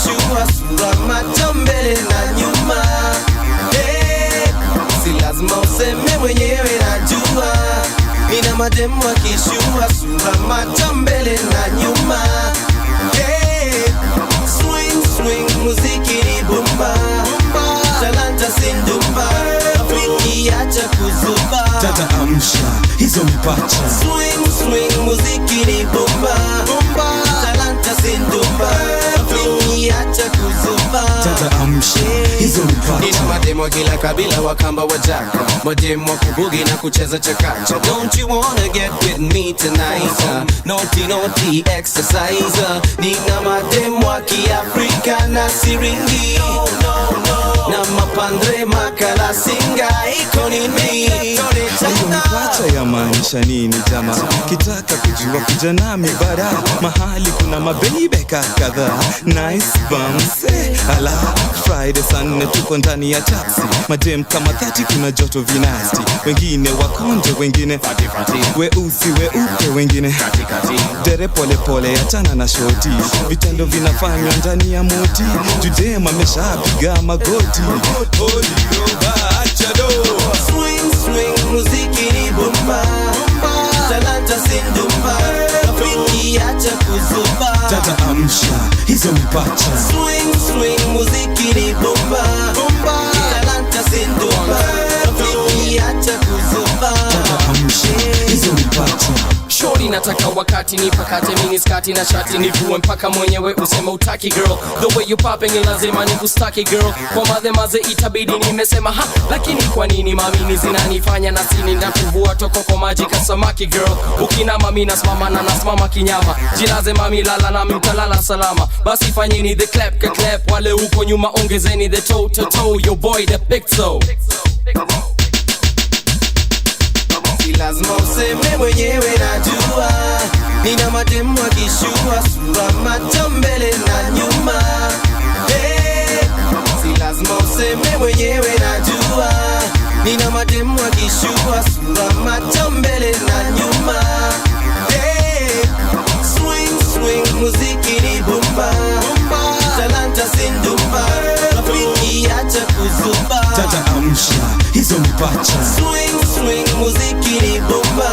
wakishua sura, macho mbele na nyuma. Si lazima useme mwenyewe najua. Nina mademu wakishua sura, macho mbele na nyuma. Swing, swing, muziki ni bomba. Talanta sindumba, rafiki acha kuzuba. Dada amsha, hizo mipacha. Swing, swing, muziki ni bomba. Talanta sindumba, rafiki acha kuzuba. Dada amsha, hizo mipacha. Nina mademo kila kabila wakamba wajaka. Mademo kubugi na kucheza chakacha. Don't you wanna get with me tonight? Naughty, naughty exercise. Nina mademo Afrika na siringi. Na mapandre makala singa iko nini. Hiyo mipacha ya maanisha nini jama? Kitaka kujua kuja nami bara. Mahali kuna mabebe kadhaa. Nice bums, ala Friday Sunday tuko ndani ya taxi. Madem kama 30 kuna joto vinasti. Wengine wakonje, wengine weusi weupe, wengine dere pole pole atana na shoti. Vitendo vinafanywa ndani ya moti. Judema ameshapiga magoti. Swing, swing, muziki ni bomba. Talanta sindumba, rafiki acha kuzuba. Dada amsha, hizo mipacha. Swing, swing, muziki ni bomba. Talanta sindumba, rafiki acha kuzuba. Dada amsha, hizo mipacha. Shorty nataka wakati nipakate mini skati na shati nivue mpaka mwenyewe useme utaki girl. The way you popping lazima nikustaki girl. Kwa maze itabidi nimesema ha. Lakini kwa nini mamini zinanifanya na sini na kuvua toko kwa maji kasamaki girl. Ukina mami nasimama na nasimama kinyama. Jilaze mami lala na mtalala salama. Basi fanyeni the clap. Wale uko nyuma ongezeni the toe to toe. Your boy the big toe. Si lazima useme mwenyewe najua. Nina mademu wakishua sura, macho mbele na nyuma. Si lazima useme mwenyewe najua. Nina mademu wakishua sura, macho mbele na nyuma. Swing, swing, muziki ni bomba. Talanta sindumba, rafiki acha kuzuba. Dada amsha, hizo mipacha. Swing, swing, muziki ni bomba.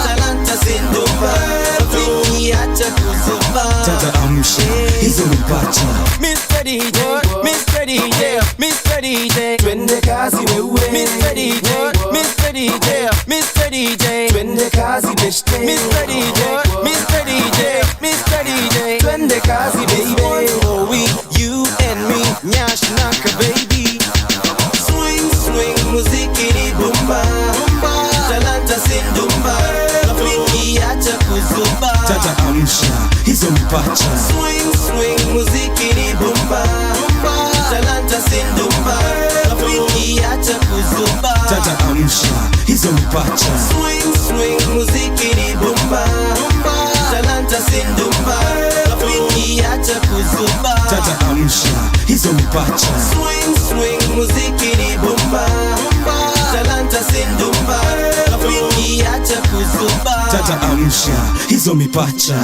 Talanta sindumba, rafiki acha kuzuba. Dada amsha, hizo mipacha. Mr. DJ, Mr. DJ, Mr. DJ, twende kazi wewe. Mr. DJ, Mr. DJ, Mr. DJ, twende kazi beshte. Mr. DJ, Mr. DJ, Mr. DJ, twende kazi baby. Oh we, you and me, nyash naka baby. Swing, swing, muziki ni bomba. Talanta sindumba, rafiki acha kuzuba. Dada amsha, hizo mipacha. Swing, swing, muziki ni bomba. Talanta sindumba, rafiki acha kuzuba. Dada amsha, hizo mipacha. Swing, swing, muziki ni bomba. Talanta sindumba, rafiki acha kuzuba. Dada amsha, hizo mipacha. Swing, swing, muziki ni bomba. Talanta sindumba, rafiki acha kuzuba. Dada amsha, hizo mipacha.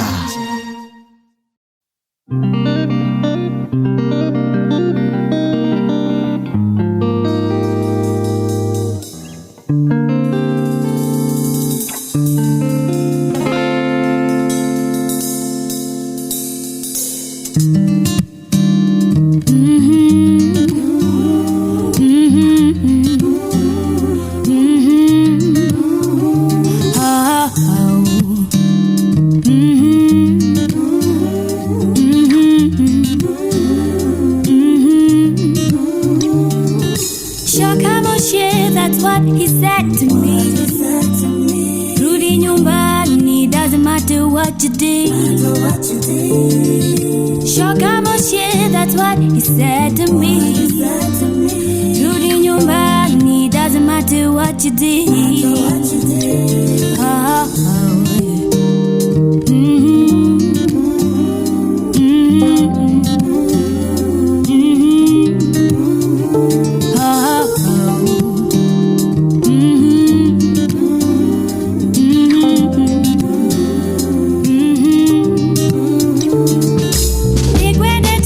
That's what he said to me. Rudi nyumbani, doesn't matter what you did. Shoka Moshe, that's what he said to me. Rudi nyumbani, doesn't matter what you did. Nikwende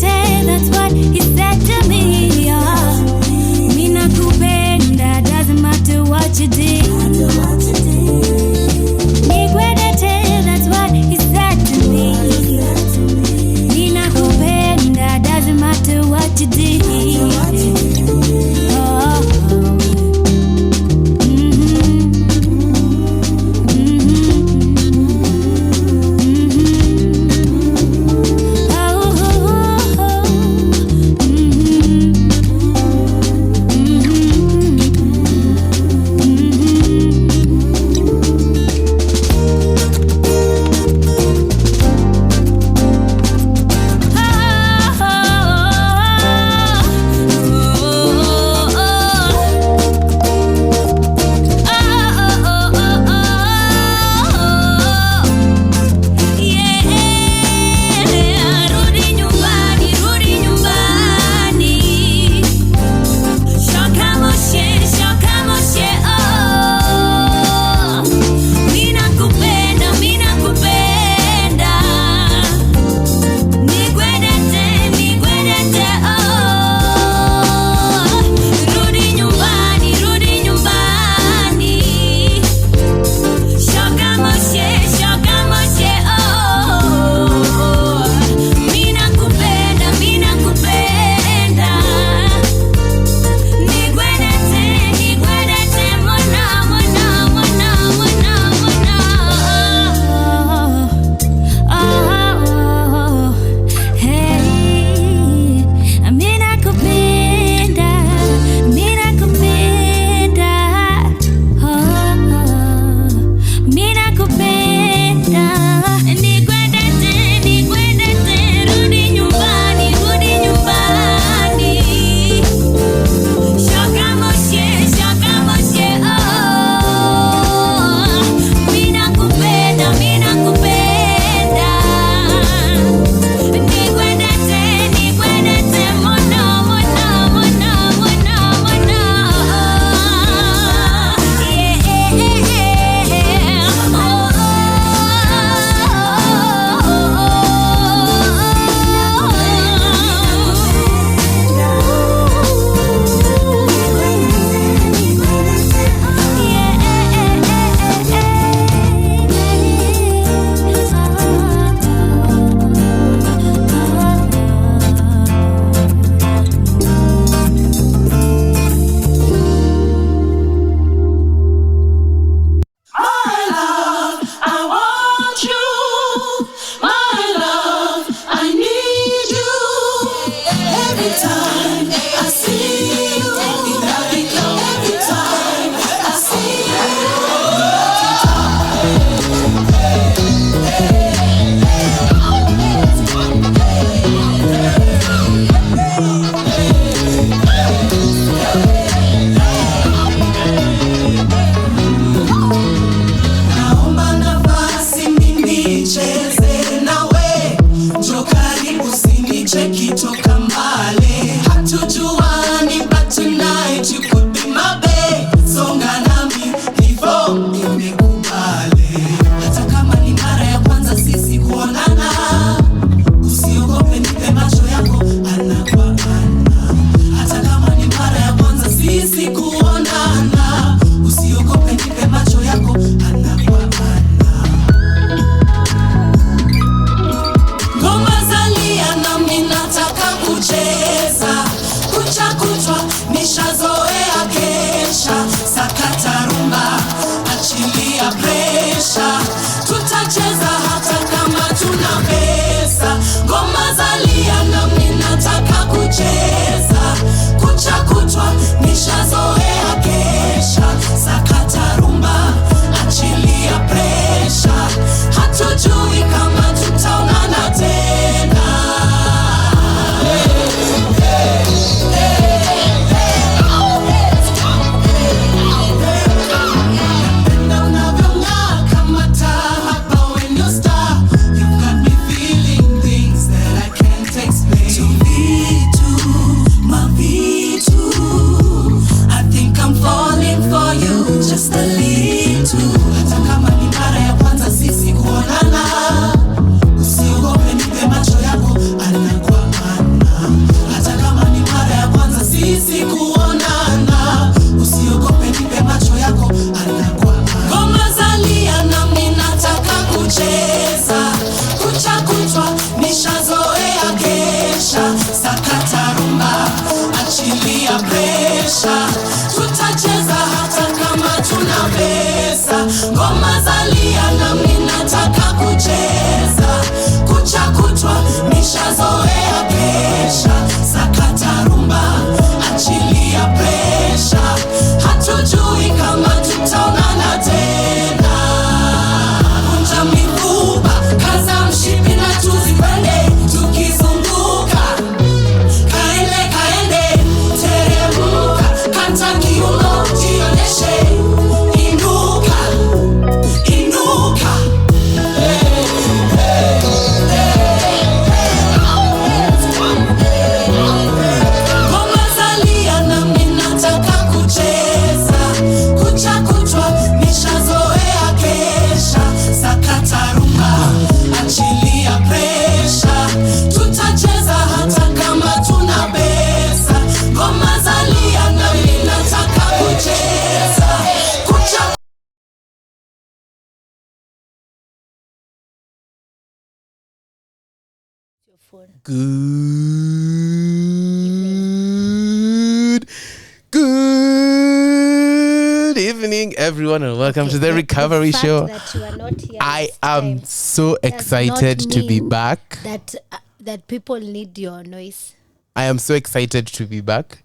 Good evening, everyone, and welcome to the Recovery Show. That you are not here I this am time so does excited not to be mean back. that people need your noise. I am so excited to be back.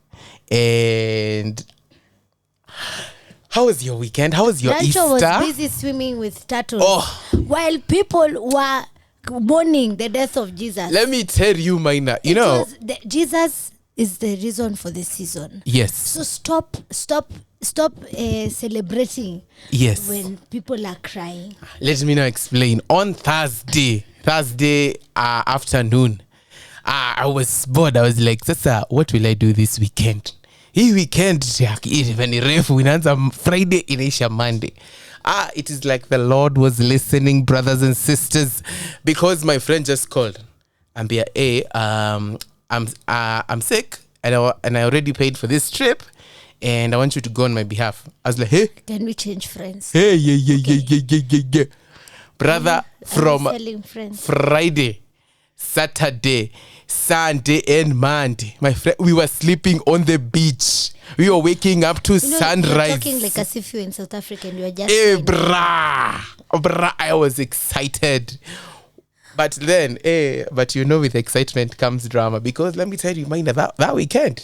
And how was your weekend? How was your Rancho Easter? was busy swimming with turtles Oh. while people were mourning the death of Jesus. Let me tell you, Maina. Jesus is the reason for the season. Yes. So stop celebrating Yes. when people are crying. Let me now explain. On Thursday afternoon, I was bored. I was like, Sasa, what will I do this weekend? Hii weekend, even refu inaanza Friday inaisha Monday. It is like the Lord was listening, brothers and sisters, because my friend just called. Ambia, hey, I'm sick and I already paid for this trip and I want you to go on my behalf. I was like, hey, Can we change friends? hey, yeah. Brother, from Selling friends. Friday, Saturday, Sunday and Monday, my friend, we were sleeping on the beach. We were waking up to sunrise. You're talking like as if you're in South Africa and you're just Hey, brah, I was excited. But then, but with excitement comes drama. Because let me tell you, mind that weekend,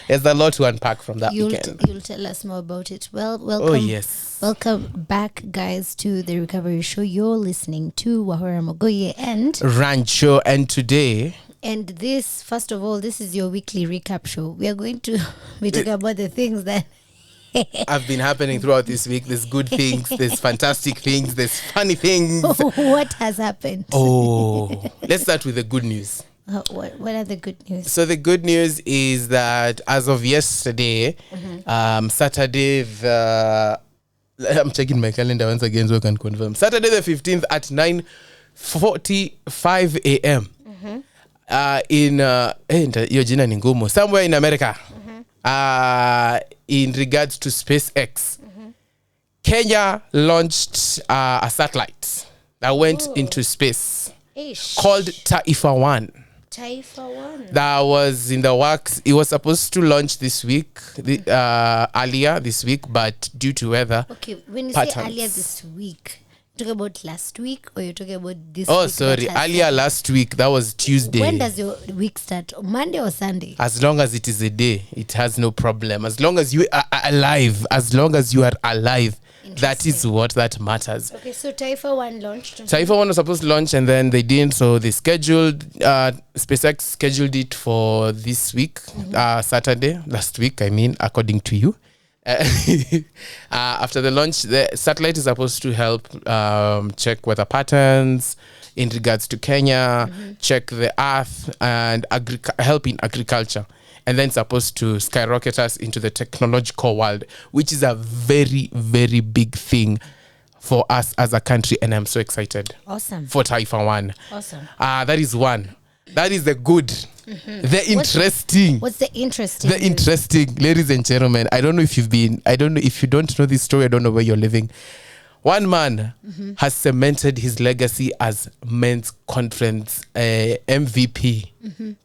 there's a lot to unpack from that weekend. You'll tell us more about it. Well, welcome. Oh, yes. Welcome back, guys, to the Recovery Show. You're listening to Wahura Mogoye and Rancho, and today... And this, first of all, this is your weekly recap show. We are going to be talking about the things that have been happening throughout this week. There's good things, there's fantastic things, there's funny things. What has happened? Oh, let's start with the good news. What are the good news? So the good news is that as of yesterday, Saturday I'm checking my calendar once again so I can confirm. Saturday the 15th at 9:45 a.m. In hiyo jina ni ngumu, somewhere in America, in regards to SpaceX, Kenya launched a satellite that went into space called Taifa 1. That was in the works. It was supposed to launch this week, earlier this week, but due to weather when you patterns. say earlier this week, you're talking about last week or you're talking about this Oh, week? sorry. Earlier last week, that was Tuesday. When does your week start? Monday or Sunday? As long as it is a day, it has no problem. As long as you are alive, that is what that matters. Okay, so Taifa 1 launched. Taifa 1 was supposed to launch and then they didn't, so they scheduled, SpaceX scheduled it for this week, Saturday, last week, according to you. After the launch, the satellite is supposed to help check weather patterns in regards to Kenya, check the earth, and help in agriculture. And then supposed to skyrocket us into the technological world, which is a very, very big thing for us as a country. And I'm so excited. Awesome. For Taifa 1. Awesome. That is one. That is the good. The interesting. What's the interesting? The interesting, ladies and gentlemen. I don't know if you don't know this story, I don't know where you're living. One man has cemented his legacy as men's conference MVP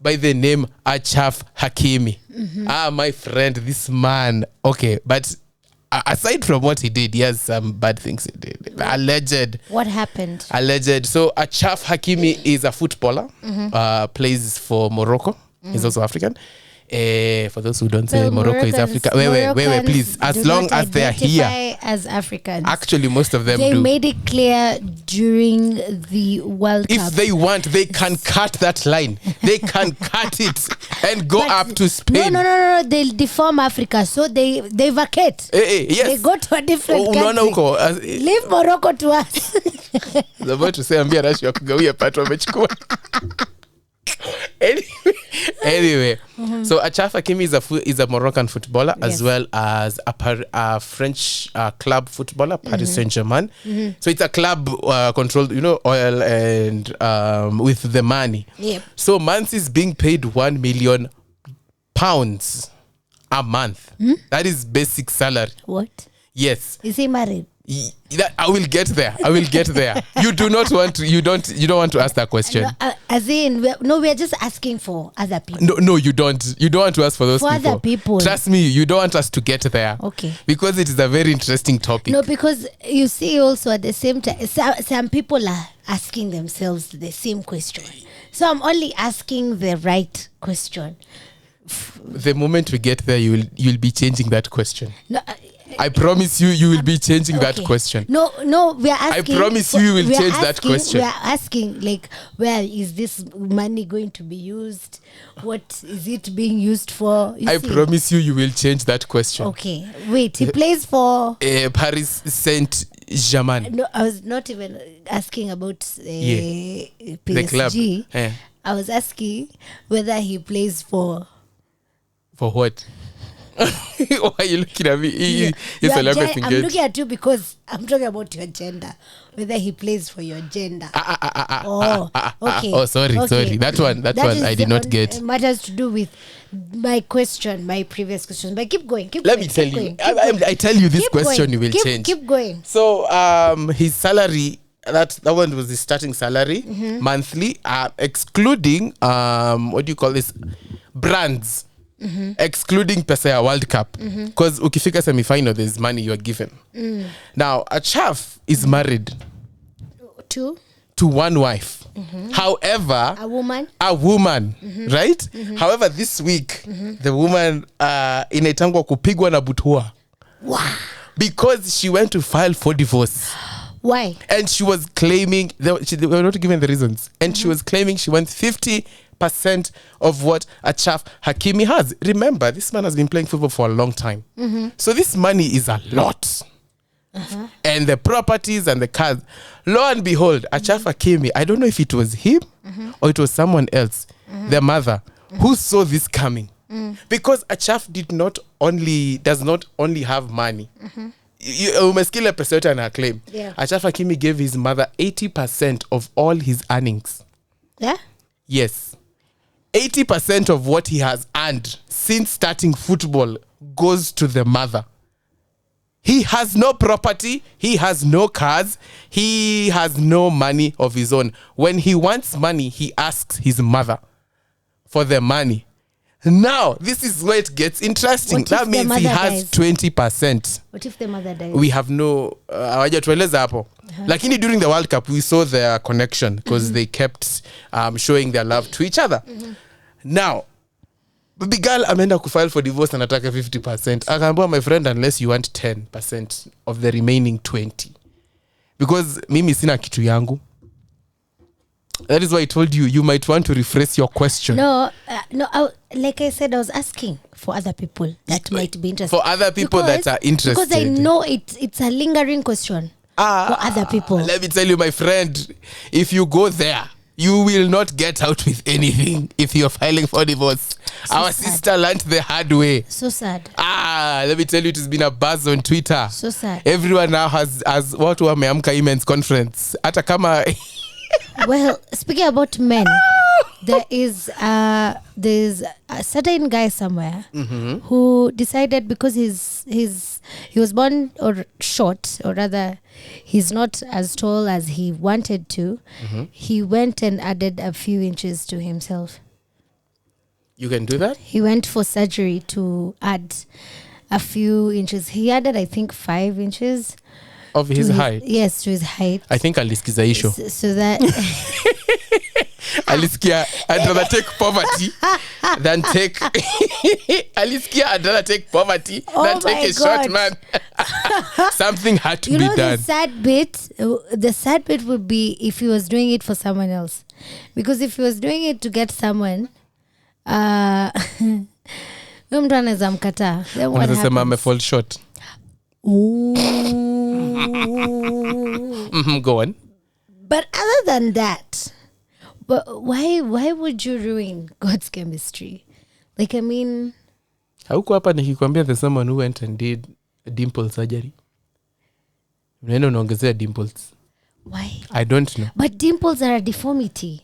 by the name Achraf Hakimi. My friend, this man. Okay, but aside from what he did, he has some bad things he did. Alleged. What happened? Alleged. So Achraf Hakimi is a footballer, plays for Morocco. He's also African. For those who don't say Morocco is Africa, wait, please. As long as they are here, as Africans, actually, most of them they do. made it clear during the World Cup. If they want, they can cut that line. They can cut it and go up to Spain. No. They'll deform Africa, so they vacate. Yes. They go to a different country. Leave Morocco to us. I was about to say, ambia Russia kugawia pato wamechukua. Anyway, so Achraf Hakimi is a Moroccan footballer, as well as a French club footballer, Paris Saint-Germain. So it's a club controlled, oil and with the money. Yep. So Mans is being paid £1 million a month. That is basic salary. What? Yes. Is he married? I will get there. You do not want to. You don't want to ask that question. No, As in, we're just asking for other people. No, you don't. You don't want to ask for those For people. other people. Trust me, you don't want us to get there. Okay. Because it is a very interesting topic. No, because you see also at the same time, some people are asking themselves the same question. So I'm only asking the right question. The moment we get there, you'll be changing that question. No, I promise you will be changing that question. No, we are asking. I promise you will change that question. We are asking, like, where is this money going to be used? What is it being used for? I promise you will change that question. Okay, wait. He plays for Paris Saint-Germain. No, I was not even asking about PSG. The club. I was asking whether he plays for. For what? Why are you looking at me? I'm looking at you because I'm talking about your gender. Whether he plays for your gender. Okay. Oh, sorry. That one I did not get. It matters to do with my previous question. But keep going. Let me tell you. I tell you this question you will change. Keep going. So his salary, that one was his starting salary monthly, excluding what do you call this, brands. Excluding pesa ya World Cup, because ukifika semi-final there's money you are given. Now a Shaff is married to one wife. However, a woman, right? However, this week the woman inaitangwa kupigwa na butua. Wow. Because she went to file for divorce. Why? And she was claiming they were not given the reasons, and she was claiming she wants 50% of what Achraf Hakimi has. Remember, this man has been playing football for a long time. So this money is a lot. And the properties and the cars. Lo and behold, Achraf Hakimi, I don't know if it was him or it was someone else, their mother, who saw this coming. Because Achraf does not only have money. Umesikia pesa yote ana claim. Achraf Hakimi gave his mother 80% of all his earnings. Yeah? Yes. 80% of what he has earned since starting football goes to the mother. He has no property. He has no cars. He has no money of his own. When he wants money, he asks his mother for the money. Now, this is where it gets interesting. That means he has 20%. What if the mother dies? We have no hawajatueleza hapo. Lakini during the World Cup we saw their connection because they kept showing their love to each other. Now, baby girl ameenda kufile for divorce and anataka 50%. Akaambiwa, my friend, unless you want 10% of the remaining 20. Because mimi sina kitu yangu. That is why I told you might want to rephrase your question. Like I said, I was asking for other people that might be interested. For other people that are interested. Because I know it's a lingering question for other people. Let me tell you, my friend, if you go there, you will not get out with anything if you're filing for divorce. Our sister learned the hard way. So sad. Let me tell you, it has been a buzz on Twitter. So sad. Everyone now has watu wameamka women's conference. Hata kama well, speaking about men, there's a certain guy somewhere who decided because he was born or short, or rather he's not as tall as he wanted to, he went and added a few inches to himself. You can do that? He went for surgery to add a few inches. He added, I think, 5 inches. Of his height? Yes, to his height. I think alisikiza isho. So that... Alisikia, I'd rather take poverty than take... Alisikia, I'd rather take poverty than take a short man. Something had to be done. The sad bit would be if he was doing it for someone else. Because if he was doing it to get someone... mtu anaweza mkataa. Then what happens? Unasema fall short. Go on. But other than that, why would you ruin God's chemistry? Like, I mean, hauko hapa nikikwambia the someone who went and did a dimple surgery. Unaenda unaongezea dimples. Why? I don't know. But dimples are a deformity.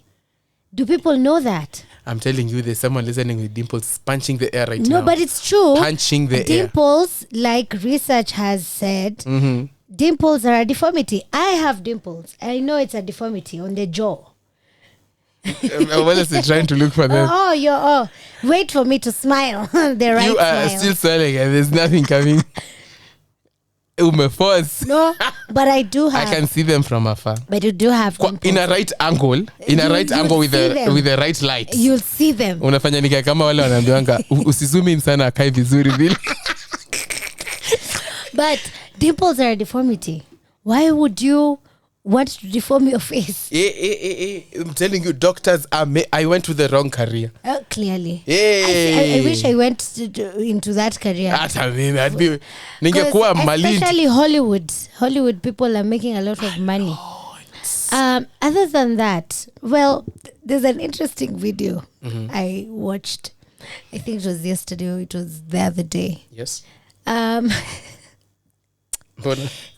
Do people know that? I'm telling you, there's someone listening with dimples punching the air right now. No, but it's true. Punching the air. Dimples, like research has said, dimples are a deformity. I have dimples. I know it's a deformity on the jaw. What is it trying to look for them? Wait for me to smile. The right You are smile. still smiling and there's nothing coming. Force. No, but I do have. I can see them from afar. But you do have In a right angle. In a right angle with the right light. You'll see them. Unafanya nika kama wale wanaambiwanga usizoom in sana akae vizuri vile. But dimples are a deformity. Why would you want to deform your face? I'm telling you, doctors I went to the wrong career. Clearly. Hey. I wish I went into that career. That'd be ningekuwa Malindi. Especially Hollywood people are making a lot of money. Other than that, well, there's an interesting video I watched. I think it was yesterday or it was the other day. Yes.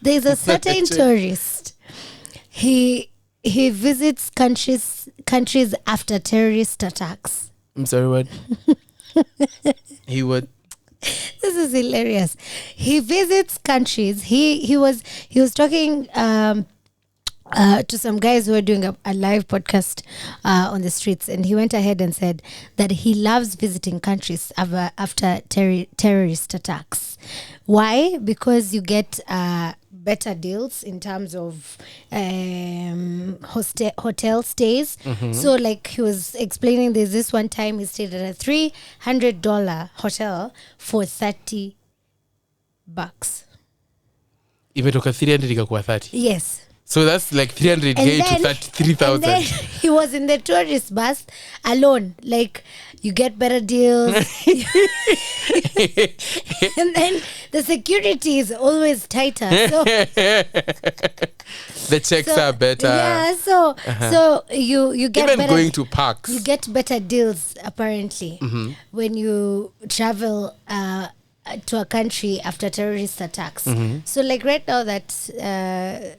There's a certain tourist. He visits countries after terrorist attacks. I'm sorry, what? He would. This is hilarious. He visits countries. He was talking to some guys who were doing a live podcast on the streets, and he went ahead and said that he loves visiting countries after terrorist attacks. Why? Because you get better deals in terms of hotel stays. So like he was explaining, there's this one time he stayed at a $300 hotel for $30. Imetoka 300 ikakuwa 30. Yes. So that's like 300k to 33,000. And then he was in the tourist bus alone. Like, you get better deals. And then the security is always tighter. So the checks are better. Yeah, so you get even better, going to parks. you get better deals apparently when you travel to a country after terrorist attacks. So like right now that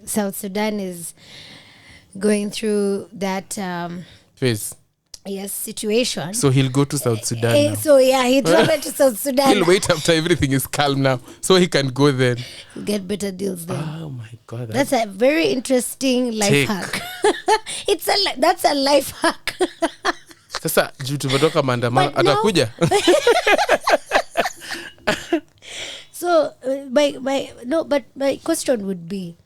South Sudan is going through that Phase. situation. So he'll go to South Sudan now. So yeah, he traveled to South Sudan. He'll wait after everything is calm now, so he can go then. He'll get better deals then. Oh my God. That's a very interesting life hack. That's a life hack. Sasa juu tumetoka maandamano atakuja. So my question would be,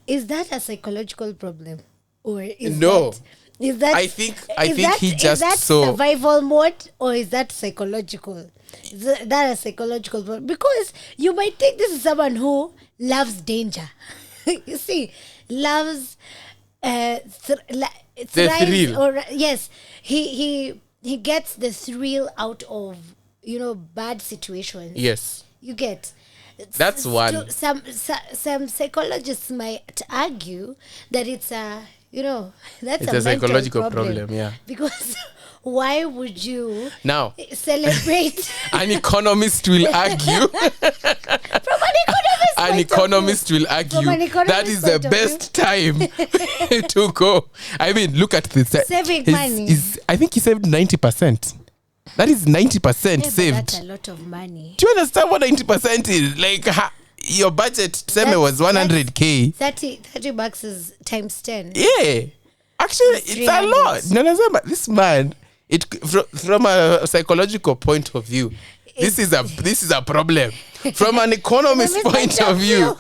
is that a psychological problem, or is that I think he just is that saw survival mode, or is that psychological? Is that a psychological problem? Because you might think this is someone who loves danger. You see, loves the thrill. Or yes, he gets the thrill out of bad situations. Yes. You get. That's one. Some psychologists might argue that it's a psychological problem. Yeah. Because why would you now celebrate? An economist will argue. An economist will argue that is the best time to go. I mean, look at this. Saving money. I think he saved 90%. That is 90% saved. That's a lot of money. Do you understand what 90% is? Like your budget was 100k. $30 is times 10. Yeah. Actually, it's a lot. No, this man, from a psychological point of view, this is a problem. From an economist point of view,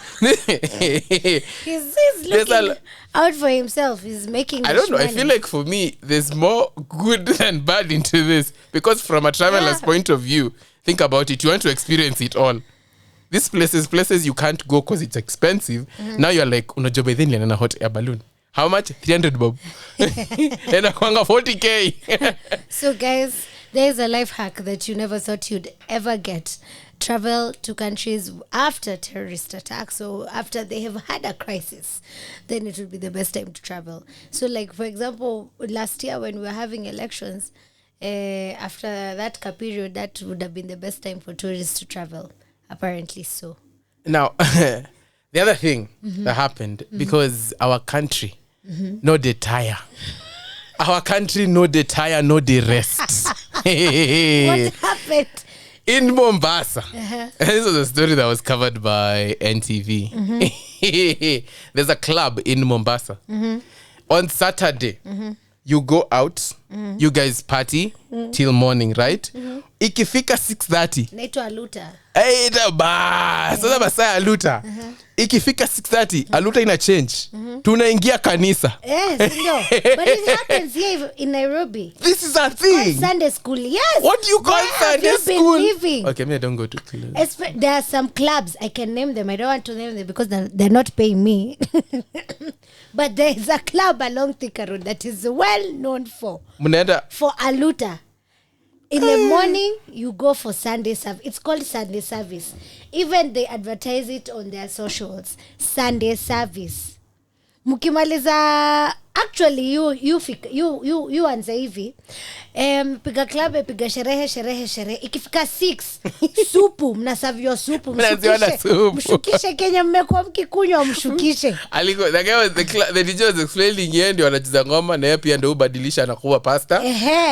he's looking out for himself. He's making. I don't know. money. I feel like for me, there's more good than bad into this, because from a traveler's point of view, think about it. You want to experience it all. These places you can't go because it's expensive. Now you're like, unajua hot air balloon. How much? 300 bob. And akwanga 40k. So guys, there's a life hack that you never thought you'd ever get. Travel to countries after terrorist attacks, or after they have had a crisis, then it would be the best time to travel. So like, for example, last year when we were having elections, after that period, that would have been the best time for tourists to travel, apparently so. Now, the other thing that happened, because our country, no dey tire. Our country, no dey tire, no dey rest. What happened? In Mombasa. This was a story that was covered by NTV. There's a club in Mombasa. On Saturday, you go out, you guys party till morning, right? Ikifika 6:30 naitwa aluta. Sasa masaa aluta. Ikifika 6:30 aluta ina change. Tunaingia kanisa. Yes, no. But it happens here in Nairobi. This is a thing. Sunday school. Yes. What do you call Sunday school? Okay, me I don't go to clubs. There are some clubs, I can name them. I don't want to name them because they're not paying me. But there is a club along Thika Road that is well known for aluta. In the morning, you go for Sunday service. It's called Sunday service. Even they advertise it on their socials. Sunday service. Mukimaliza, actually, you anza hivi. Piga club, piga sherehe. Ikifika 6, supu, mnasavyo supu. Mshukishe Kenya mmekuwa mkikunywa mshukishe. The DJ was explaining yeye ndio anacheza ngoma na yeye pia ndio ubadilisha anakuwa pastor.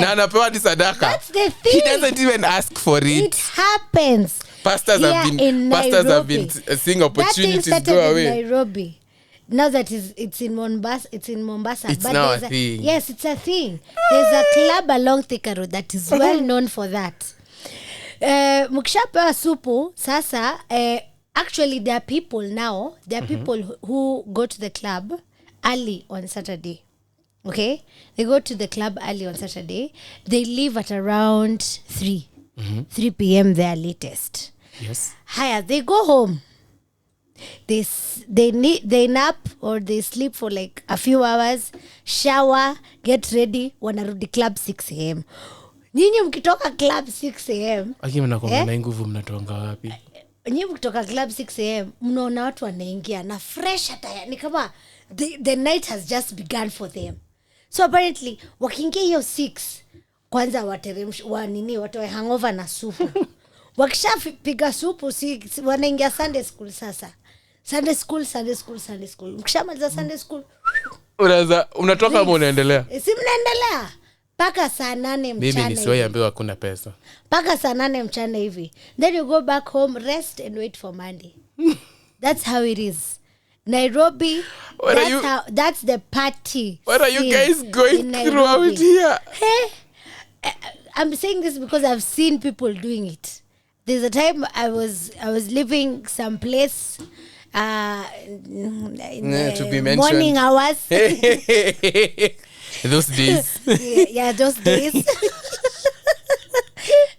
Na anapewa hadi sadaka. That's the thing. He doesn't even ask for it. It happens. Pastors have been seeing opportunities go away. In Nairobi. Now that it's in Mombasa. It's but now a thing. Yes, it's a thing. There's a club along Thika Road that is well known for that. Mukishapewa supu, sasa, actually there are people now, people who go to the club early on Saturday. Okay? They go to the club early on Saturday. They leave at around 3 p.m. their latest. Yes. Higher, they go home. They nap or they sleep for like a few hours, shower, get ready, wanarudi club 6 a.m. Nyinyi mkitoka club 6 a.m. Na nguvu mnatoanga wapi? Nyinyi mkitoka club 6 a.m. mnaona watu wanaingia na fresh attire, ni kama the night has just begun for them. So apparently wakiingia hiyo 6, kwanza watoe hangover na supu. Wakishapiga supu wanaingia Sunday school sasa. Sunday school. Mkishamaliza Sunday school, unatoka ama unaendelea? Si mnaendelea paka saa 8 mchana. Mimi nisiwaambiwa hakuna pesa. Paka saa 8 mchana hivi. Then you go back home, rest and wait for Monday. That's how it is. Nairobi, that's the party. What are you guys going through out here? Hey, I'm saying this because I've seen people doing it. There's a time I was living someplace in to be mentioned. Morning hours. Those days. Yeah, those days.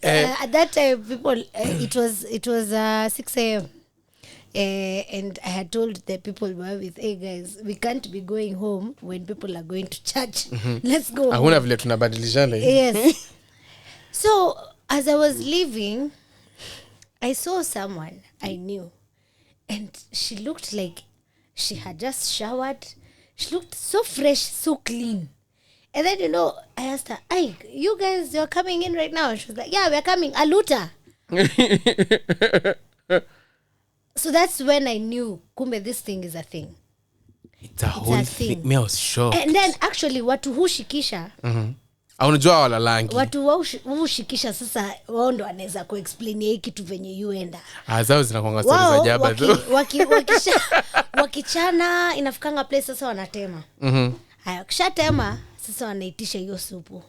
At that time, people, it was 6 a.m. And I had told the people with, hey guys, we can't be going home when people are going to church. Let's go. Hakuna vile tunabadilishana. Yes. So as I was leaving, I saw someone I knew, and she looked like she had just showered. She looked so fresh, so clean. And then, I asked her, hey, you guys, you're coming in right now? And she was like, yeah, we're coming. Aluta. So that's when I knew, kumbe, this thing is a thing. It's a whole thing. Me, I was shocked. And then, actually, watu hushikisha. Unajua wala langi. Watu hushikisha sasa wao ndo wanaweza kuexplain hii kitu venye yuenda. Zao zinakuanga stories za jaba tu. Wakichana inafikanga place sasa wanatema. Haya, kishatema sasa wanaitisha hiyo supu.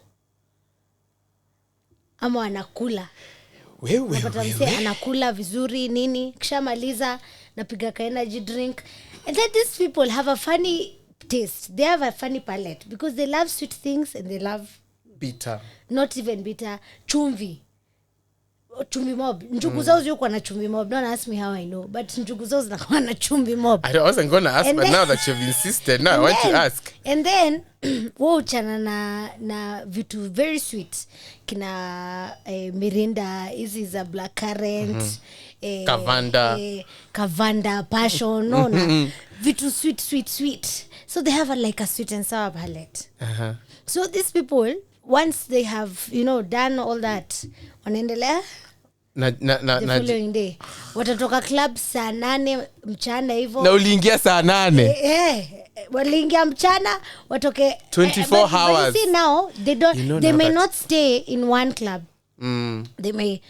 Ama wanakula. Wewe. Anakula vizuri nini, kishamaliza napiga ka energy drink. And then these people have a funny taste. They have a funny palate because they love sweet things and they love bitter. Not even bitter. Chumvi mob. Njugu zao ziko na chumvi mob. Don't ask me how I know, but njugu zao zinakuwa na chumvi mob. I wasn't going to ask, but now that you've insisted, now I want to ask. And then wao chana na vitu very sweet. Kina mirinda, hizi za blackcurrant, kavanda, passion, na vitu sweet. So they have like a sweet and sour palate. So these people, once they have, done all that, wanaendelea the following day. Watatoka club saa 8 mchana hivyo. Na uliingia saa 8? Waliingia mchana, watoke 24 hours. You see now, they may not stay in one club. They may,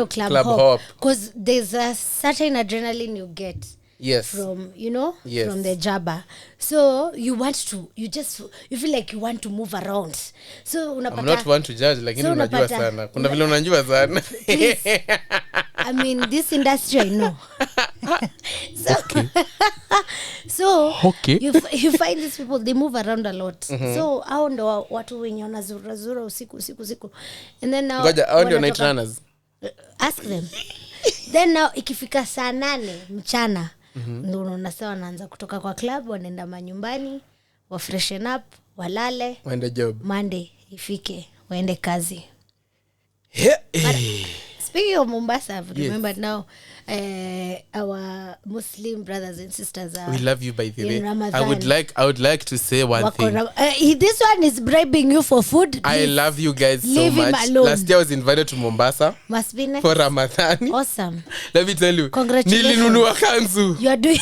club hop. Because there's a certain adrenaline you get. Yes. from Yes. from the jaba. So you feel like you want to move around. So unapata, I'm not one to judge, lakini so unajua sana. Kuna vile unajua sana. I mean, this industry I know. So, Okay. so Okay. you find these people, they move around a lot. So hao ndo watu wenye wanazurura usiku. And then now Ngoja, hao ndio night wanatoka- runners. Ask them. Then now ikifika saa 8 mchana ndio unasema wanaanza kutoka kwa club, wanaenda manyumbani, wa freshen up, walale, Waende job. Monday ifike, waende kazi. Yeah. Speaking of Mombasa, I've remembered now our Muslim brothers and sisters are We love you, by the in way. Ramadan. I would like to say one thing. This one is bribing you for food. I love you guys so leave him much. alone. Last year I was invited to Mombasa Must be nice. for Ramadan. Awesome. Let me tell you. Congratulations. Nilinunua kanzu. You are doing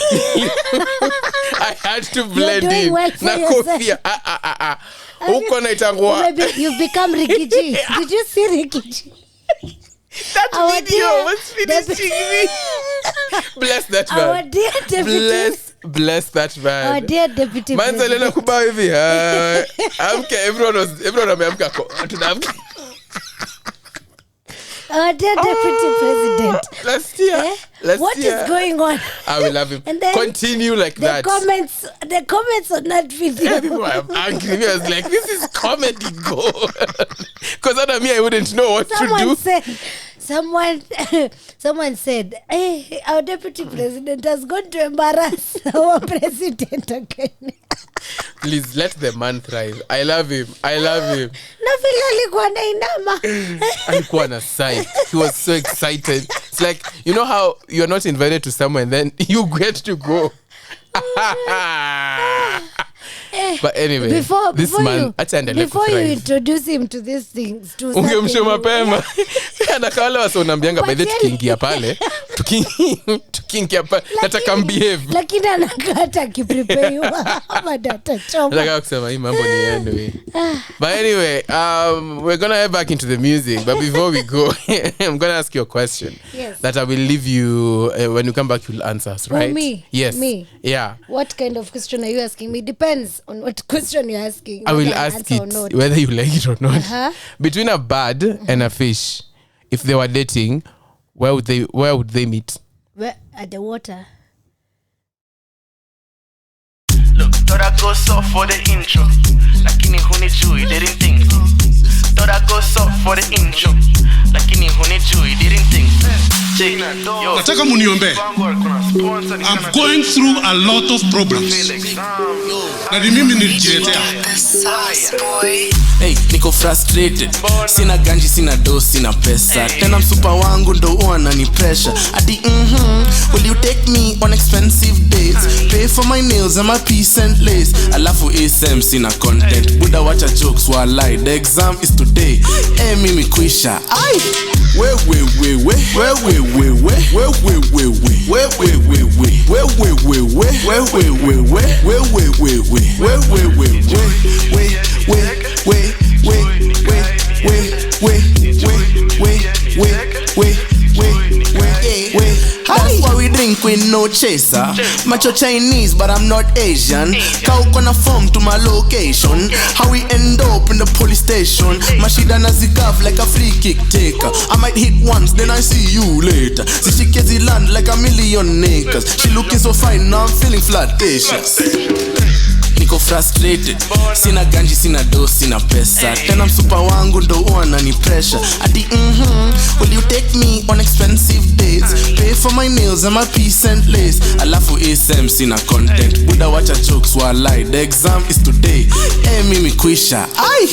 I had to blend doing in. well for Na yourself. kofia. Huko naitangua. You've become Rigiji. Did you see Rigiji? That Our video dear was finishing me. Bless that man. Our dear deputy. Bless that man. Our dear deputy. Manza president. lena kubao hivi. Amke, everyone ameamka. Tunaamka. Our dear deputy president. Last year. What is going on? I will love him. And then continue like The that. comments on that video. People are angry. I was like, this is comedy gold. Because other me, I wouldn't know what to do. Someone said, hey, our deputy president has gone to embarrass our president again. Please let the man thrive. I love him. Na vile alikuwa nainama. Alikuwa na sigh. He was so excited. It's like, you know how you're not invited to somewhere and then you get to go. But anyway, Before you introduce him to these things, to ungemsho mapema. Anakawala wasa unambianga by the tukiingia pale. Tukiingia pale. Nataka mbehave. Lakini anakata akiprepare ama data choma. Nataka kusema hii mambo ni anyway. But anyway, we're going to head back into the music. But before we go, I'm going to ask you a question. Yes. That I will leave you, when you come back, you'll answer us, right? Oh, me? Yes. Me? Yeah. What kind of question are you asking me? Depends on what question you're asking. I will whether ask answer or it not. whether you like it or not. Uh-huh. Between a bird and a fish, if they were dating, where would they meet? Where, at the water. Look, thought I go soft for the intro. Lakini hunijui, didn't think so. Thought I go soft for the intro. Lakini hunijui, didn't think so. Nataka muniombe. I'm going through a lot of problems. Na ni mimi nilijiletea. Hey, niko frustrated. Sina ganji, sina do, sina pesa. Tena msupa wangu ndo uanani pressure. Ati will you take me on expensive dates? Pay for my nails and my piece and lace. Alafu ASM sina content. Buda wacha jokes walai. The exam is today. Mimi kwisha. Ai. That's why we drink with no chaser. Macho Chinese, but I'm not Asian. Cow gonna form to my location. How we end up in the police station. Mashida na zikav like a free kick taker. I might hit once, then I see you later. See she gets land like a million acres. She looking so fine, now I'm feeling flirtatious. Niko frustrated. Sina ganji, sina do, sina pesa. Tena msupa wangu ndo uanani pressure. Ati will you take me on expensive dates? Pay for my nails and my piece and lace. Alafu ASM sina content. Buda wacha jokes walai. The exam is today. Mimi kwisha. Ai.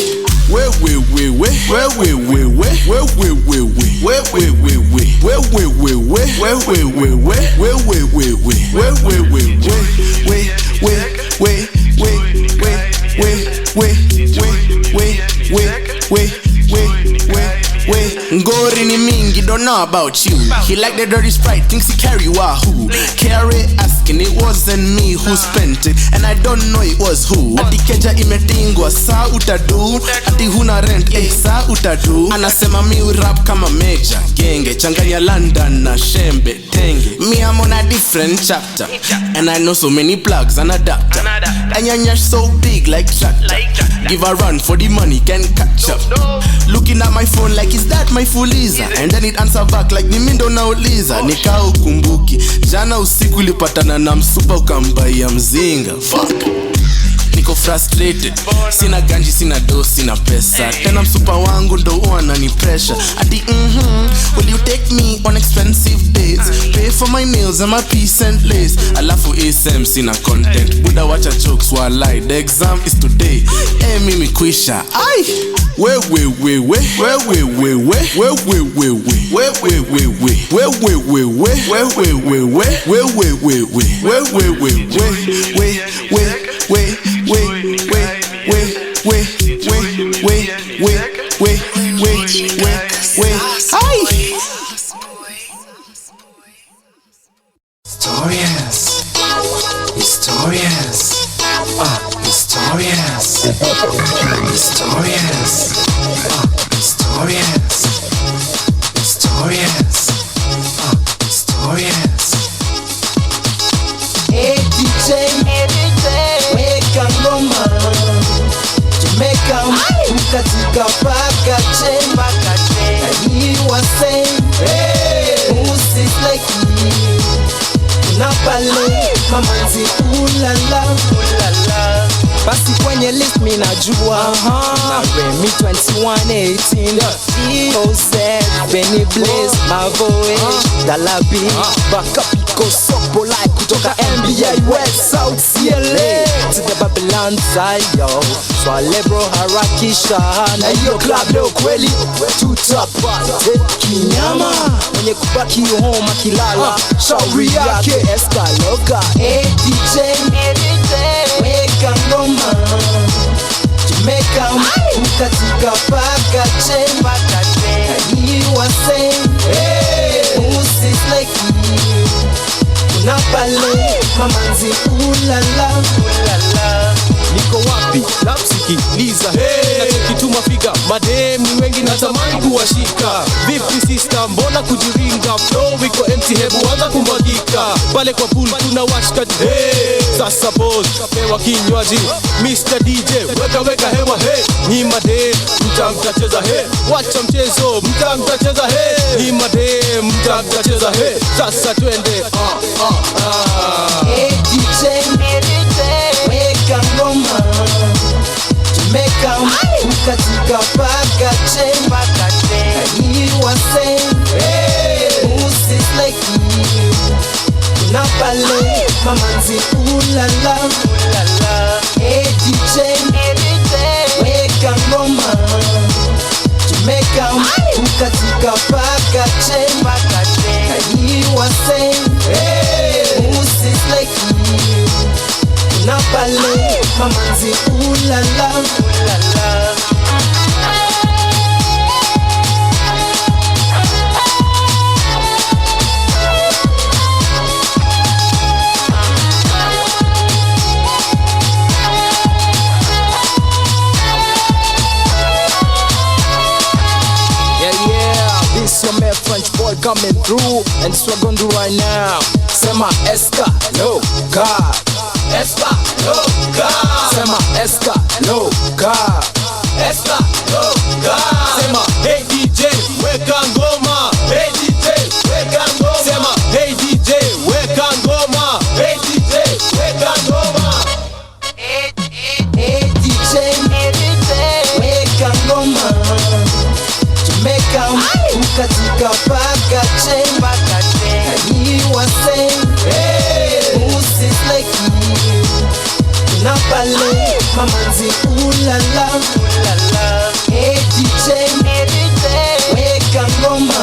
Ngori ni mingi, don't know about you. He like the dirty Sprite, thinks he carry Wahoo. Carry asking, it wasn't me who spent it, and I don't know it was who. Ati keja imetingwa, saa utadu. Ati huna rent, saa utadu. Anasema mi rap kama major genge, changanya London na Shembe Tenge. Me I'm on a different chapter, and I know so many plugs and adapter. And your nyash so big like tractor. Give a run for the money, can catch up. Looking at my phone like, is that my Fuliza? And then it answer back like ni mindo na uliza. Nika ukumbuki jana usiku lipatana na msupa ukambai mzinga. Fuck, niko frustrated, sina ganji, sina do, sina pesa. Tena msupa wangu ndo wanani pressure. Ati will you take me on expensive dates? Pay for my meals and my peace and lace. Alafu ASM sina content, Buddha wacha jokes walai. The exam is today, mimi kwisha. Ay, we Hey DJ, weka ngoma, Jamaica, ukatika paka chemba kache. And he was saying, who's this like me? Unapale, mamanzi ulala, ulala. Basi kwenye list mi najua na Remy 2118 Jose, Benny Blaze, Mavoish, Dalabi, Bakapiko Sopo like kutoka NBA West South CLA to the Babylon Zayo Swale bro harakisha na hiyo club leo kweli tutapate kinyama mwenye kubaki home akilala shauri yake Escaloga. Hey DJ, weka ngoma, Jamaica, ukatika paka chemba kache. And he was saying, who's this like me? Unapale, mamanzi ulala, ulala. Niko wapi? Napsikiliza na tukituma figa madem ni wengi natamani kuwashika. Vipi sister, mbona kujiringa? Flow wiko empty, hebu anza kumwagika. Pale kwa pool kuna washkaji, sasa boss kapewa kinywaji. Mr DJ weka hewa, ni madem mtacheza, wacha mchezo mtacheza, ni madem mtacheza, sasa twende. Hey DJ, weka ngoma, Jamaica, ukatika paka chemba kache. And he was saying, who's this like me? Unapale, mamanzi ulala, ulala. Hey DJ, weka ngoma, Jamaica, ukatika paka chemba kache. And he was saying, who's this like me? Unapale, mamanzi ulala, ulala. This your man French boy coming through, and this what gonna do right now. Sema Esca, no God. Esca, no God. Sema Esca, no God. Esca, no God. Sema hey DJ, weka ngoma. Hey DJ, weka ngoma. Sema hey DJ, weka ngoma. Hey DJ, weka ngoma. Hey DJ, weka ngoma, Jamaica, ukatika paka chemba kache. And he was saying, who's this like me? Unapale, mamanzi ulala, ulala. Hey DJ, weka ngoma,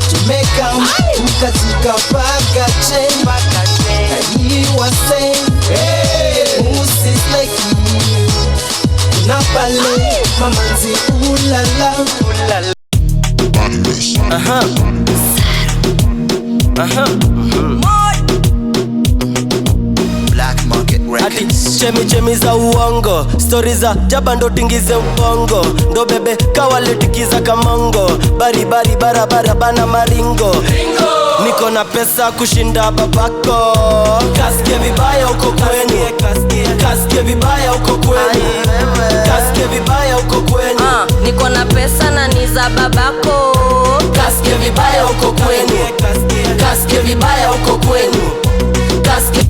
Jamaica, ukatika paka chemba kache. And he was saying, who's this like me? Unapale, mamanzi ulala, ulala. Black Market Records. Chemi za uongo, stories za jaba ndo tingize ubongo. Ndo bebe kawaletikiza kamongo. Bari barabara bana maringo. Niko na pesa kushinda babako. Kasikie vibaya uko kwenye. Kasikie vibaya uko kwenye. Kasikie vibaya uko kwenye. Niko na pesa na ni za babako. Kasikie vibaya uko kwenye. Kasikie vibaya uko kwenye. Kasikie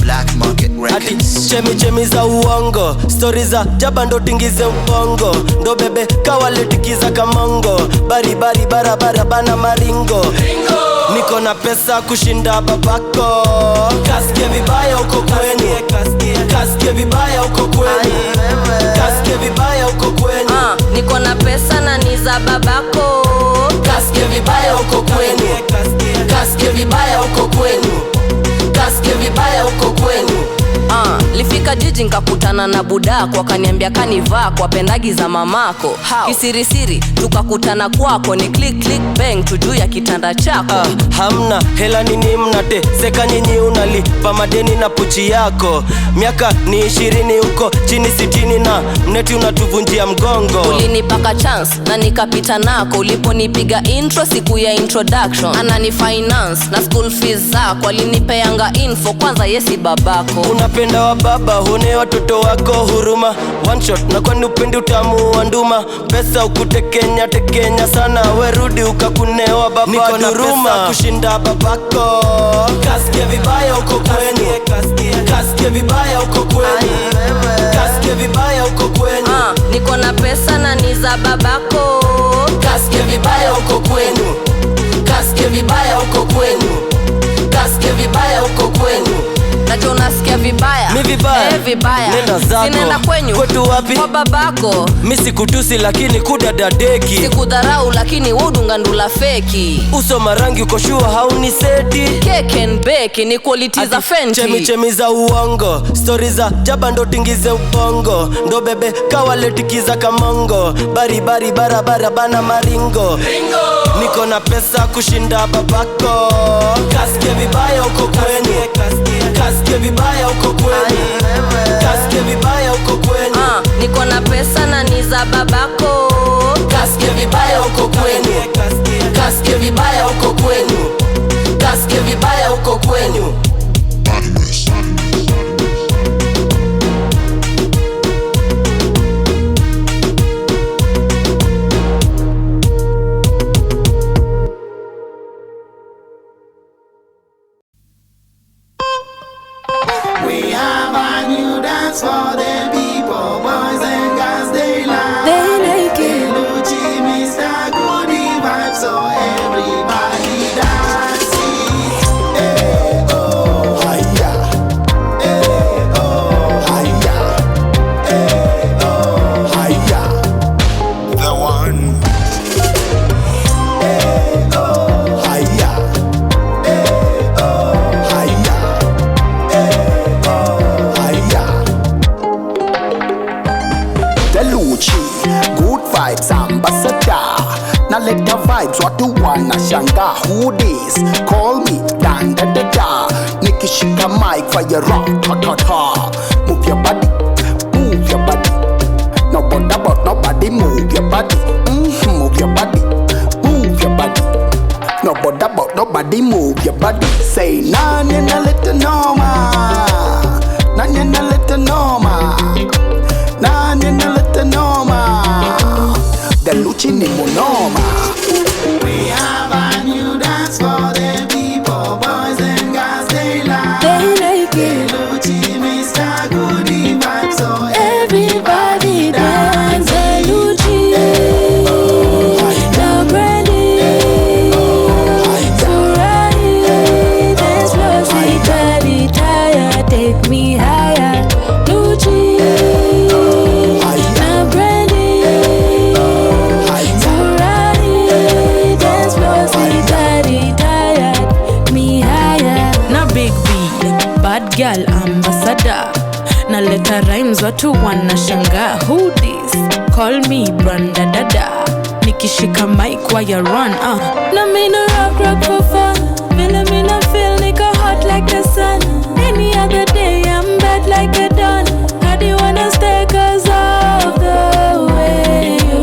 Black Market Records. Chemi za uongo, stories za jaba ndo tingize ubongo. Ndo bebe kawaletikiza kamongo. Bari barabara bana maringo. Niko na pesa kushinda babako. Kasikie vibaya uko kwenye. Kasikie vibaya uko kwenye. Kasikie vibaya uko kwenye. Niko na pesa na ni za babako. Kasikie vibaya uko kwenye. Kasikie vibaya uko kwenye. Kasikie vibaya uko kwenye. Lifika jiji nkakutana na budako, akaniambia kanivaa kwa pendagi za mamako. Kisirisiri tukakutana kwako, ni click bang tujuu ya kitanda chako. Hamna hela nini mnate seka nyinyi unalipa madeni na puchi yako. Miaka ni 20 uko chini 60 na mneti unatuvunjia mgongo. Ulinipaka chance na nikapita nako, uliponipiga intro siku ya introduction. Anani finance na school fees zako, alinipeanga info kwanza yesi babako. Unapenda wa baba hune watoto wako huruma. One shot na kwani upendi utamu wa nduma. Pesa ukutekenya sana, werudi ukakunewa baba. Niko na pesa kushinda babako. Kasikie vibaya uko kwenye. Kasikie vibaya uko kwenye. Kasikie vibaya uko kwenye. Niko na pesa na ni za babako. Kasikie vibaya uko kwenye. Kasikie vibaya uko kwenye. Kasikie vibaya uko kwenye. Najua unasikia vibaya. Mi vibaya. Vibaya. Nenda zako. Sinenda kwenyu. Kwetu wapi? Kwa babako. Mi sikutusi lakini kudadadeki. Sikudharau lakini udunga ndula feki. Uso marangi uko shua hauni seti. Cake and bake ni quality za Fenty. Chemi za uongo, stories za jaba ndo tingize ubongo. Ndo bebe kawaletikiza kamongo. Bari barabara bana maringo. Niko na pesa kushinda babako. Kasikie vibaya uko kwenye. Kasikie vibaya uko kwenye. Kasikie vibaya uko kwenye. Niko na pesa na ni za babako. Kasikie vibaya uko kwenye. Kasikie vibaya uko kwenye. Kasikie vibaya uko kwenye. We have a new dance for the people, boys and girls, they like. They like it. Luchi, Mr. Goody Vibes, so everybody dance it. Hey, oh, hiya. Hey, oh, hiya. Hey, oh, hiya. The one. Hey, oh, hiya. Hey, oh, hiya. Good vibes ambassador. Now let the vibes what you wanna shanga. Who this? Call me dan da da da. Nikishika mic fire rock ta ta ta. Move your body, move your body. Nobody move your body. Move your body, move your body. Nobody move your body. Say nanya na little norma. Nanya na little norma. Nanya na little norma. The Luchi ni monoma. We have a new dance for the people, boys and girls, they like. They like it. The Luchi, Mr. Goody Vibes, so Everybody dance. Luchi. Now Brandy. Surrounded. Dance floor, sweet body, tired. Take me higher. Luchi. Now Brandy. Surrounded. Dance floor, sweet body, tired. Me higher. Na big B, bad girl ambassador. Na leta rhymes watu wanashanga. Who this? call me Branda Dada. Nikishika mic while you run, Na me no rock for fun. Me no feel nigga hot like the sun. Any other day I'm bad like a don. How do you wanna stay 'cause of the way you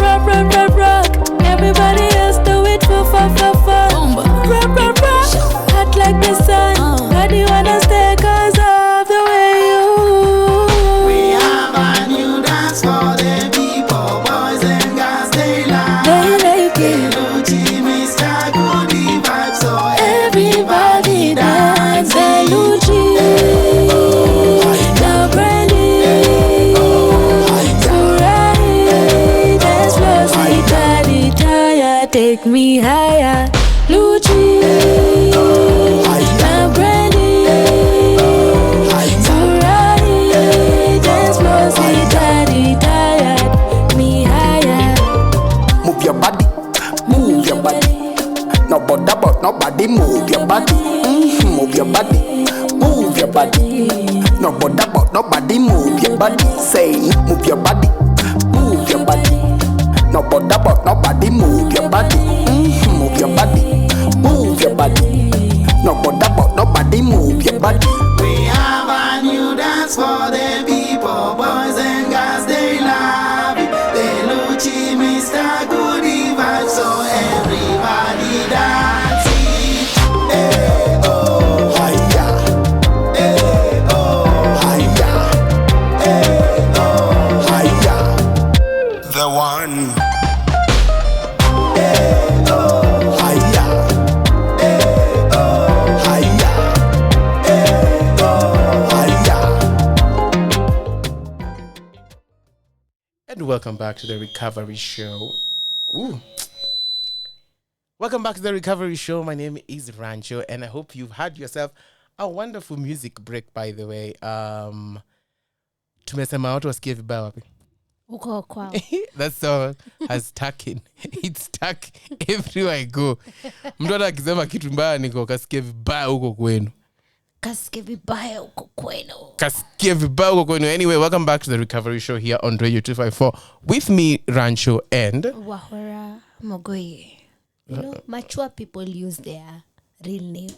rock. Everybody else do it for fun. Rock. Hot like the sun. How do you wanna stay 'cause of the way you? We have a new dance for the people, boys and girls, they love. They like it. Luchi, Mr. Goody Vibes, so Everybody dance, Luchi, the brandy, Ferrari, dance floor, sweet body, tired, take me higher, Luchi, the brandy, Ferrari, dance floor, sweet body, tired, me higher. Move your body, move your body. No bother about nobody, move your body. Move your body, move your body. No bother about nobody, move your body. Say, move your body, move your body. No bother about nobody, move your body. Move your body, move your body. No bother about nobody, move your body. we have a new dance for the people, boys and girls, they love it. The Luchi, Mr. Goody Vibes, so everybody dance it. Hey, oh, Hiya, hey, oh, hiya, hey, oh, hiya. The one. hey, oh, Hiya, hey, oh, hiya, hey, oh. hiya. And welcome back to the Recovery Show. Ooh. Welcome back to the Recovery Show. My name is Rancho, and I hope you've had yourself a wonderful music break, by the way. Tumesema watu wasikie vibaya wapi? Uko kwao. That song has stuck in. It's stuck everywhere I go. Mtu hata akisema kitu mbaya niko kasikie vibaya huko kwenu. Kasikie vibaya uko kwenu. Kasikie vibaya huko kwenu. Anyway, welcome back to the Recovery Show here on Radio 254 with me, Rancho, and Wahura Mogoye. You know, mature people use their real name.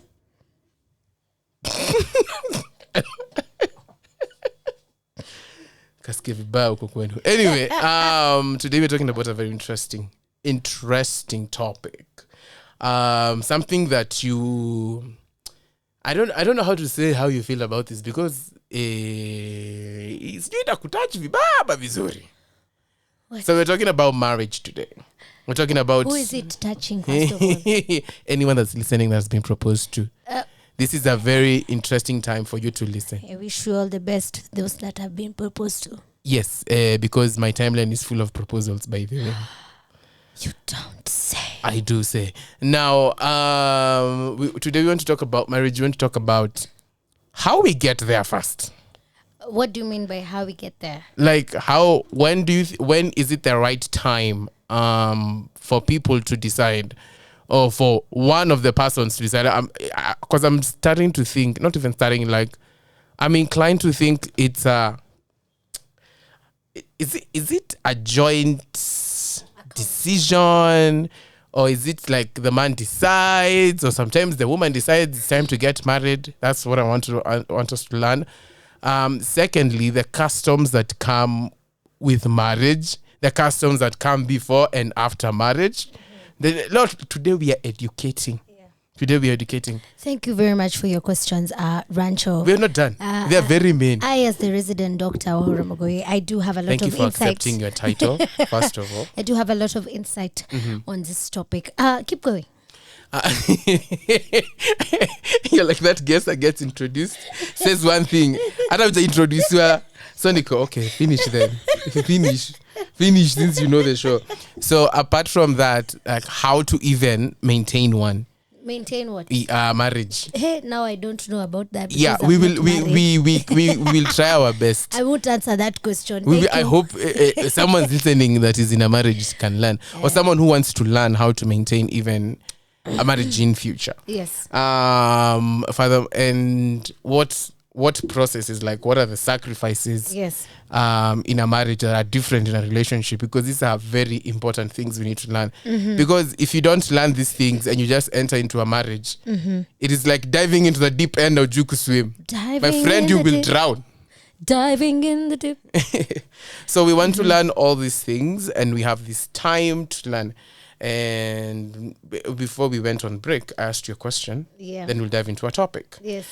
kasikie vibaya huko kwenu. Anyway, today we're talking about a very interesting topic. Something that I don't know how to say how you feel about this, because it's not kutouch vibaya vizuri. So we're talking about marriage today. We're talking about who is it touching, first of all? anyone that's listening that's been proposed to. This is a very interesting time for you to listen. I wish you all the best, those that have been proposed to. Yes, because my timeline is full of proposals, by the way. You don't say. I do say. Now, today we want to talk about marriage. We want to talk about how we get there first. What do you mean by how we get there? Like when is it the right time for people to decide, or for one of the persons to decide? Because I'm starting to think, not even starting, like I'm inclined to think it's is it a joint decision, or is it like the man decides, or sometimes the woman decides it's time to get married? That's what I want us to learn. Secondly, the customs that come with marriage, the customs that come before and after marriage. Today we are educating. Today we are educating. Thank you very much for your questions, Rancho. We're not done. They are very main. I, as the resident doctor, Wahura Mogoye, I do have a lot of insight. Thank you for accepting your title, first of all. I do have a lot of insight on this topic. Keep going. You're like that guest that gets introduced, says one thing, and after introduce you, Sonico, okay, finish then. Finish since you know the show. So apart from that, like how to even maintain one. Maintain what? Marriage. Hey, now I don't know about that. Yeah, we will try our best. I won't answer that question. I hope someone's listening that is in a marriage can learn, or someone who wants to learn how to maintain even a marriage in future. Yes. Father, and what what processes, like what are the sacrifices Yes. In a marriage that are different in a relationship, because these are very important things we need to learn. Because if you don't learn these things and you just enter into a marriage, it is like diving into the deep end of Juku swim. My friend, you will drown. Diving in the deep. So we want to learn all these things, and we have this time to learn. And before we went on break, I asked you a question. Yeah. Then we'll dive into a topic. Yes.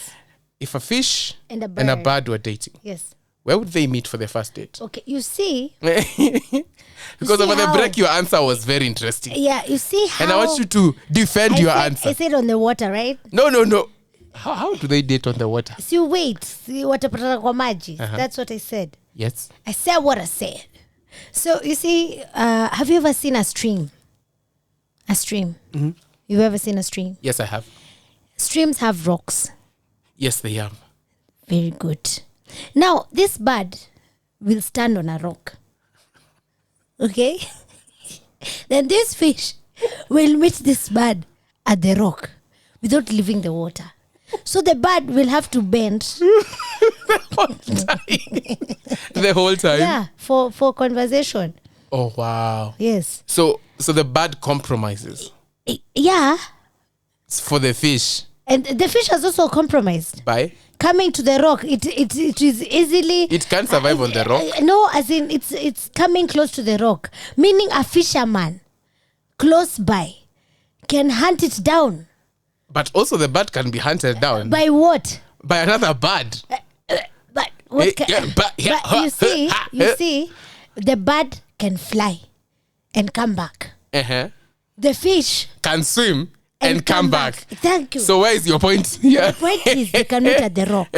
If a fish And a and a bird. bird were dating, Yes. where would they meet for their first date? Okay. You see. Because see over the how- break, your answer was very interesting. Yeah. You see how. And I want you to defend your answer. I said on the water, right? No. How do they date on the water? See, wait. See watapatana kwa maji. That's what I said. Yes. I said what I said. So you see, have you ever seen a stream? A stream. You've ever seen a stream? Yes, I have. Streams have rocks. Yes, they have. Very good. Now, this bird will stand on a rock. Okay? Then this fish will meet this bird at the rock without leaving the water. So the bird will have to bend. The whole time? Yeah, for conversation. Oh, wow. Yes. So the bird compromises Yeah. for the fish And the fish has also compromised. by... Coming to the rock, it is easily. It can't survive on the rock. No, as in it's coming close to the rock, meaning a fisherman close by can hunt it down. But also the bird can be hunted down By what? by another bird. But what? But You see, the bird can fly and come back. The fish Can swim and come back. Thank you. So where is your point here? The point is they can meet at the rock.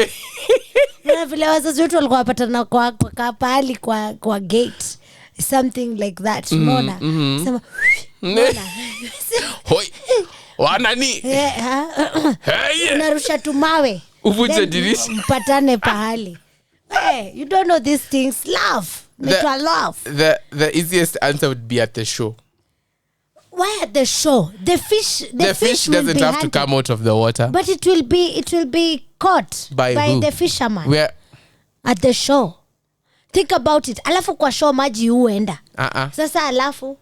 Na vile wazazi wetu walikuwa wapatana kwa pahali kwa gate, something like that. Unaona? Sema unaona? Hoi. Wanani? Hey. Unarusha tumawe. Uvunje Then dirisha. mpatane pahali. Hey, you don't know these things. Laugh. Make a laugh. The easiest answer would be at the show. Why at the show? The fish will doesn't be have to hunted. come out of the water. But it will be caught By who? the fisherman. Where? At the show. Think about it. Alafu kwa show maji huenda. Sasa alafu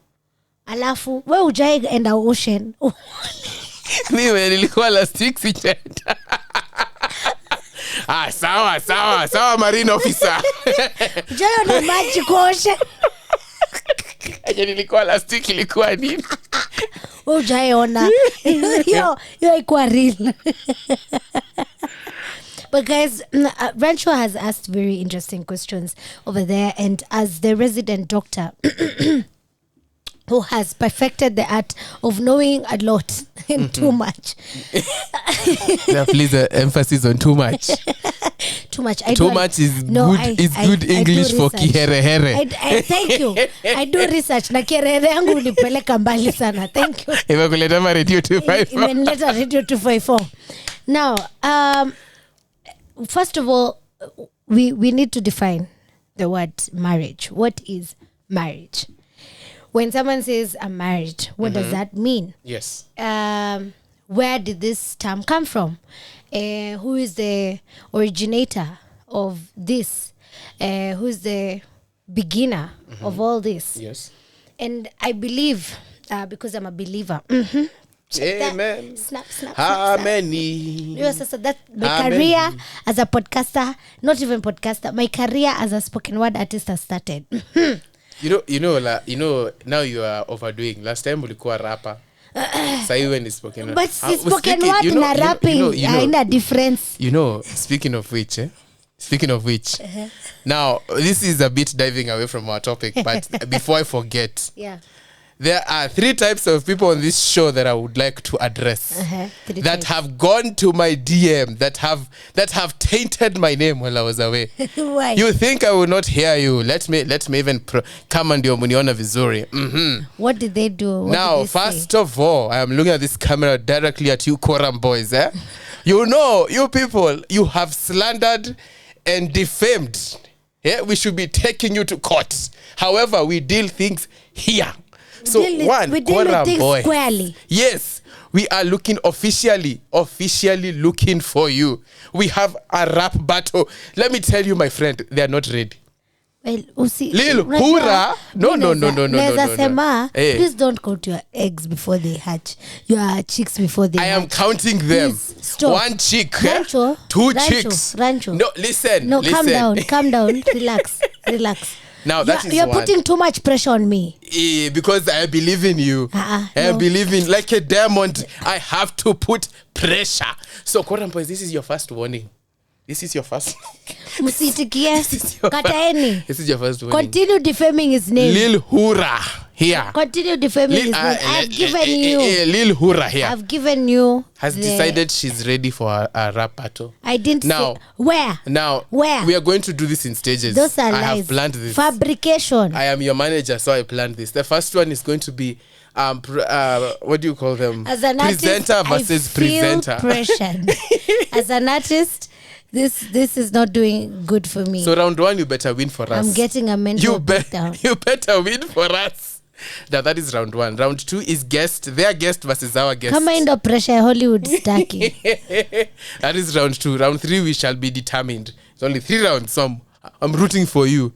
we ujai enda ocean. Mimi nilikuwa last week sijaenda. Sawa marine officer. Ujai enda maji kwa ocean. Aje nilikuwa last week ilikuwa nini? Ujai ona. Yo ikuwa real. But guys, Rancho has asked very interesting questions over there, and as the resident doctor who has perfected the art of knowing a lot and too much. Yeah, please emphasis on too much. Too much. Too much is good English for kiherehere. Thank you. I do research na kiherehere yangu unipeleka mbali sana. Thank you. Imekuleta Radio 254. Imenileta Radio 254. Now, first of all, we need to define the word marriage. What is marriage? When someone says I'm married, what does that mean? Yes. Where did this term come from? Who is the originator of this? Who is the beginner of all this? Yes. And I believe, because I'm a believer. Amen. Snap. Amen. So that my career as a podcaster, not even podcaster, my career as a spoken word artist has started. You know, now you are overdoing. Last time ulikuwa rapper. Sasa hivi ni spoken word. But spoken word na rapping haina difference. You know, speaking of which, now this is a bit diving away from our topic, but before I forget, there are 3 types of people on this show that I would like to address that have gone to my DM, that have tainted my name while I was away. Why? You think I will not hear you? Let me even come and muniona vizuri. What did they do? Now, first of all, I am looking at this camera directly at you, Quorum boys. You know, you people, you have slandered and defamed. Yeah, we should be taking you to court. However, we deal things here. So we deal Quorum with things boy. squarely. Yes, we are looking officially looking for you. We have a rap battle. Let me tell you, my friend, they are not ready. Well, usi, Lil Hura. No. Please don't count your eggs before they hatch. Your chicks before they hatch. I am counting them. Please, stop. One chick. Rancho, two chicks. Rancho. No, listen. No, calm down. Relax. Now that is you're one. putting too much pressure on me. Because I believe in you. I believe in, like a diamond, I have to put pressure. So, Korampo, this is your first warning. This is your first. Msitikie. Kataeni. This is your first warning. Continue defaming his name. Lil Hura here. Continue defaming his name. I've given you. Lil Hura here. I've given you. Has decided she's ready for a rap battle. I didn't now, say. Where? Now, where? We are going to do this in stages. Those are I lies. have planned this. Fabrication. I am your manager, so I planned this. The first one is going to be what do you call them? As an presenter artist, versus I feel presenter. Pressured. As an artist, this is not doing good for me. So round 1, you better win for us. I'm getting a mental breakdown. You better win for us. Now that is round 1. Round 2 is their guest versus our guest. Kama indo pressure Hollywood staki. That is round 2. Round 3 we shall be determined. It's only 3 rounds, so I'm rooting for you.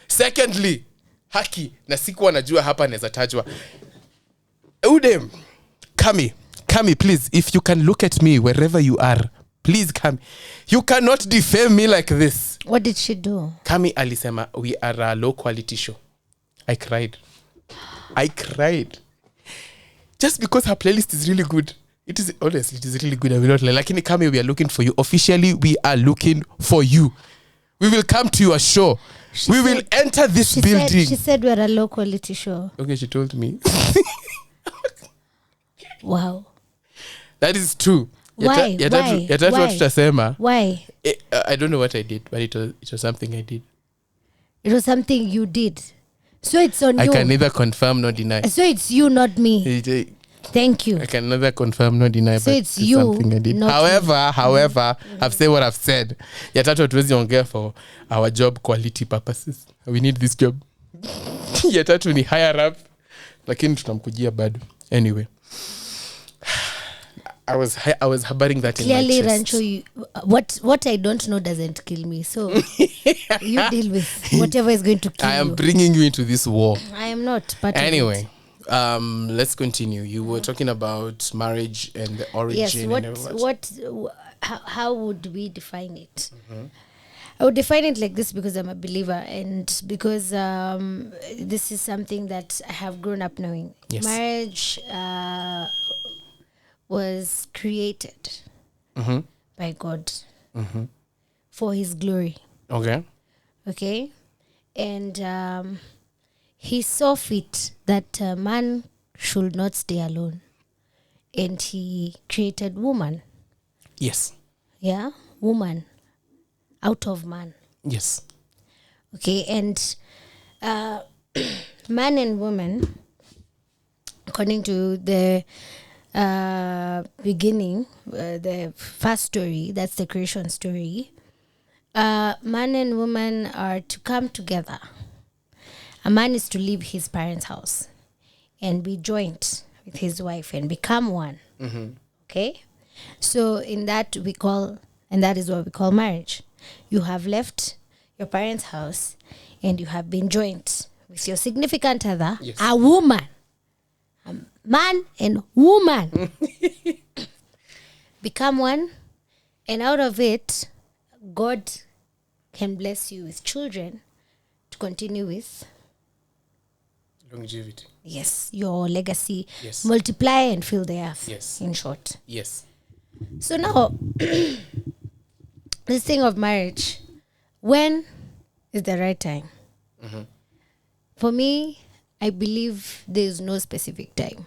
Secondly, haki na sikuwa najua hapa naweza tajwa. Udem, Kami, please, if you can look at me wherever you are, please Kami. You cannot defame me like this. What did she do? Kami alisema we are a low quality show. I cried. Just because her playlist is really good. It is really good. I will not lie. Lakini Kami, we are looking for you. Officially, we are looking for you. We will come to your show. We will enter this building. She said we're a low quality show. Okay, she told me. Wow. That is true. Why? Why? I don't know what I did, but it was something I did. It was something you did. So it's on you. I can neither confirm nor deny. So it's you, not me. Thank you. I can neither confirm nor deny, so but it's you, something I did. However, I've said what I've said. Yatatu hatuwezi ongea for our job quality purposes. We need this job. Yatatu ni higher up, lakini tunamkujia bado. Anyway. I was harboring that clearly, in my chest. Rancho, what I don't know doesn't kill me. So you deal with whatever is going to kill you. I am bringing you into this war. I am not. But anyway, let's continue. You were talking about marriage and the origin. Yes. How would we define it? Mm-hmm. I would define it like this because I'm a believer and because this is something that I have grown up knowing. Yes. Marriage was created by God for His glory. Okay. And He saw fit that man should not stay alone. And He created woman. Yes. Yeah, woman out of man. Yes. Okay, and man and woman, according to the beginning, the first story, that's the creation story, man and woman are to come together. A man is to leave his parents' house and be joined with his wife and become one. Okay? So in that that is what we call marriage. You have left your parents' house and you have been joined with your significant other, yes. A woman. A man and woman. Become one. And out of it, God can bless you with children to continue with longevity. Yes, your legacy. Yes. Multiply and fill the earth. Yes. In short. Yes. So now, this thing of marriage, when is the right time? For me, I believe there is no specific time.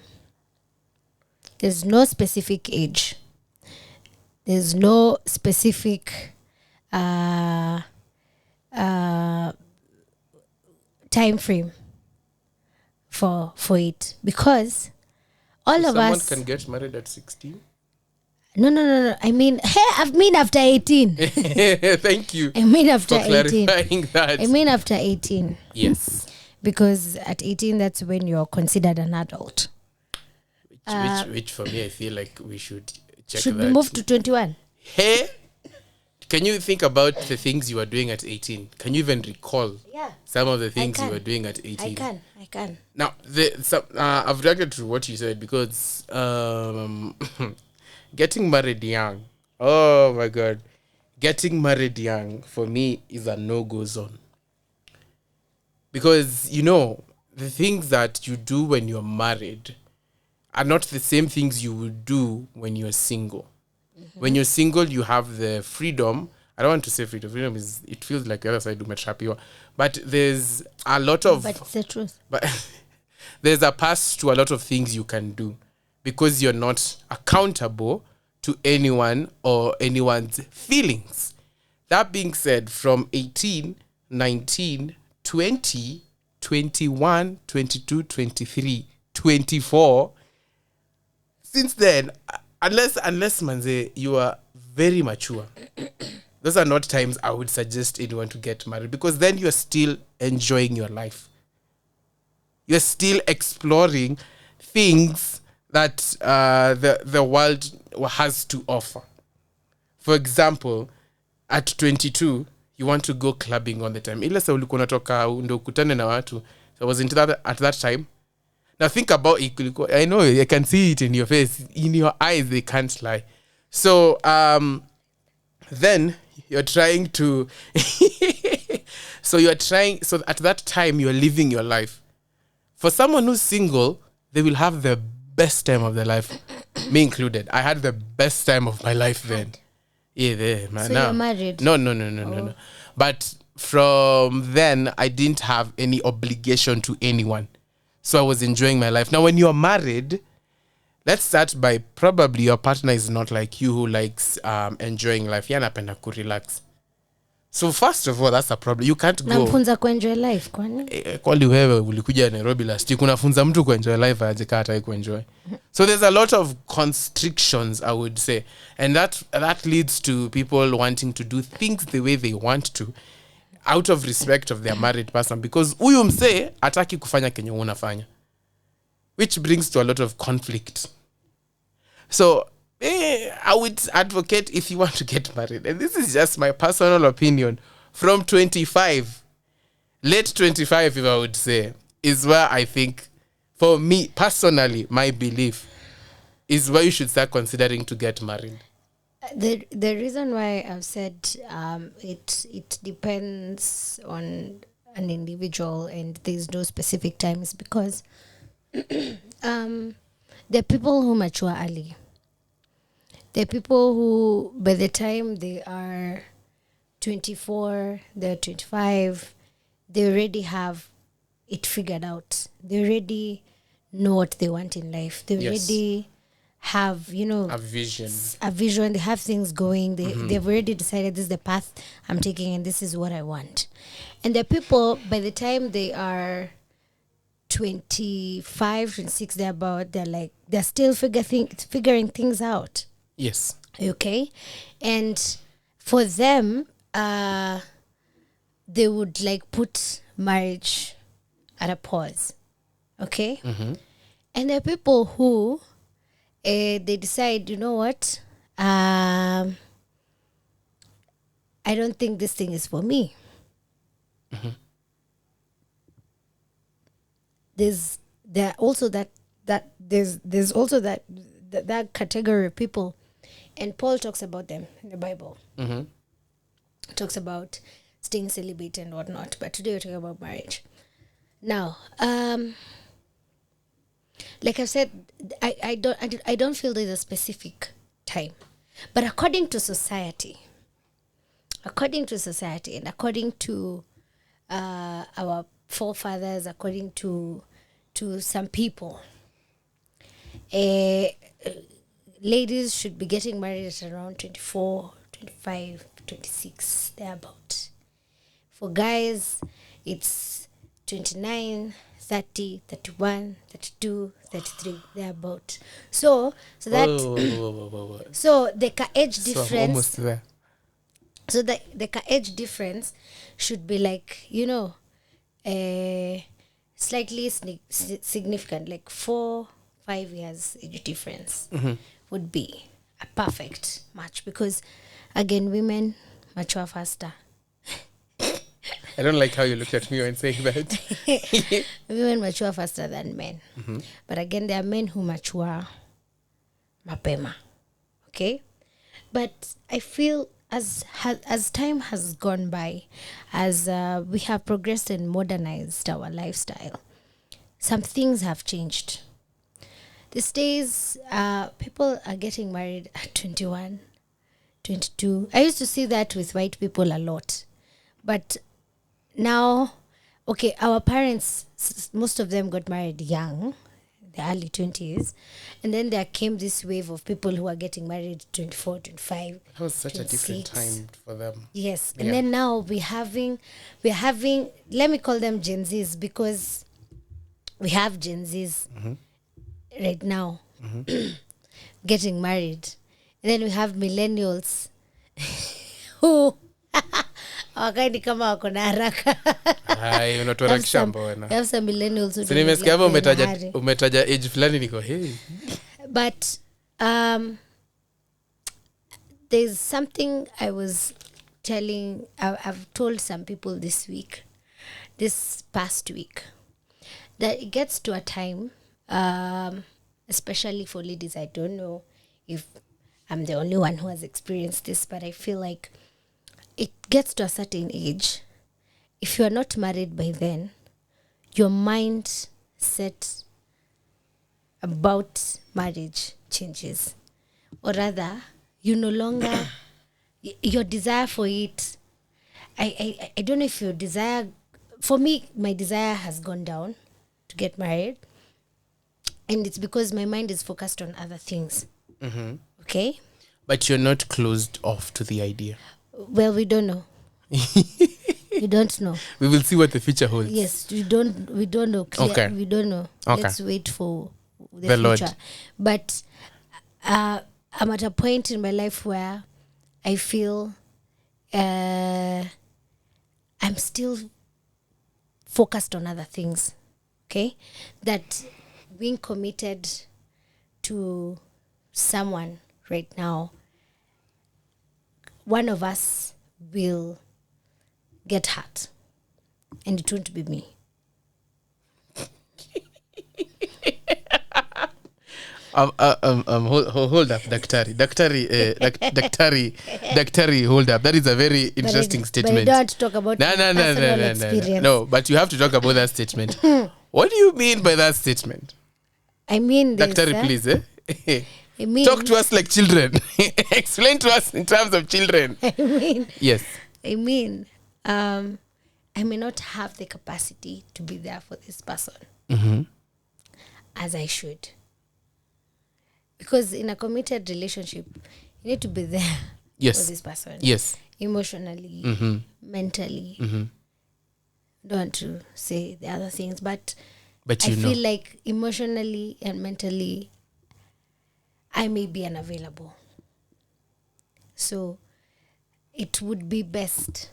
There's no specific age. There's no specific time frame for it, because all of us. Someone can get married at 16. No. I mean after 18. Thank you. I mean after for clarifying 18. that. I mean after 18. Yes. Because at 18, that's when you're considered an adult. Which for me, I feel like we should check should that. be moved to 21. Hey, can you think about the things you were doing at 18? Can you even recall some of the things you were doing at 18? I can. Now, I've reacted to what you said because getting married young, oh my God, getting married young for me is a no-go zone. Because, the things that you do when you're married are not the same things you would do when you're single. Mm-hmm. When you're single, you have the freedom. I don't want to say freedom. Freedom it feels like the other side of Metrapiwa. But there's a lot of... But it's the truth. But there's a pass to a lot of things you can do because you're not accountable to anyone or anyone's feelings. That being said, from 18, 19, 20, 21, 22, 23, 24, since then, unless manze, you are very mature, those are not times I would suggest anyone to get married because then you're still enjoying your life. You're still exploring things that the world has to offer. For example, at 22, you want to go clubbing all the time. Ila sa ulikuwa unatoka ndo kutane na watu. So I was into that at that time. Now think about it. I know I can see it in your face. In your eyes, they can't lie. So then you're trying to... So at that time, you're living your life. For someone who's single, they will have the best time of their life. Me included. I had the best time of my life then. Yeah, man. So you're married? No. But from then, I didn't have any obligation to anyone. So I was enjoying my life. Now, when you're married, let's start by probably your partner is not like you who likes enjoying life. Yanapenda ku relax. So first of all, that's a problem. You can't go. Namfunza kuenjoy life kwani? Kwani wewe ulikuja Nairobi last week unafunza mtu kuenjoy life aje kata kuenjoy. So there's a lot of constrictions, I would say. And that leads to people wanting to do things the way they want to out of respect of their married person because huyu msee hataki kufanya kenye unafanya. Which brings to a lot of conflict. So I would advocate if you want to get married, and this is just my personal opinion, from 25, late 25, if I would say, is where I think, for me personally, my belief is where you should start considering to get married. The reason why I've said it depends on an individual and there's no specific time is because there are people who mature early. There are people who, by the time they are 24, they're 25, they already have it figured out. They already know what they want in life. They already have, a vision. They have things going. They've already decided this is the path I'm taking and this is what I want. And there are people, by the time they are 25, 26, they're still figuring things out. Yes. Okay. And for them, they would put marriage at a pause. Okay. Mm-hmm. And there are people who they decide, you know what? I don't think this thing is for me. Mm-hmm. There's also that category of people, and Paul talks about them in the Bible. Mm-hmm. Talks about staying celibate and whatnot, but today we're talking about marriage. Now, like I said, I don't feel there's a specific time, but according to society, and according to our forefathers, according to some people, ladies should be getting married at around 24, 25, 26, thereabout. For guys, it's 29, 30, 31, 32, 33, thereabout. So that Whoa. so the age So I'm difference. almost there. So the age difference should be slightly significant, like 4-5 5 years age difference would be a perfect match because, again, women mature faster. I don't like how you looked at me when saying that. Women mature faster than men. But again, there are men who mature mapema. Okay? But I feel as time has gone by, as we have progressed and modernized our lifestyle, some things have changed. These days, people are getting married at 21, 22. I used to see that with white people a lot. But now, okay, our parents, most of them got married young, the early 20s. And then there came this wave of people who are getting married 24, 25. That was such 26. a different time for them. Yes. And then now we're having, let me call them Gen Zs, because we have Gen Zs right now getting married. And then we have millennials who wakaidi kama wako na haraka. Hai, unatuharakisha mbona. We have some millennials who nimesikia hapo umetaja age fulani niko hey. But there's something I was telling, I've told some people this past week, that it gets to a time, especially for ladies, I don't know if I'm the only one who has experienced this, but I feel like it gets to a certain age. If you are not married by then, your mindset about marriage changes. Or rather, you no longer, your desire for it, I don't know if your desire, for me, my desire has gone down to get married. And it's because my mind is focused on other things. Okay? But you're not closed off to the idea. Well, we don't know. We don't know. We will see what the future holds. Yes, we don't know. Okay. We don't know. Okay. Let's wait for the future. Lord. But I'm at a point in my life where I feel I'm still focused on other things. Okay? That being committed to someone right now, one of us will get hurt, and it won't be me. Hold up, Daktari, hold up. That is a very interesting statement. But I don't talk about personal experience. No, but you have to talk about that statement. What do you mean by that statement? I mean this, Daktari, please, I mean, talk to us like children. Explain to us in terms of children. Yes. I mean, I may not have the capacity to be there for this person as I should. Because in a committed relationship, you need to be there for this person. Yes. Emotionally, mentally. Don't want to say the other things, but I feel like emotionally and mentally, I may be unavailable. So it would be best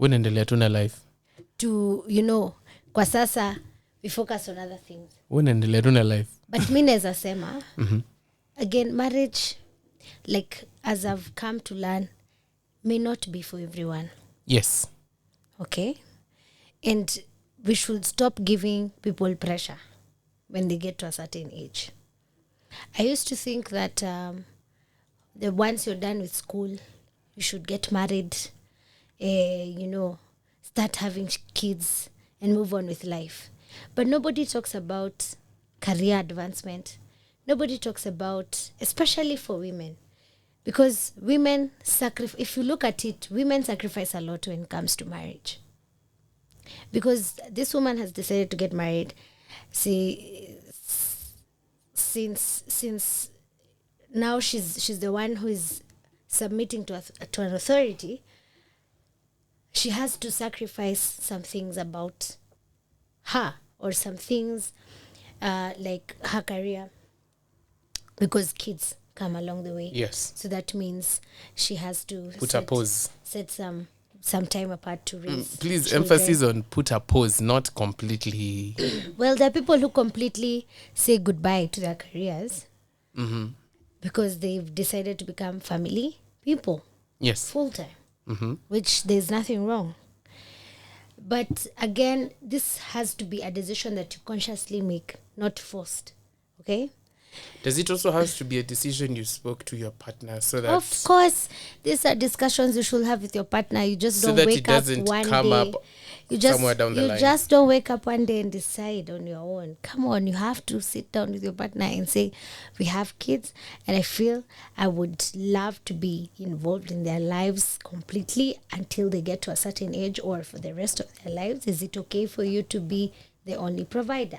unaendelea tu na life to, kwa sasa we focus on other things. unaendelea tu na life. But mi naweza sema again, marriage, like as I've come to learn, may not be for everyone. Yes. Okay? And we should stop giving people pressure when they get to a certain age. I used to think that once you're done with school, you should get married, start having kids and move on with life. But nobody talks about career advancement. Nobody talks about, especially for women, because women if you look at it, women sacrifice a lot when it comes to marriage. Because this woman has decided to get married, since now she's the one who is submitting to an authority. She has to sacrifice some things about her, or some things like her career, because kids come along the way. Yes. So that means she has to put a pause. set some some time apart to raise Please, children. emphasis on put a pause, not completely. Well, there are people who completely say goodbye to their careers because they've decided to become family people. Yes. Full time, which there's nothing wrong. But again, this has to be a decision that you consciously make, not forced. Okay? Does it also have to be a decision you spoke to your partner so that... Of course, these are discussions you should have with your partner. You just so don't that wake it up doesn't one come day. up somewhere down the line. You just don't wake up one day and decide on your own. Come on, you have to sit down with your partner and say, we have kids and I feel I would love to be involved in their lives completely until they get to a certain age or for the rest of their lives. Is it okay for you to be the only provider?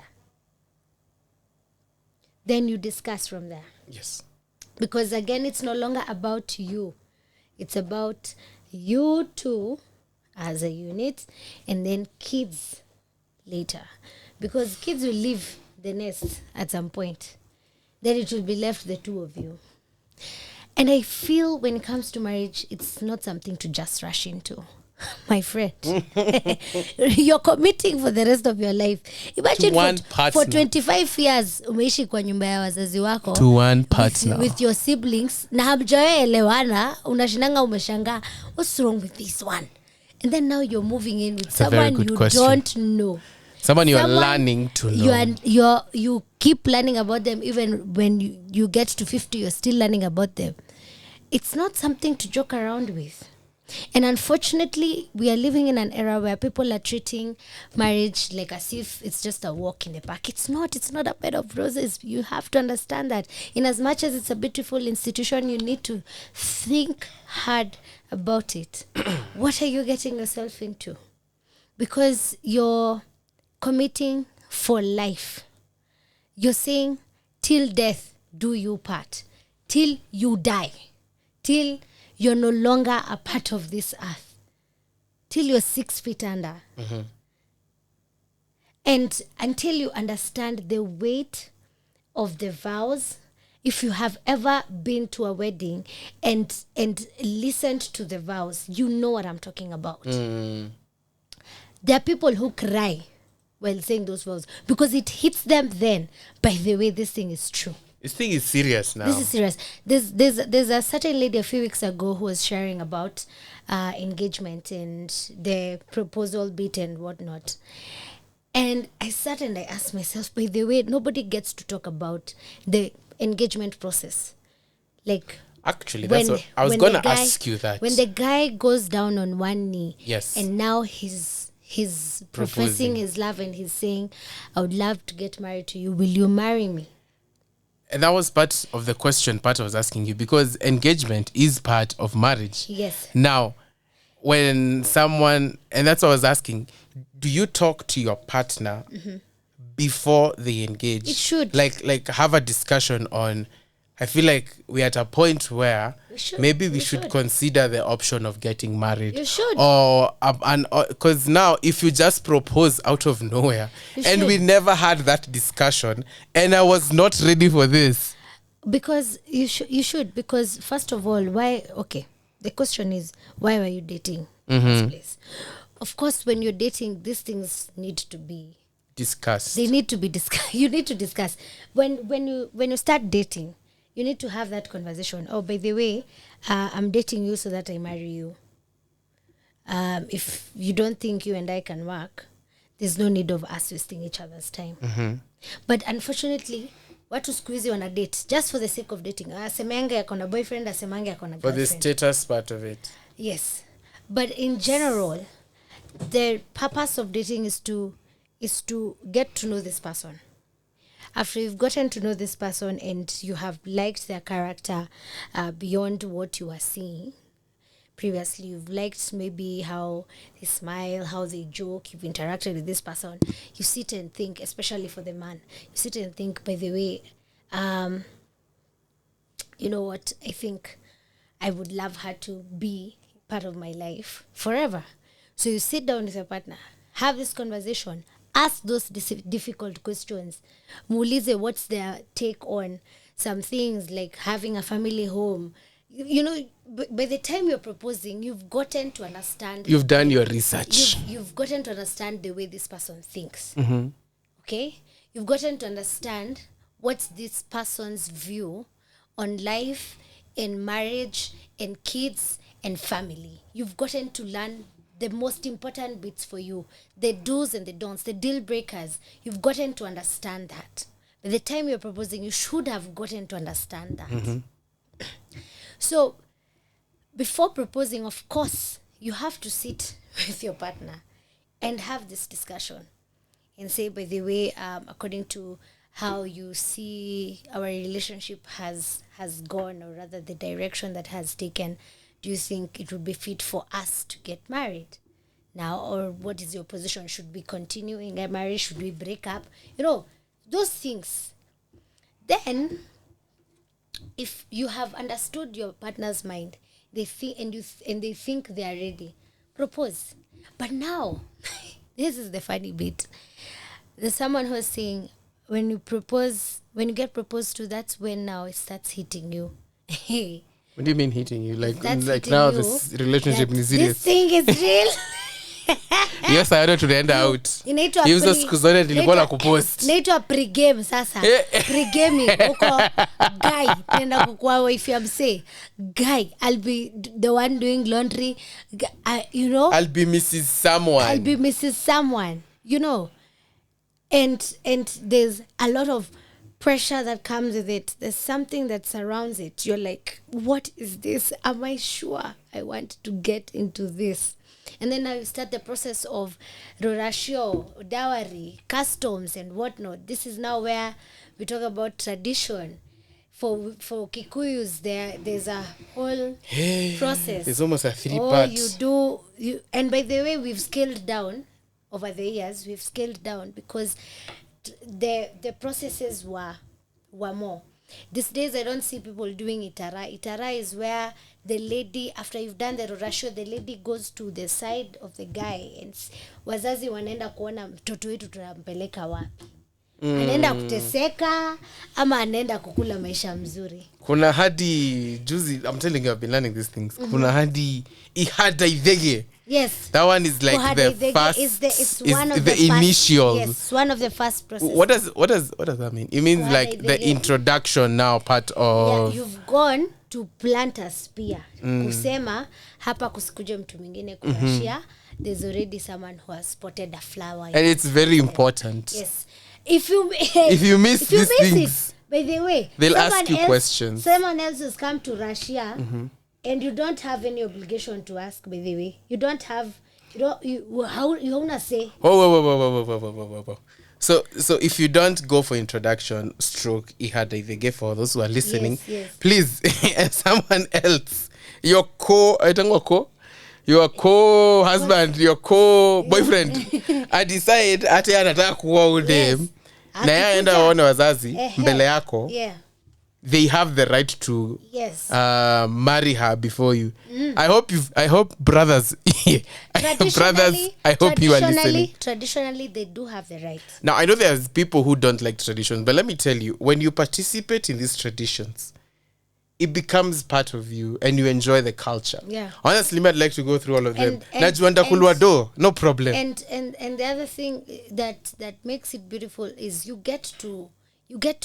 Then you discuss from there. Yes. Because again, it's no longer about you. It's about you two as a unit and then kids later. Because kids will leave the nest at some point. Then it will be left the two of you. And I feel when it comes to marriage, it's not something to just rush into. My friend, you're committing for the rest of your life. Imagine for 25 years umeishi kwa nyumba ya wazazi wako to one partner with your siblings na hamjaelewana, unashindanga umeshangaa, what's wrong with this one? And then now you're moving in with someone you don't know. Someone you're learning to know. You keep learning about them. Even when you get to 50, you're still learning about them. It's not something to joke around with. And unfortunately, we are living in an era where people are treating marriage like as if it's just a walk in the park. It's not a bed of roses. You have to understand that in as much as it's a beautiful institution, you need to think hard about it. What are you getting yourself into? Because you're committing for life. You're saying, till death do you part. Till you die. Till you're no longer a part of this earth. Till you're 6 feet under. And until you understand the weight of the vows, if you have ever been to a wedding and listened to the vows, you know what I'm talking about. There are people who cry while saying those vows because it hits them then. By the way, this thing is true. This thing is serious now. This is serious. There's a certain lady a few weeks ago who was sharing about engagement and the proposal bit and whatnot. And I sat and I asked myself, by the way, nobody gets to talk about the engagement process. Like, actually, that's what I was going to ask you that. When the guy goes down on one knee, yes, and now he's professing his love and he's saying, I would love to get married to you. Will you marry me? And that was part of the question I was asking you, because engagement is part of marriage. Yes. Now, when someone, and that's what I was asking, do you talk to your partner before they engage? It should. Like have a discussion on, I feel like we're at a point where maybe we should consider the option of getting married. You should. Or, because now if you just propose out of nowhere, and we never had that discussion, and I was not ready for this. Because you should, because first of all, why, okay, the question is, why were you dating in this place? Of course, when you're dating, these things need to be discussed. They need to be discussed. You need to discuss. When you start dating, you need to have that conversation. Oh, by the way, I'm dating you so that I marry you. If you don't think you and I can work, there's no need of us wasting each other's time. But unfortunately, watu siku hizi wana date just for the sake of dating. Asemanga yako na boyfriend, asemanga yako na girlfriend. For the status part of it. Yes. But in general, the purpose of dating is to get to know this person. After you've gotten to know this person and you have liked their character beyond what you are seeing previously, you've liked maybe how they smile, how they joke, you've interacted with this person, you sit and think, especially for the man, you sit and think, by the way, you know what, I think I would love her to be part of my life forever. So you sit down with your partner, have this conversation, ask those difficult questions. Muulize what's their take on some things like having a family home, you know, by the time you're proposing, you've gotten to understand. You've done your research. You've gotten to understand the way this person thinks. Mm-hmm. Okay? You've gotten to understand what's this person's view on life, in marriage, in kids, and family. You've gotten to learn the most important bits for you, the do's and the don'ts, the deal breakers. You've gotten to understand that. By the time you're proposing, you should have gotten to understand that. Mm-hmm. So, before proposing, of course, you have to sit with your partner and have this discussion and say, by the way, according to how you see our relationship has gone, or rather the direction that has taken, do you think it would be fit for us to get married now? Or what is your position? Should we continue in a marriage? Should we break up? You know, those things. Then, if you have understood your partner's mind, they think and they think they are ready, propose. But now, this is the funny bit. There's someone who is saying, when you get proposed to, that's when now it starts hitting you. What do you mean hitting you? Like That's now hitting this relationship is serious. This thing is real. Yes, I ordered to end out. Inaitwa Hizo siku zote nilikuwa na kupost. Inaitwa pregame sasa. Pregame uko guy tenda kukua wife ya mse. Guy, I'll be the one doing laundry. You know? I'll be Mrs. Someone. You know? And there's a lot of pressure that comes with it. There's something that surrounds it. You're like, what is this? Am I sure I want to get into this? And then now you start the process of Rancho, dowry, customs and whatnot. This is now where we talk about tradition. For Kikuyus, there's a whole process. It's almost a 3-part. And by the way, we've scaled down over the years. We've scaled down because the processes were more. These days I don't see people doing itara. Itara is where the lady, after you've done the Rancho, the lady goes to the side of the guy and wazazi wanaenda kuona mtoto wetu tunampeleka wapi. Anaenda kuteseka ama anaenda kukula maisha mzuri. Kuna hadi juzi, I'm telling you, I've been learning these things. Kuna hadi ihada idege. Yes. That one is like the first. It's one of the initials. Yes, one of the first processes. What does that mean? It means like the introduction now part of. Yeah, you've gone to plant a spear. Kusema hapa kusikuje mtu mwingine kurashia. There's already someone who has spotted a flower. And it's very important. Yes. If you miss these things, by the way, they'll ask you questions. Someone else has come to Russia. And you don't have any obligation to ask, by the way. You don't have, you wanna say. Whoa. So if you don't go for introduction, stroke, ihada idege for those who are listening, yes. Please, and someone else, your co-husband, your co-boyfriend, I decide ati anataka kuwa udem, na yaenda waone wazazi mbele yako. Yeah. They have the right to marry her before you. I hope brothers, I hope you are listening. Traditionally, they do have the right. Now, I know there's people who don't like traditions, but let me tell you, when you participate in these traditions, it becomes part of you and you enjoy the culture. Yeah. Honestly, I'd like to go through all of them. No problem. And the other thing that makes it beautiful is you get to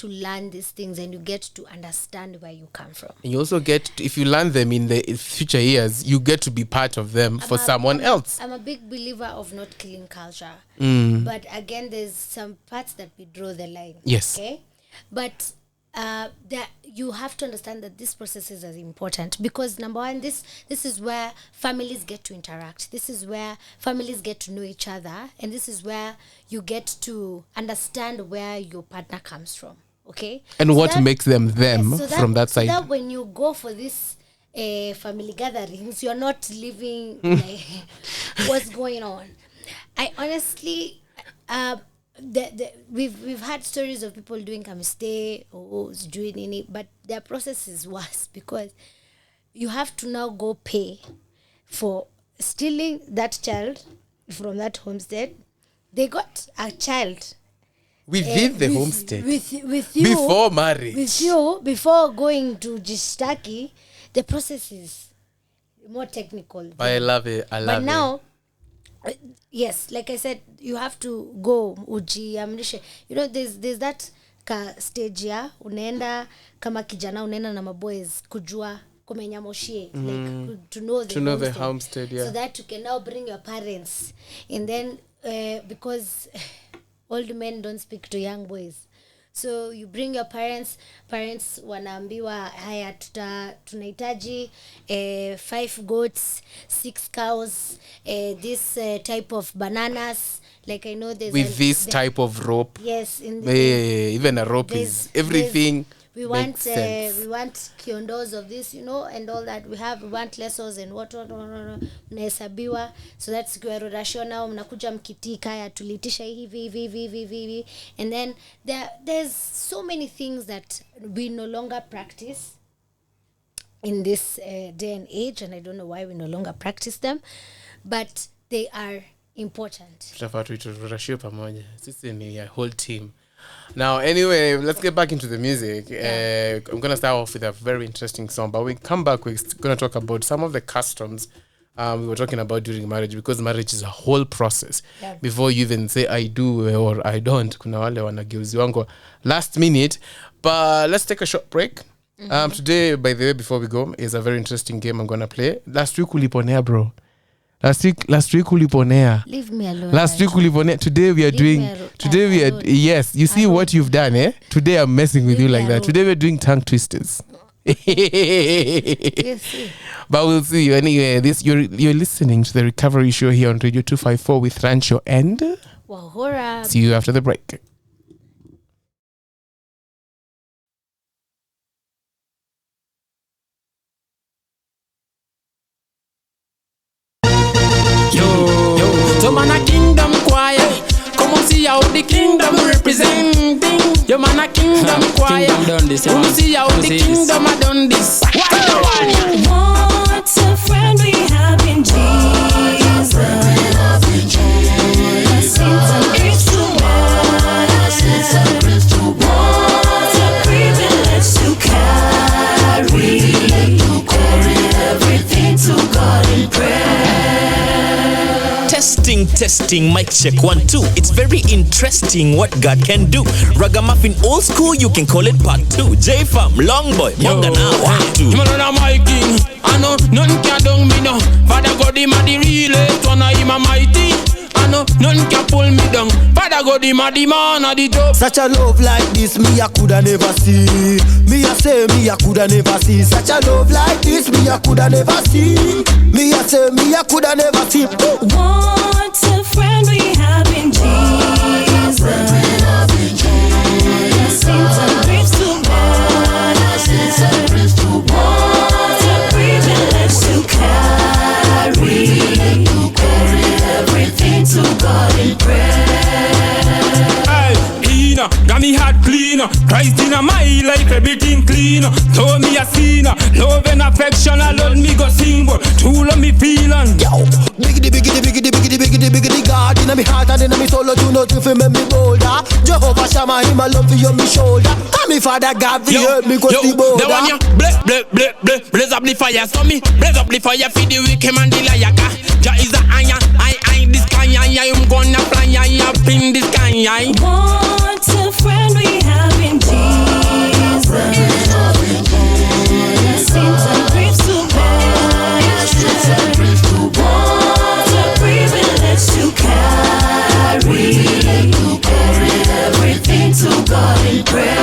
learn these things and you get to understand where you come from. And you also get to, if you learn them in the future years, you get to be part of them for someone else. I'm a big believer of not killing culture. But again, there's some parts that we draw the line. Yes. Okay? But you have to understand that this process is as important because number one, this is where families get to interact. This is where families get to know each other, and this is where you get to understand where your partner comes from. Okay, and so what makes them from that side. So that when you go for this family gatherings, you're not living like, what's going on. I honestly. We've had stories of people doing kamiste or doing any, but their process is worse because you have to now go pay for stealing that child from that homestead. They got a child Within the homestead. With you. Before marriage. With you, before going to Jishtaki, the process is more technical. But I love it. But now, yes, like I said, you have to go uji amrishe. You know, there's that stage ya unaenda kama kijana unaenda na maboys kujua kumenya moshie, like to know the homestead, yeah. So that you can now bring your parents, and then because old men don't speak to young boys, so you bring your parents wanaambiwa haya tunahitaji 5 goats, 6 cows, this type of bananas, like I know there's with this type of rope. Yes, even a rope is everything. We want kiondos of this, you know, and all that. We want lesos and what unahesabiwa. So that's ratio now. Mnakuja mkitika ya tulitisha hivi. And then there's so many things that we no longer practice in this day and age, and I don't know why we no longer practice them, but they are important. Ratio pamoja. Sisi ni a whole team. Now, anyway, let's get back into the music. I'm going to start off with a very interesting song, but when we come back, we're going to talk about some of the customs we were talking about during marriage, because marriage is a whole process. Yeah. Before you even say I do or I don't, kuna wale wanageuzi wangu last minute. But let's take a short break. Today, by the way, before we go, is a very interesting game I'm going to play. Last week uliponea, bro. Last week uliponea. Leave me alone. Last week uliponea. Today we are yes, you see what you've done, eh? Today I'm messing with you like that. Today we're doing tongue twisters. Yes. But we'll see you anyway. You're listening to the Recovery Show here on Radio 254 with Rancho and Wahura. See you after the break. So man a kingdom choir, come on see how the kingdom representing. Yo man a kingdom choir, come on see how the kingdom a done this. What a friend we have in Jesus. It's too much. What a privilege to carry everything to God in prayer. Testing, mic check 1 2. It's very interesting what God can do. Ragamuffin old school, you can call it part 2. J-Fam, long boy, Monga now, 1 2. Man my king, I know none can down me now. Father God him a the realest one, him a mighty. I know none can pull me down. Father God him a the man a the top. Such a love like this me I coulda never see. Me I say me I coulda never see. Such a love like this me I coulda never see. Me I say me I coulda never see. What a friend we have in Jesus. Sins and griefs to bear. What a privilege to carry everything to God in prayer. Hey, Ina, got me heart clean. Christ in my life, everything clean. Told me a sinner, love and affection. I love me go sing, but true love me feeling. Yo, biggity God in my heart and in my soul. Do not if you make me bolder. Jehovah Shammah, him alone for you me shoulder. Come me Father God, for you me go the border. The one you blaze up the fire. So me blaze up the fire for the wicked man, the liar. Jah is a iron, I this kind. I'm gonna fly up in this kind. What a friend we have in Jesus. Sins and griefs to bear. What a privilege to carry everything to God in prayer.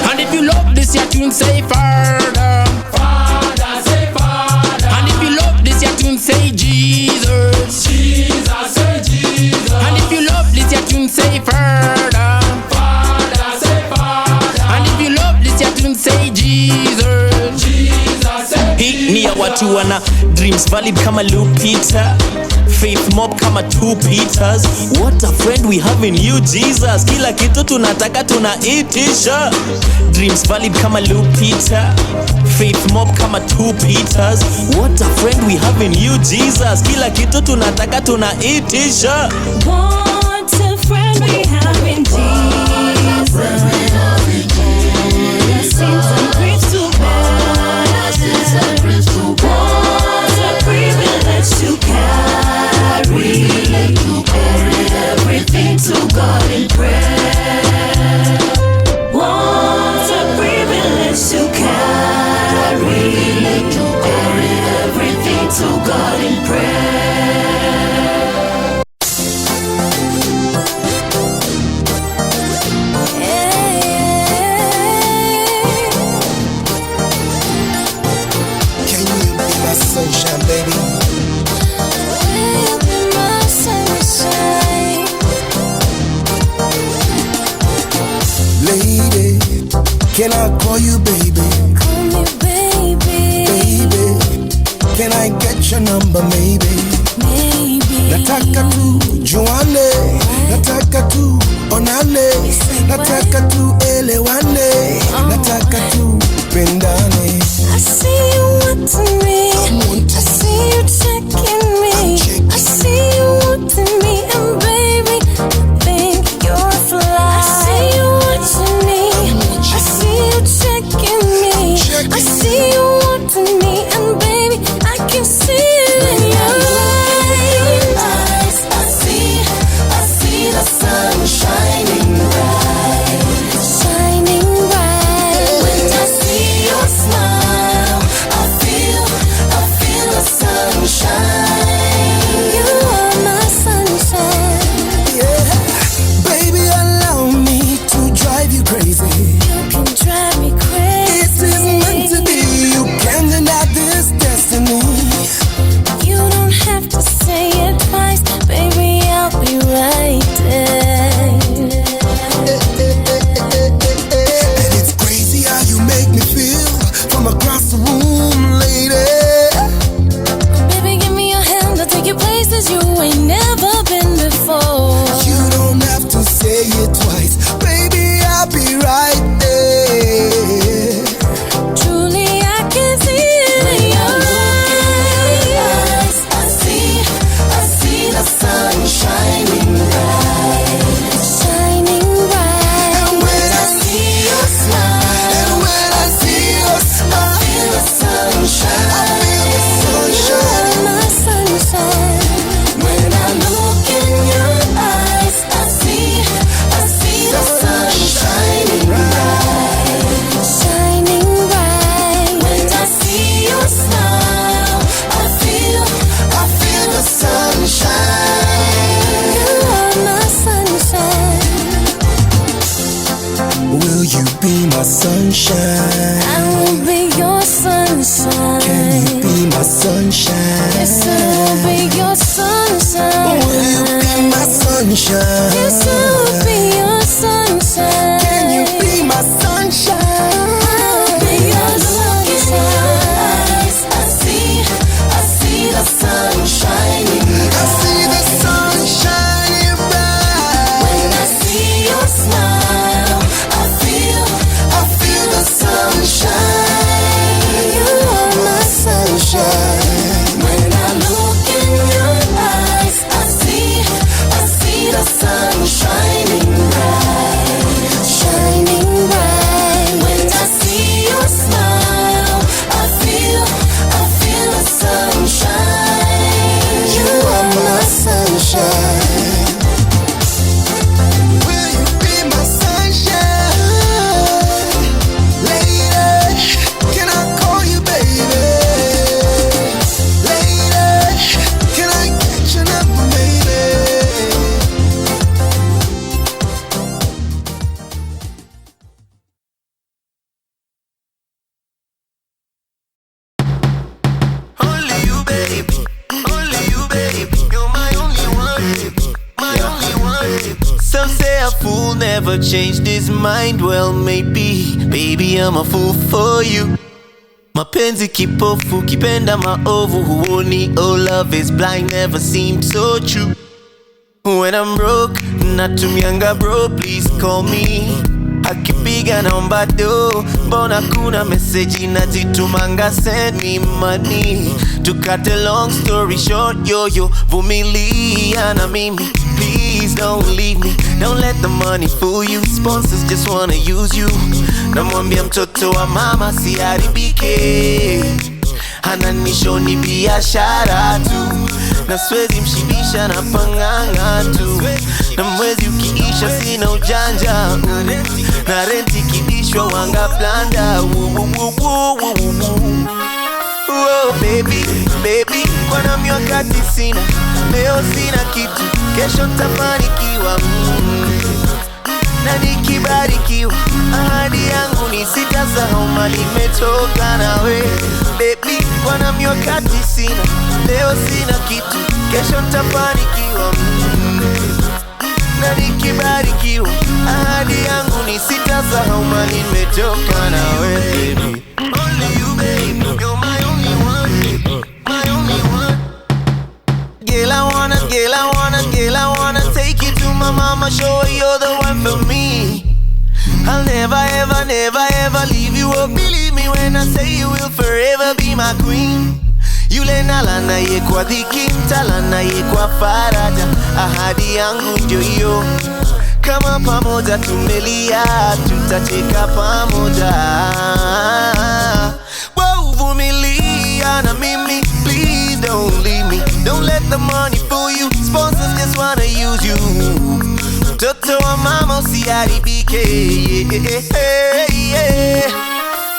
And if you love this, your tune say Father. Father say Father. And if you love this, your tune say Jesus. Jesus say Jesus. And if you love this, your tune say Father. Father say Father. And if you love this, your tune say Jesus. Jesus say Hii ni ya watu wana dreams valid kama Lupita, faith mob kama 2 Peters. What a friend we have in you Jesus. Kila kitu tunataka tunaitisha. Dreams valid kama Lupita, faith mob kama 2 Peters. What a friend we have in you Jesus. Kila kitu tunataka tunaitisha. What a friend we have I get your number maybe? Nataka tu juane, nataka tu onane, nataka tu elewane, nataka tu pendane. I see you wanting me, I see you checking me, I see you wanting me, and baby, I think you're fly. I see you watching me, I see you checking me, I see you wanting me, and baby, I can see it in your eyes. I see the sun shining bright, shining bright. When I see your smile, I feel the sunshine. You are my sunshine. Yeah, baby, allow me to drive you crazy. You can drive me crazy. It is meant to be. You can't deny this destiny. You don't have to say it twice, baby. I'll be right there. And it's crazy how you make me feel from across the room, lady. Baby, give me your hand, I'll take you places you ain't never been before. You don't have to say it twice, baby, I'll be right there. Truly, I can see it in your eyes. I see the sun shining bright, shining bright. And when I see your smile, and when I see your smile, I feel the sunshine. I feel the sunshine. You are my sunshine. When I look in your eyes, I see the sun shining bright, shining bright. When I see your smile, I feel the sunshine. You are my sunshine. Will you be my sunshine? I will be your sunshine. Can you be my sunshine? Yes, I will be your sunshine. Will you be my sunshine? Yes, I will be your sunshine. Can you be my sunshine? I'll be your sunshine. I see the sun shining bright. I see the sun shining bright. When I see your smile, I feel the sunshine. You are my sunshine. When I look in your eyes, I see the sun shining bright, shining bright. When I see your smile, I feel the sunshine. You are my sunshine. Will you be my sunshine? Lady, can I call you baby? Lady, can I get your number, baby? Only you, babe. Only you, babe. You're my only one. My only one. Some say a fool never changed his mind. Well, maybe, baby, I'm a fool for you. Mapenzi kipofu, kipenda maovu, huoni. Oh, love is blind, never seemed so true. When I'm broke, natumianga bro, please call me. Akipiga naomba do, mbona kuna message nazitumanga, send me money. To cut a long story short, yo, vumilia na mimi. Please don't leave me, don't let the money fool you. Sponsors just wanna use you. Namwambia mtoto wa mama siharibike, ananishoni biashara tu, na siwezi mshibisha na panganga tu, na mwezi ukiisha sina ujanja, na renti kidishwa wanga planda. Oh baby, baby, kwa nami wakati sina, leo sina kitu, kesho nitafanikiwa. Na nikibarikiwa, ahadi yangu ni sitasahau mali nimetoka nawe. Baby, kwa nami wakati sina, leo sina kitu, kesho nitafanikiwa. Na nikibarikiwa, ahadi yangu ni sitasahau mali nimetoka nawe, baby. Only you, baby, you're my only one. My only you will forever be my queen. Yule nalana ye kwa dhiki, talana ye kwa faraja. Ahadi yangu ndio hiyo, kama pamoja tumelia, tutacheka pamoja. Wow, vumilia na mimi, please don't leave me. Don't let the money fool you, sponsors just wanna use you. Mtoto wa mama usiharibike, yeah.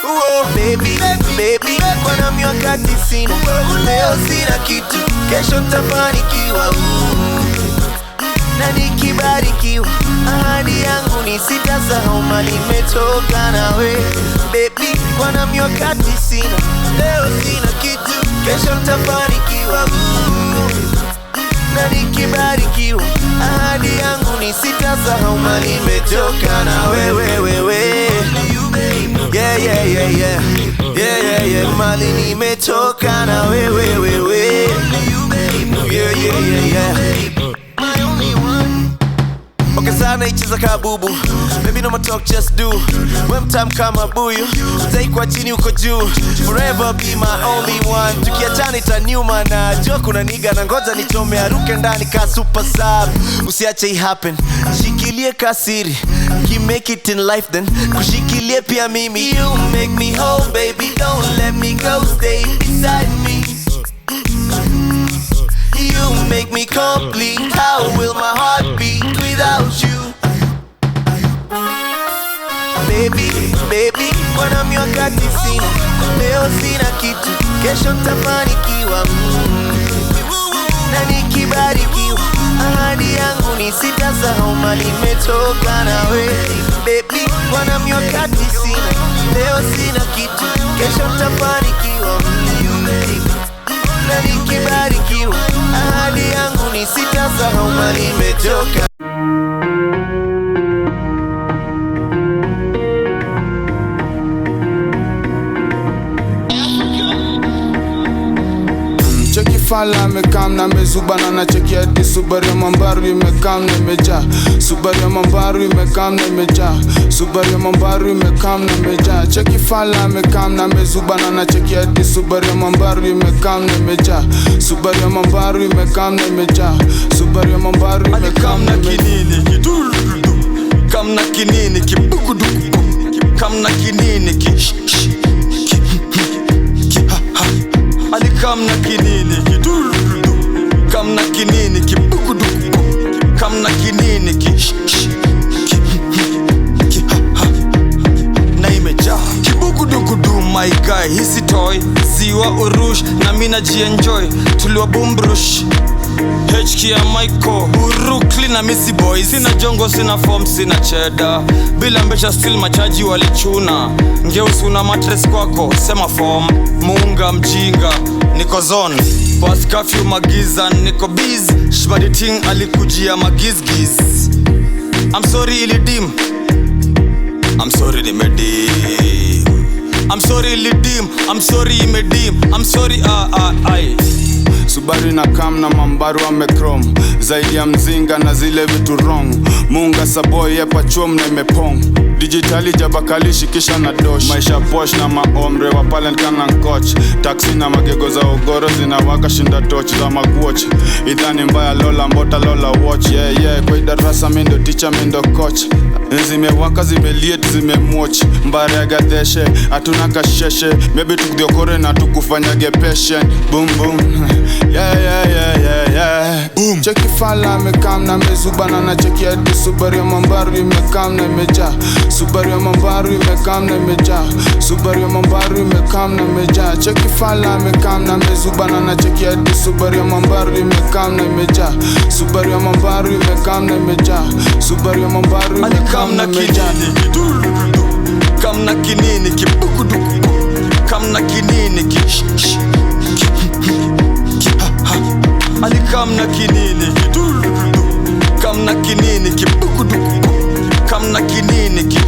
Whoa, baby, kwa nami wakati sina. Leo sina kitu, kesho nitafanikiwa. Na nikibarikiwa, ahadi yangu ni sitasahau mali nimetoka nawe. Baby, kwa nami wakati sina. Leo sina kitu, kesho nitafanikiwa. Na nikibarikiwa, ahadi yangu ni sitasahau mali nimetoka na wewe. Yeah, mali nimetoka na wewe. Yeah. Okay, sana icheza kabubu. Baby no more talk, just do. When time kama buyu, stay kwa chini uko juu. Forever be my only one. Tukiachana itaniuma na jua kuna niga na ngoja nichome aruke ndani ka super sub. Usiache i happen, shikilie kasiri. You make it in life then, kushikilie pia mimi. You make me whole baby, don't let me go, stay beside me. You make me complete, how will my heart beat without you? Baby, kwa nami wakati sina. Leo sina kitu, kesho nitafanikiwa. Na nikibarikiwa, ahadi yangu ni sitasahau mali nimetoka nawe. Baby, kwa nami wakati sina. Leo sina kitu, kesho nitafanikiwa. Na nikibarikiwa, ahadi yangu ni sitasahau mali nimetoka. Cheki fala mekam na mezubana na cheki hadi Subaru ya Mambaru imekam na imejaa. Subaru ya Mambaru imekam na imejaa. Subaru ya Mambaru imekam na imejaa. Cheki fala mekam na mezubana na cheki hadi Subaru ya Mambaru imekam na imejaa. Subaru ya Mambaru imekam na imejaa. Subaru ya Mambaru imekam na kinini kidur. Kam na kinini kibugudu. Kam na kinini ki Ali kam na kinini kidur. Kam na kinini kibugudu. Kam na kinini ki na imejaa kibugudugudu. My guy, hisi toy ziwa urush na mina jienjoy. Tuliwa bumbrush HK ya Michael Urukli na Missy Boys. Sina jongo, sina form, sina cheddar. Bila mbesha still machaji walichuna. Ngeusi una matres kwako, sema form. Muunga mjinga, niko zone. Pass curfew magiza, niko biz. Shbadi ting alikujia magizgiz. I'm sorry ilidim. I'm sorry nimedim. I'm sorry ilidim. I'm sorry imedim. I'm sorry I Subaru na kam na Mambaru amekrom. Zaidi ya mzinga na zile vitu wrong. Munga saboy yepa chom na imepong. Digitali jabakali shikisha na dosh. Maisha posh na maomre wa palent kana nkoch. Taxi na magego za ugoro zinawaka shinda torch za magwatch. Idhani mbaya lola mbota lola watch. Yeah, kwa idarasa mindo teacher mindo coach. Zimewaka zimeliet zimemwatch. Mbare ya gadeshe atuna kasheshe. Maybe tukdiokore na tukufanyage patient. Boom Yeah. Boom. Cheki fala mekam na mezubana na cheki hadi Subaru ya Mambaru imekam na imejaa. Subaru ya Mambaru imekam na imejaa. Subaru ya Mambaru imekam na imejaa. Cheki fala mekam na mezubana na cheki hadi Subaru ya Mambaru imekam na imejaa. Subaru ya Mambaru imekam na imejaa. Subaru ya Mambaru imekam na imejaa. Kam na kinini kibugudu. Kam na kinini ki Ali kam na kinini kidur. Kam na kinini kibugudu. Kam na kinini ki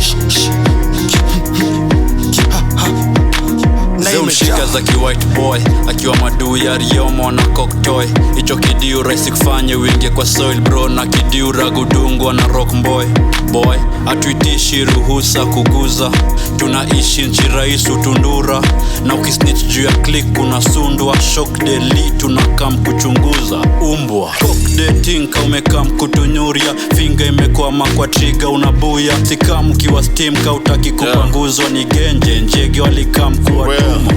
mshika za ki white boy akiwa madu ya riomo na cocktoy. Icho kidiu raisi kufanye winge kwa soil bro, na kidiu ragudungwa na rock boy. Boy atuitishi ruhusa kuguza, tunaishi nchi raisu tundura, na ukisnitch juu ya click unasundwa. Shock deli tunakam kuchunguza umbwa. Cock dating ka umekam kutunyuria, finger imekwama kwa trigger unabuya. Sikam ukiwa steam ka utaki kupanguzwa, ni genje njege walikam kuwa tuma.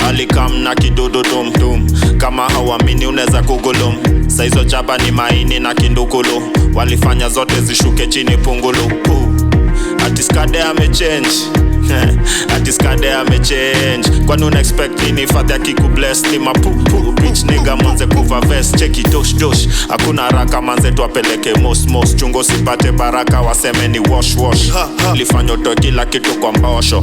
Alikam na kidudu tum kama hawamini unaweza kugulum. Saizo chaba ni maini na kindukulu, walifanya zote zishuke chini pungulu. Atiskade amechange Atiskade amechange. Kwani una-expect nini fadhi akikubless? Ni mapupu bitch nigga manze kuva vest. Cheki dosh hakuna haraka manze tuwapeleke mos chungo sipate baraka waseme ni wash lifanya utoe kila kitu kwa mbosho.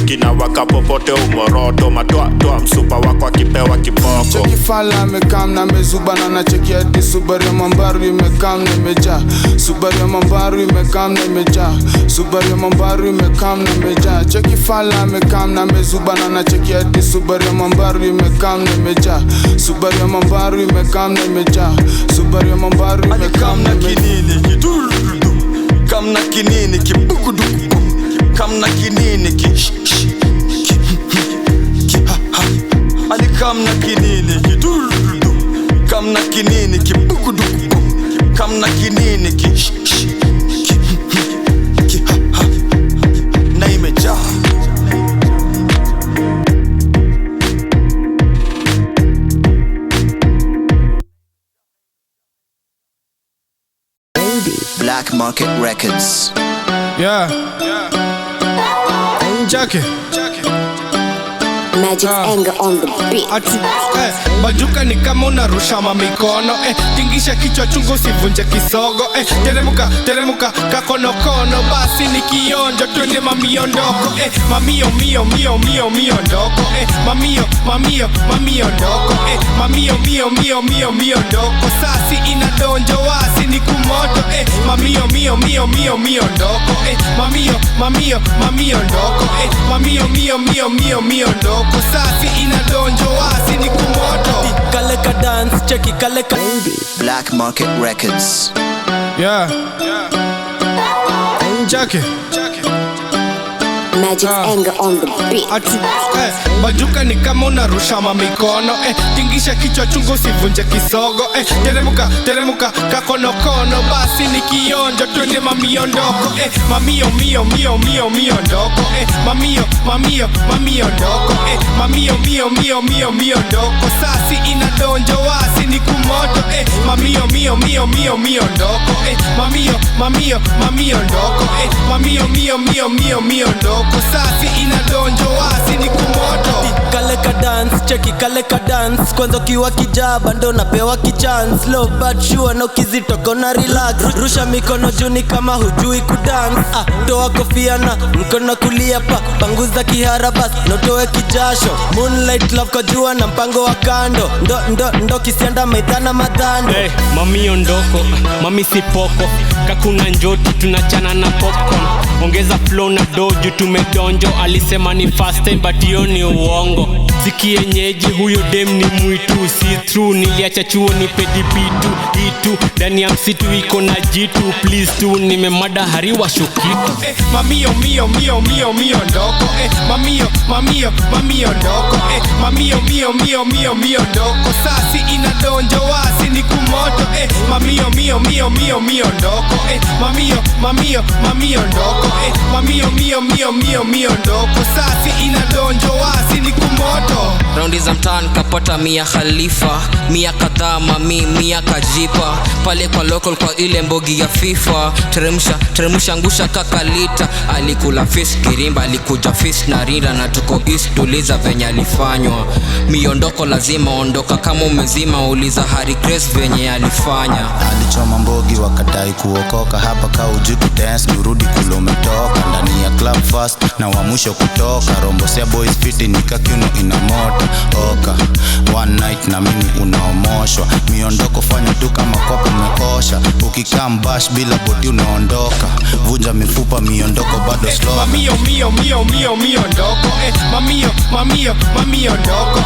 Kina waka popote umoroto matoa msupa wako akipewa kiboko. Cheki fala amekam na mezubana na cheki hadi Subaru ya Mambaru imekam na imejaa. Subaru ya Mambaru imekam na imejaa. Subaru ya Mambaru imekam na imejaa. Cheki fala amekam na mezubana na cheki hadi Subaru ya Mambaru imekam na imejaa. Subaru ya Mambaru imekam na imejaa. Subaru ya Mambaru imekam na kinini kidurudu. Kam na kinini kibugudu. Kam na kinini ki Ali kam na kinini kidurudu. Kam na kinini kibugudu. Kam na kinini ki na imejaa. Black Market Records. Yeah. Jackie. Magic's anger on the beat. Bajuka ni kama unarusha mamikono tingisha kichwa chungu sivunje kisogo teremuka kakonokono. Basi ni kionjo twende mamiondoko mamio ndoko mamio ndoko mamio ndoko. Sasi inadonjo wasi ni kumoto mamio ndoko mamio ndoko mamio ndoko. Sasi inadonjo wasi ni kumoto. Kaleyke dance cheki Kaleyke. Black Market Records. Yeah. Jackie. Magic's anger on the beat. Bajuka ni kama unarusha mamikono tingisha kichwa chungu sivunje kisogo teremuka kakonokono. Basi ni kionjo twende mamiondoko mamio ndoko mamio ndoko mamio ndoko. Sasi inadonjo wasi ni kumoto mamio ndoko mamio ndoko mamio ndoko. Sasi inadonjo wasi ni kumoto. Kaleyke dance cheki Kaleyke dance. Kwanza ukiwa kijaba ndo napewa kichance. Slow but sure no kizitoko na relax. Rusha mikono juni kama hujui kudance. Toa kofia na mkono kulia pa. Panguza kiharabas notoe kijasho. Moonlight love kwa jua na mpango wa kando. Ndo kisianda maidhana madhando. Mamio ndoko, mami sipoko. Kakuna njoti tunachana na popcorn. Ongeza flow na doju tumedonjo. Alisema ni fast time but hiyo ni uongo. Zikie nyeji huyo dem ni mwitu. See through niliacha chuo ni pedipitu. Itu ndani ya msitu iko na jitu. Please tu nimemada hariwa shukitu. Mamio ndoko mamio ndoko mamio ndoko. Sasi inadonjo wasi ni kumoto mamio ndoko mamio ndoko mamio ndoko. Sasi inadonjo wasi ni kumoto. Raundi za mtaan kapata Mia Khalifa, Mia kadhaa mami Mia kajipa pale kwa local kwa ile mbogi ya FIFA. Teremusha ngusha kakalita. Alikula fish kirimba alikuja fish na rinda na tuko east tuliza venye alifanywa. Miondoko lazima ondoka kama umezima uliza Harry Grace venye alifanya. Alichoma mbogi wakadai kuokoka. Hapa ka ujui kudance nurudi kule umetoka. Ndani ya club fast na wa mwisho kutoka. Rombosea boys fiti nika kiuno ina mota. oka one night na mimi unaomoshwa miondoko fanya tu kama kopo umeosha ukikaa mbash bila bodi unaondoka vunja mifupa miondoko bado slow mamio ndoko mamio ndoko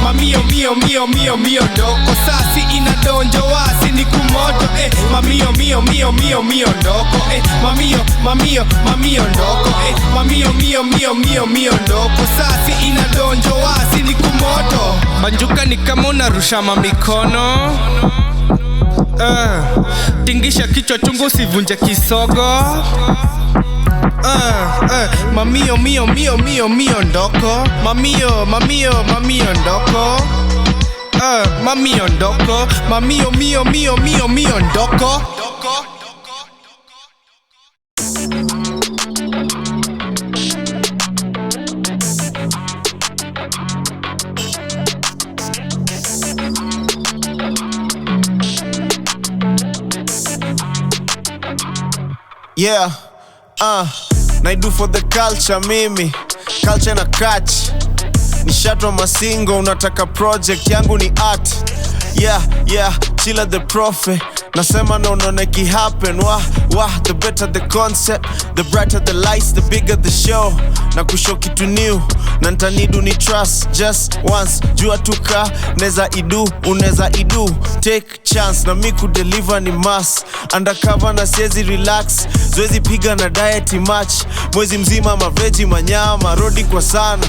mamio ndoko sasi inadonjo wasi ni kumoto mamio ndoko mamio ndoko mamio ndoko sasi inadonjo wasi ni kumoto banjuka ni kama unarusha mamikono tingisha kichwa chungu usivunje kisogo mamio ndoko mamio ndoko mamio ndoko mamio ndoko Yeah, I do for the culture mimi culture na catch nishatwa masingo unataka project yangu ni art yeah chilla the prophet nasema no ki happen wah the better the concept the brighter the lights the bigger the show na kushow kitu new na ntanidu ni trust just once jua tuka uneza idu take chance na mi kudeliver ni mass undercover na siezi relax zoezi piga na diet match mwezi mzima maveji manyama rodi kwa sana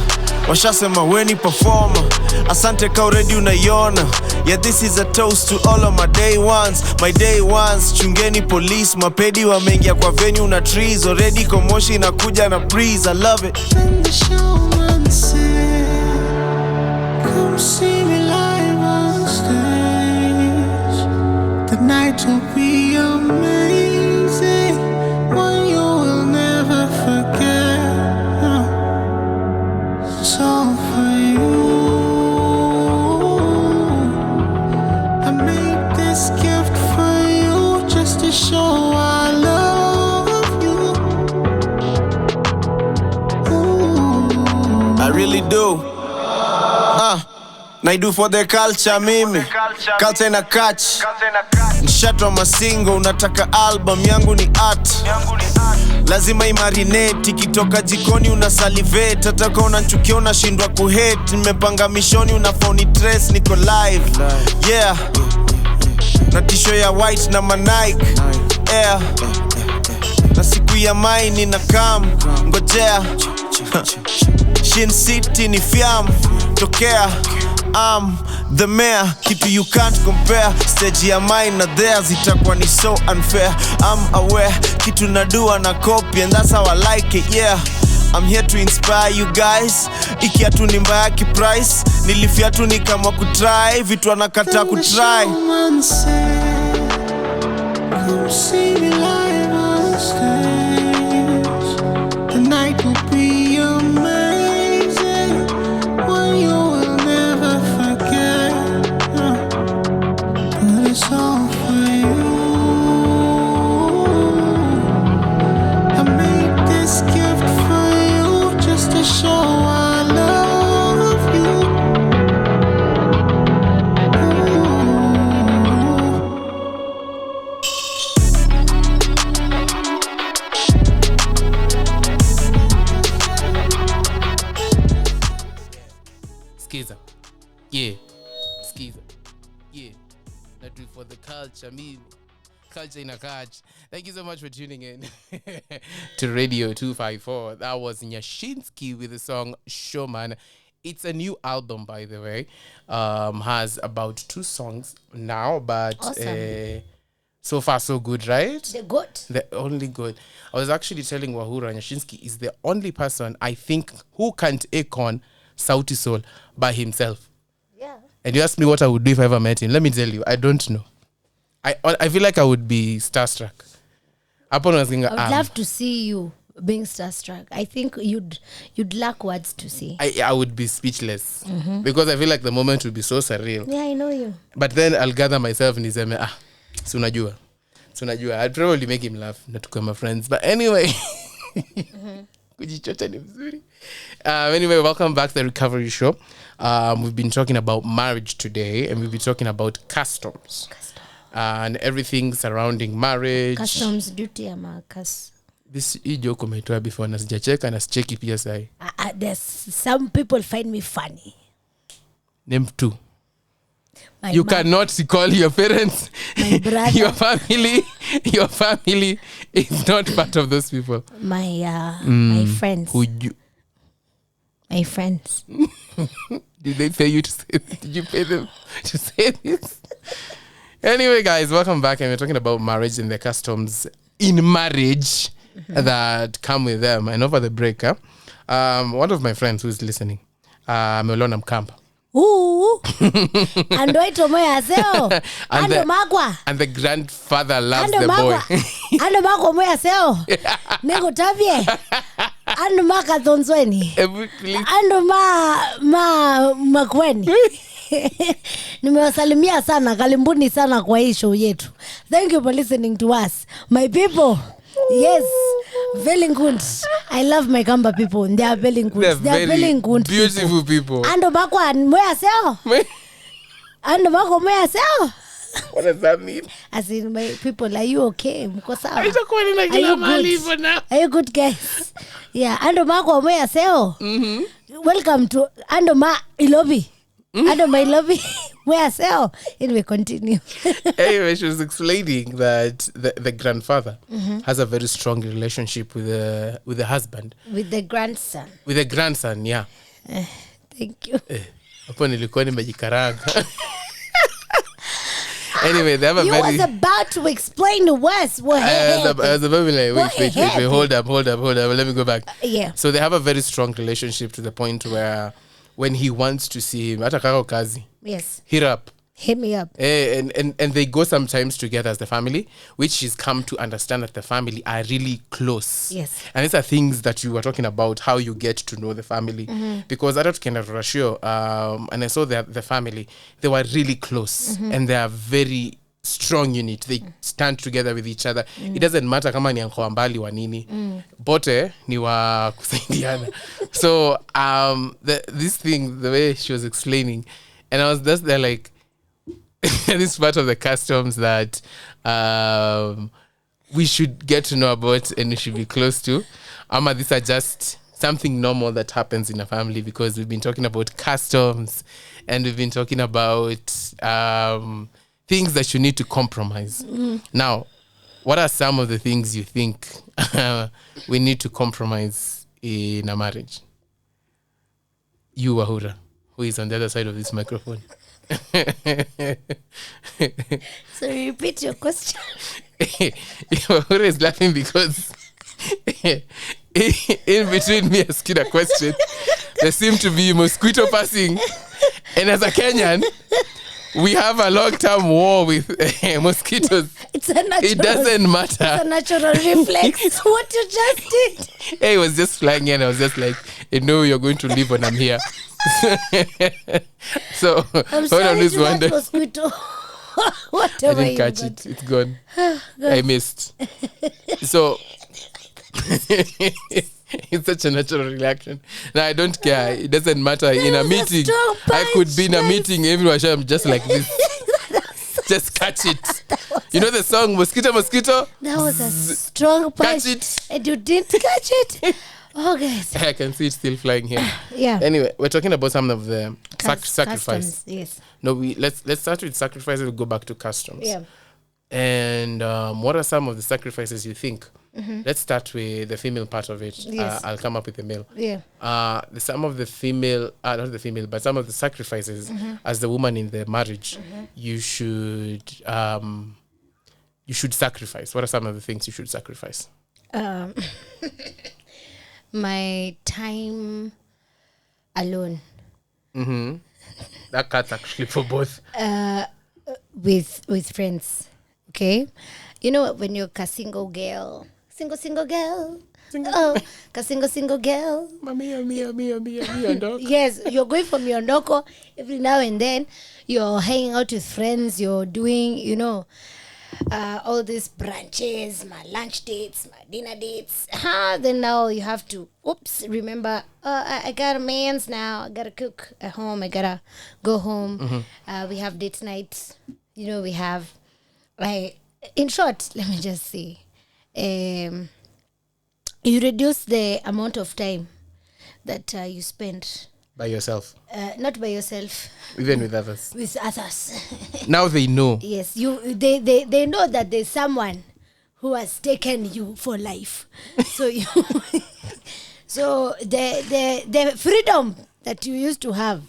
washasema weni performer asante ka already unaiona yeah this is a toast to all of my day ones chungeni police mapedi wameingia kwa venue na trees already komoshi inakuja na breeze I love it. Then the showman said, come see me live on stage. The night will be amazing, one you will never forget. It's all for you. I made this gift for you just to show I love you. I really do. Na do for the culture mimi culture na catch nishatwa masingo unataka album yangu ni art lazima imarinate ikitoka jikoni unasalivate hata kama unanichukia unashindwa kuhate nimepanga mishoni unafoni trace niko live yeah na tisho ya white na Nike air na siku ya mine na kam ngojea Shin City ni fiam tokea I'm the mayor kitu you can't compare stage ya mine na theirs itakuwa ni so unfair I'm aware kitu nadua na copy and that's how I like it yeah I'm here to inspire you guys ikiatu ni mbaya kiprice nilifiatu ni kama kutry vitu anakata kutry come see me live on stage. The night will be amazing, one you will never forget. But it's all for you. I made this gift for you just to show I love you. Skiza. Yeah. That do for the culture. Me, culture in a catch. Thank you so much for tuning in to Radio 254. That was Nyashinsky with the song Showman. It's a new album, by the way. Has about 2 songs now, but Awesome. so far so good, right? They're good. They're only good. I was actually telling Wahura Nyashinsky is the only person I think who can't take on Sauti Sol by himself. Yeah. And you asked me what I would do if I ever met him. Let me tell you, I don't know. I feel like I would be starstruck. I would love to see you being starstruck. I think you'd lack words to say. I would be speechless. Mhm. Because I feel like the moment would be so surreal. Yeah, I know you. But then I'll gather myself and niseme, si unajua. I'd probably make him laugh. Not to my friends. But anyway. Kujichocha ni mzuri. Anyway, welcome back to the Recovery Show. We've been talking about marriage today, and we'll be talking about customs. And everything surrounding marriage. Customs duty ama This joke umetoa before na sijacheka na sicheki pia sai. There's some people find me funny. Name 2. My cannot call your parents. My brother. Your family is not part of those people. My friends. My friends. Did they pay you to say this? Did you pay them to say this? Anyway, guys, welcome back. And we're talking about marriage and the customs in marriage that come with them. And over the break, one of my friends who's listening, Melona Mkampa. Ooh. And waito moya seo. Ando magwa. And the grandfather loves the boy. Ando magwa moya seo. Nego tabie. Ando maka tonzweni. Ando makweni. Nimewasalimia sana, karimbuni sana kwa hii show yetu. Thank you for listening to us. My people. Yes. Very good. I love my Kamba people. They are very good. They are very good. Beautiful people. Ando bakwa moya seo. Ando bako moya seo. What does that mean? As in, my people, are you okay? Mko sawa? Are you good guys? Yeah. Ando bako moya seo. Welcome to Ando ma ilobi. Ando my lobby. Where sell? Anyway, continue. Anyway, she was explaining that the grandfather has a very strong relationship with the husband. With the grandson. With the grandson, yeah. Thank you. Hapo nilikuwa nimejikaranga. Anyway, they have a you very... was about to explain to us what I was about to be like, wait, hold up. Let me go back. Yeah. So they have a very strong relationship to the point where when he wants to see him, hata kako kazi. Yes. Hit me up. And they go sometimes together as the family, which she's come to understand that the family are really close. Yes. And these are things that you were talking about, how you get to know the family. Because I don't know Rancho, and I saw the family, they were really close. And they are very strong unit. They stand together with each other. It doesn't matter kama ni anko ambali wa nini. Bote ni wa kusaidiana. So this thing, the way she was explaining, and I was just there like, this part of the customs that we should get to know about and we should be close to. Ama, these are just something normal that happens in a family, because we've been talking about customs and we've been talking about things that you need to compromise. Now, what are some of the things you think we need to compromise in a marriage? You, Wahura, who is on the other side of this microphone. So repeat your question. Wahura is laughing because in between me asking a question, there seemed to be mosquito passing. And as a Kenyan, we have a long-term war with mosquitoes. It doesn't matter. It's a natural reflex. What you just did. Hey, it was just flying in. I was just like, you're going to live when I'm here. So, I'm sorry to that mosquito. Whatever. I didn't catch it. It's gone. I missed. So, it's such a natural reaction. Now, I don't care. It doesn't matter. In a meeting, I could be in a meeting. Everyone, I'm just like this. Just catch it. You know the song Mosquito, Mosquito? That was a strong punch. Catch it. And you didn't catch it. Oh, guys. I can see it still flying here. Yeah. Anyway, we're talking about some of the sacrifice. Customs, yes. No, let's start with sacrifices. We'll go back to customs. Yeah. And what are some of the sacrifices you think? Let's start with the female part of it. Yes. I'll come up with the male. Yeah. Some of the female, not the female, but some of the sacrifices as the woman in the marriage, you should sacrifice. What are some of the things you should sacrifice? My time alone. That cuts actually for both. With friends. Okay. You know when you're a single girl. Single girl. Oh, single girl. Yes, you're going for miondoko every now and then. You're hanging out with friends. You're doing, all these branches, my lunch dates, my dinner dates. Then now you have to, remember, I got a man's now. I gotta cook at home. I gotta go home. We have date nights. We have, in short, let me just say, you reduce the amount of time that you spend By yourself. Not by yourself. Even with others. With others. Now they know. Yes, they know that there's someone who has taken you for life. So you so the freedom that you used to have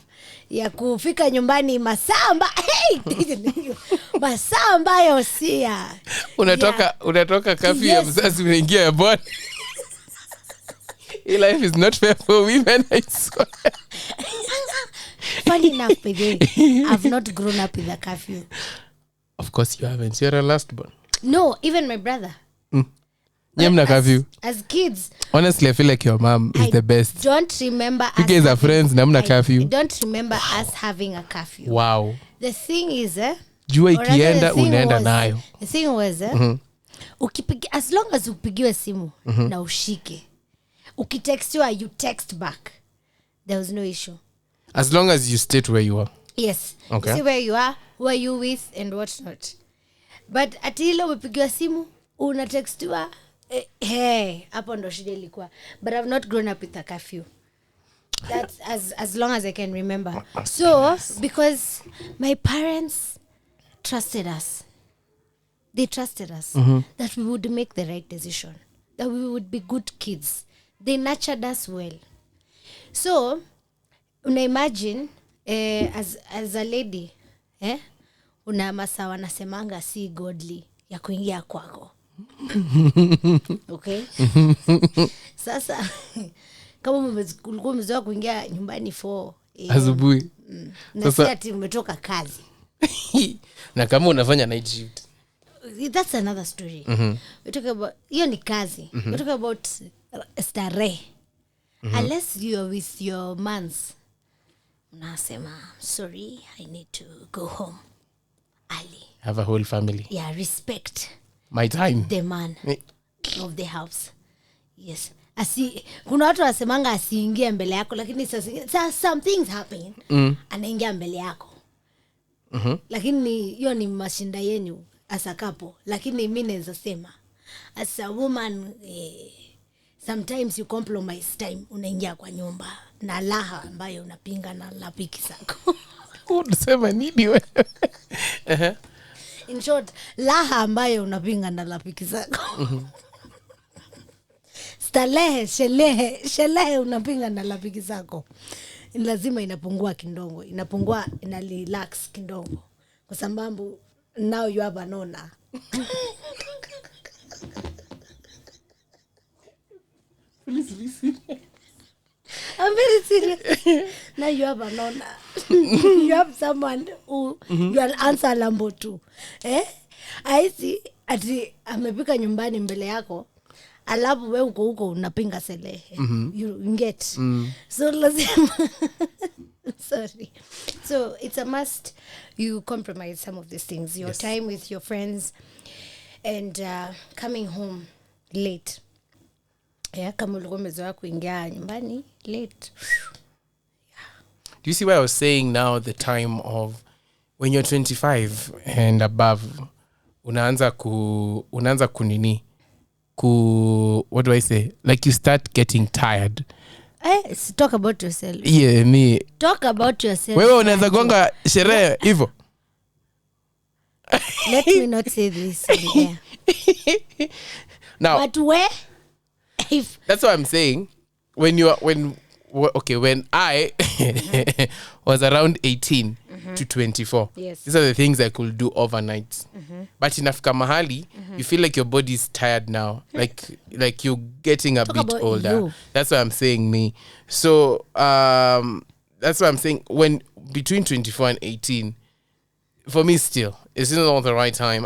ya kufika nyumbani masamba masaa ambayo sia unatoka kafi ya mzazi unaingia ya bwana. Life is not fair for women, I swear. Funny enough, baby, I've not grown up with a curfew. Of course you haven't. You're a last born. No, even my brother. Curfew. As kids. Honestly, I feel like your mom is the best. Don't remember you guys are friends, namna curfew. I don't remember us having a curfew. Wow. The thing is, jua ikienda unaenda nayo. The thing was, as long as upigiwe simu na ushike. Ukitextiwa, you text back. There was no issue. As long as you state where you are. Yes. Okay. You see where you are, who are you with, and what not. But atilo umepigiwa simu, unatextiwa, hapo ndo shida ilikuwa. But I've not grown up with a curfew. That's as long as I can remember. So, because my parents trusted us. They trusted us that we would make the right decision. That we would be good kids. They nurtured us well. So, una imagine as a lady, una masaa wanasemanga si godly ya kuingia kwako. Okay? Sasa kama ulikuwa umezoea kuingia nyumbani 4 asubuhi. Sasa ati umetoka kazi. Na kama unafanya night shift. That's another story. We talk about hiyo ni kazi. We talk about starehe. Unless you are with your mans. Unasema, sorry, I need to go home early. Have a whole family. Yeah, respect my time. The man of the house. Yes. Kuna watu wasemanga asiingie mbele yako, lakini sasa some things happen. Anaingia mbele yako. Lakini hiyo ni mashinda yenu as a couple. Lakini mimi naweza sema as a woman, sometimes you compromise time. Unaingia kwa nyumba na laha ambayo unapinga na lapiki zako. Unasema nini wewe? In short, laha ambayo unapinga na lapiki zako. Stalehe, shelehe unapinga na lapiki zako. Lazima inapungua kidogo. Inapungua, ina relax kidogo. Kwa sababu now you have an owner. Please listen. I'm very serious. Now you have an owner. You have someone who you will answer lambo to. Aisi ati amepika nyumbani mbele yako. Alafu wewe uko unapinga selehe. You get. So lazima sorry. So it's a must you compromise some of these things. Your time with your friends and coming home late. Kama ulikuwa umezoea kuingia nyumbani late. Do you see why I was saying now the time of when you're 25 and above unaanza kunini what do I say, like you start getting tired. Talk about yourself. Yeah, me. Talk about yourself. Wewe unaweza gonga sherehe hivyo. Let me not say this in here. Now, but where if that's what I'm saying, when I was around 18 to 24, these are the things I could do overnight. But inafika mahali, you feel like your body is tired now, like you're getting a bit older. You. That's what I'm saying, me. So that's what I'm saying. When between 24 and 18, for me still, it's not the right time.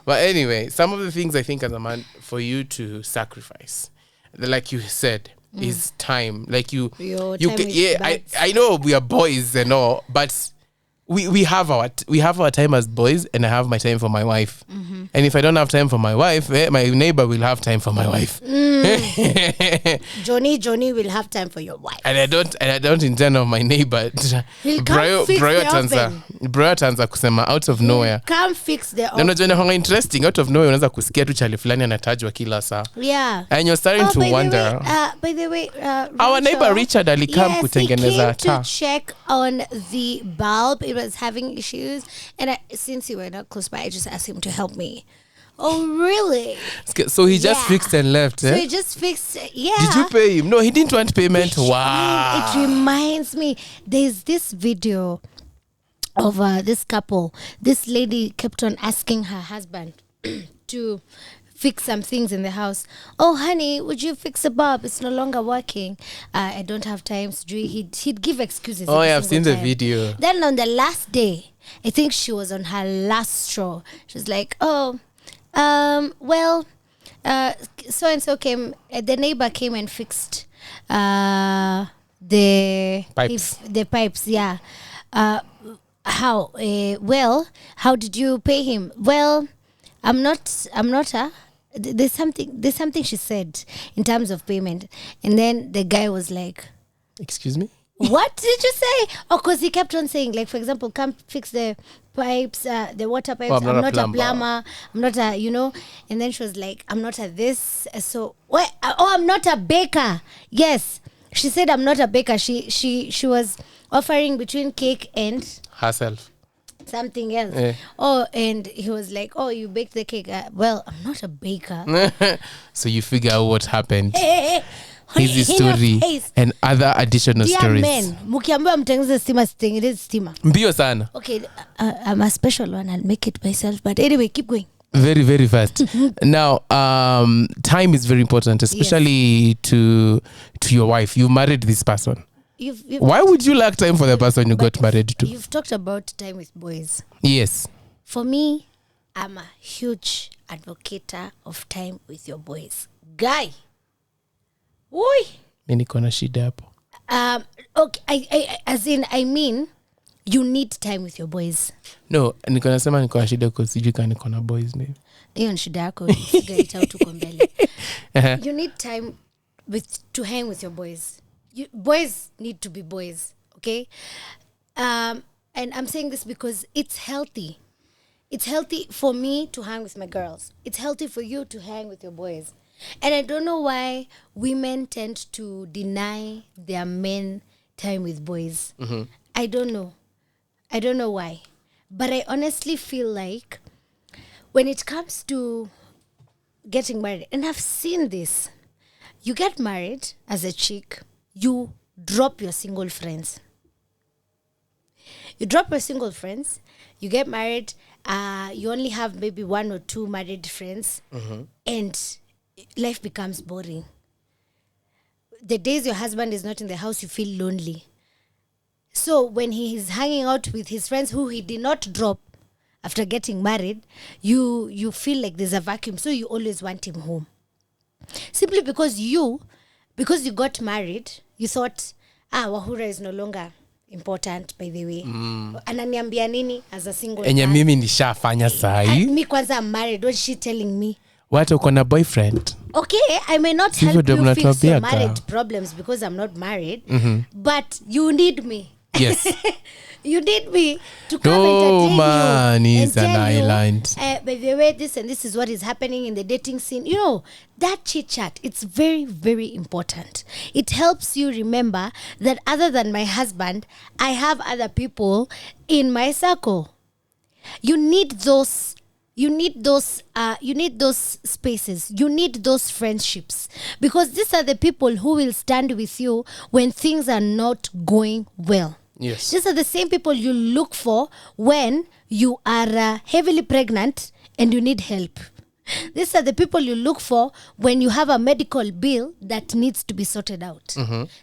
But anyway, some of the things I think as a man, for you to sacrifice, like you said, is time. Like you time I know we are boys and all, but we have our time as boys, and I have my time for my wife. And if I don't have time for my wife, my neighbor will have time for my wife. Johnny will have time for your wife. And I don't intend on my neighbor. He'll come fix the oven. Bro ataanza kusema out of nowhere. Come fix the oven. Unajua ni interesting, out of nowhere unaanza kusikia tu chali fulani anatajwa kila saa. Yeah. And you're starting to wonder. By the way, our neighbor Richard alikam kutengeneza taa. He came to check on the bulb. It was having issues, and since you were not close by, I just asked him to help me. Oh, really? So he just fixed and left. So he just fixed. Yeah. Did you pay him? No, he didn't want payment. Wow. It reminds me. There's this video of this couple. This lady kept on asking her husband to fix some things in the house. Oh, honey, would you fix a bulb? It's no longer working. I don't have time. He'd give excuses. Oh, yeah, I've seen the video. Then on the last day, I think she was on her last straw. She was like, oh, well, so and so came. The neighbor came and fixed the pipes. The pipes, yeah. How? Well, how did you pay him? Well, I'm not a. There's something she said in terms of payment, and then the guy was like, "Excuse me, what did you say?" Oh, because he kept on saying, like, for example, come fix the pipes, the water pipes. Oh, I'm not a plumber. I'm not a, And then she was like, "I'm not a this." So what? Oh, I'm not a baker. Yes, she said I'm not a baker. She was offering between cake and herself. Something else. Oh, and he was like, "Oh, you baked the cake." Well, I'm not a baker. So you figure out what happened. His story and other additional stories. Men, mukiambiwa mtengeneze stima, sitengeneze stima. Mbio sana. Okay, I'm a special one. I'll make it myself. But anyway, keep going. Very, very fast. Now, time is very important, especially to your wife. You married this person. Why would you lack time for the person you got married to? You've talked about time with boys. Yes. For me, I'm a huge advocate of time with your boys. Guy. Oi. Mimi niko na shida hapo. Okay, I mean, you need time with your boys. No, niko nasema niko na shida because sijui kama niko na boys maybe. Hiyo ni shida yako, figure it out uko mbele. You need time to hang with your boys. Boys need to be boys, okay? And I'm saying this because it's healthy. It's healthy for me to hang with my girls. It's healthy for you to hang with your boys. And I don't know why women tend to deny their men time with boys. Mm-hmm. I don't know why. But I honestly feel like when it comes to getting married, and I've seen this, you get married as a chick, you drop your single friends. You drop your single friends, you get married, you only have maybe 1 or 2 married friends, and life becomes boring. The days your husband is not in the house, you feel lonely. So when he is hanging out with his friends who he did not drop after getting married, you feel like there's a vacuum, so you always want him home. Simply because you got married, you thought, Wahura is no longer important, by the way. Ananiambia nini as a single man? Enye mimi nishafanya sahi. Me kwanza I'm married. What's she telling me? What, uko na boyfriend? Okay, I may not help you fix your marriage problems because I'm not married, but you need me. Yes. You need me to come entertain man, you. He's an island. By the way, this and this is what is happening in the dating scene. You know, that chit chat, it's very, very important. It helps you remember that other than my husband, I have other people in my circle. You need those spaces. You need those friendships, because these are the people who will stand with you when things are not going well. Yes. These are the same people you look for when you are heavily pregnant and you need help. These are the people you look for when you have a medical bill that needs to be sorted out.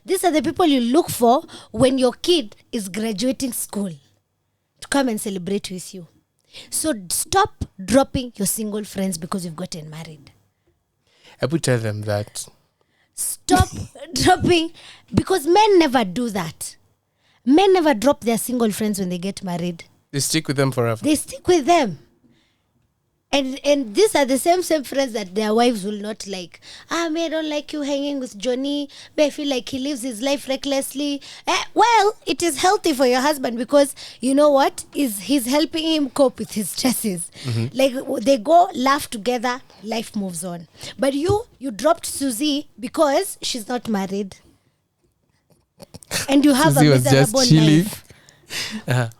These are the people you look for when your kid is graduating school to come and celebrate with you. So stop dropping your single friends because you've gotten married. I would tell them that. Stop dropping, because men never do that. Men never drop their single friends when they get married. They stick with them forever. They stick with them. And these are the same friends that their wives will not like. Me, I don't like you hanging with Johnny. Me, I feel like he lives his life recklessly. Well, it is healthy for your husband because you know what? He's helping him cope with his stresses. Like they go laugh together, life moves on. But you dropped Susie because she's not married. And you have Susie a was miserable just chilling. life.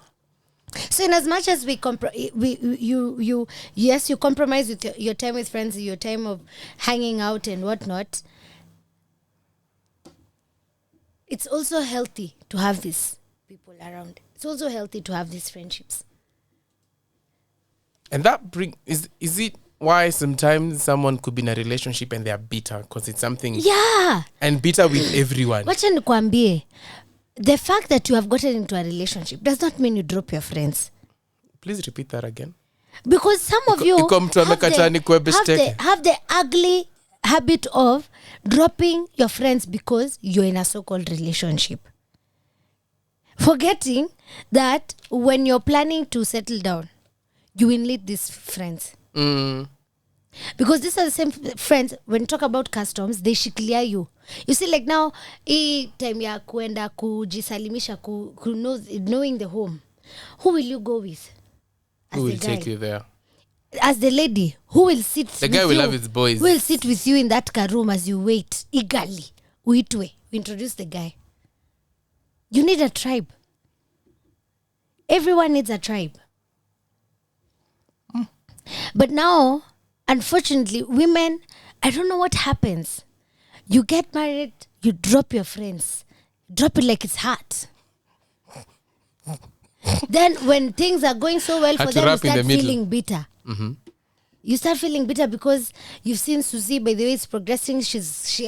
So in as much as you compromise with your time with friends, your time of hanging out and whatnot, it's also healthy to have these people around. It's also healthy to have these friendships. And that is it why sometimes someone could be in a relationship and they are bitter because it's something and bitter with everyone. Wacha nikwambie, the fact that you have gotten into a relationship does not mean you drop your friends. Please repeat that again. Because some of you have the ugly habit of dropping your friends because you're in a so-called relationship. Forgetting that when you're planning to settle down, you will need these friends. Because these are the same friends, when you talk about customs, they clear you. You see, like now, time ya kuenda kujisalimisha, knowing the home, who will you go with? Who will take you there? As the lady, who will sit with you? The guy will have his boys. Who will sit with you in that car room as you wait eagerly? We introduce the guy. You need a tribe. Everyone needs a tribe. But now, unfortunately, women, I don't know what happens. You get married, you drop your friends. Drop it like it's hot. Then when things are going so well for them, you start feeling bitter. You start feeling bitter because you've seen Susie, by the way, it's progressing.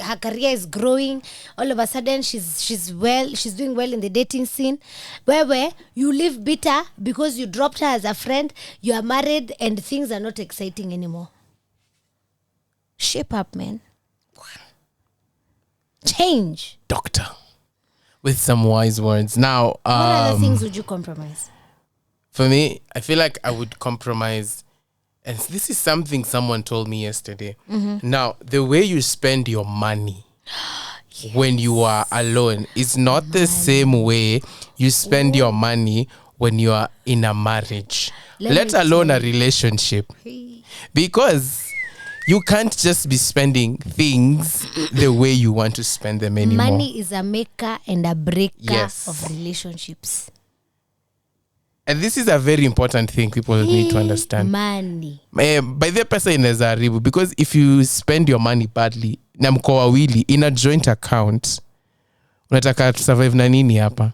Her career is growing. All of a sudden, she's doing well in the dating scene. Where you live bitter because you dropped her as a friend, you are married, and things are not exciting anymore. Shape up, man. Change. Doctor. With some wise words. Now, what other things would you compromise? For me, I feel like I would compromise. And this is something someone told me yesterday. Now, the way you spend your money when you are alone is not the same way you spend your money when you are in a marriage, let alone a relationship. Because you can't just be spending things the way you want to spend them anymore. Money is a maker and a breaker of relationships. And this is a very important thing people need to understand. Money. By the pesa inaweza haribu, because if you spend your money badly na mko wawili in a joint account, unataka to survive na nini hapa?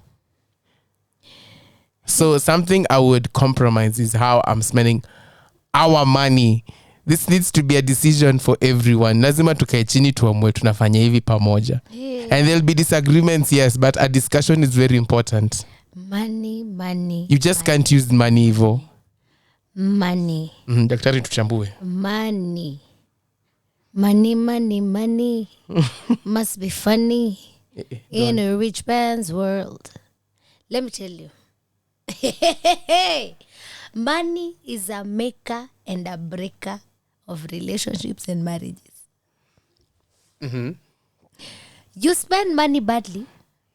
So something I would compromise is how I'm spending our money. This needs to be a decision for everyone. Lazima tukae chini tuamue tunafanya hivi pamoja. And there'll be disagreements, yes, but a discussion is very important. Money. You just can't use money hivyo. Money. Daktari tuchambue. Money. Must be funny in a rich man's world. Let me tell you. Money is a maker and a breaker of relationships and marriages. You spend money badly.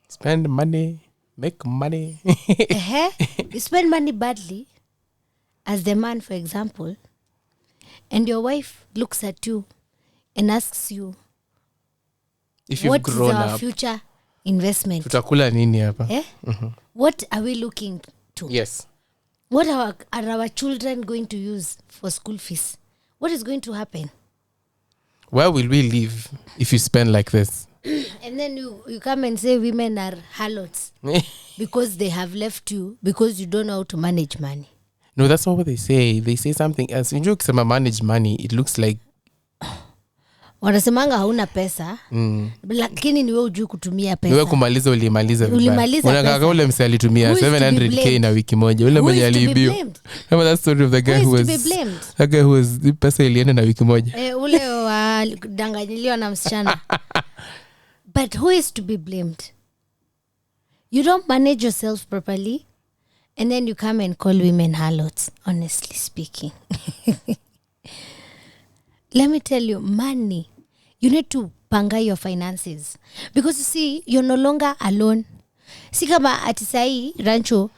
Spend money. Make money. You spend money badly, as the man, for example, and your wife looks at you and asks you, if you've grown up, what is our future investment? Tutakula nini hapa? What are we looking to? Yes. What are our children going to use for school fees? What is going to happen? Where will we live if you spend like this? And then you come and say women are harlots because they have left you because you don't know how to manage money. No, that's not what they say. They say something else. When you manage money, it looks like wanasemanga hauna pesa, lakini ni wewe hujui kutumia pesa. Wewe kumaliza ulimaliza vibaya. Unakaka ule msee alitumia 700k na wiki moja. Ule mwenye aliibiwa. Remember that story of the guy who was that guy who was pesa ilienda na wiki moja. Ule wa danganyiliwa na msichana. But who is to be blamed? You don't manage yourself properly, and then you come and call women harlots, honestly speaking. Let me tell you, money, you need to panga your finances. Because you see, you're no longer alone. Si kama ati sahi, Rancho,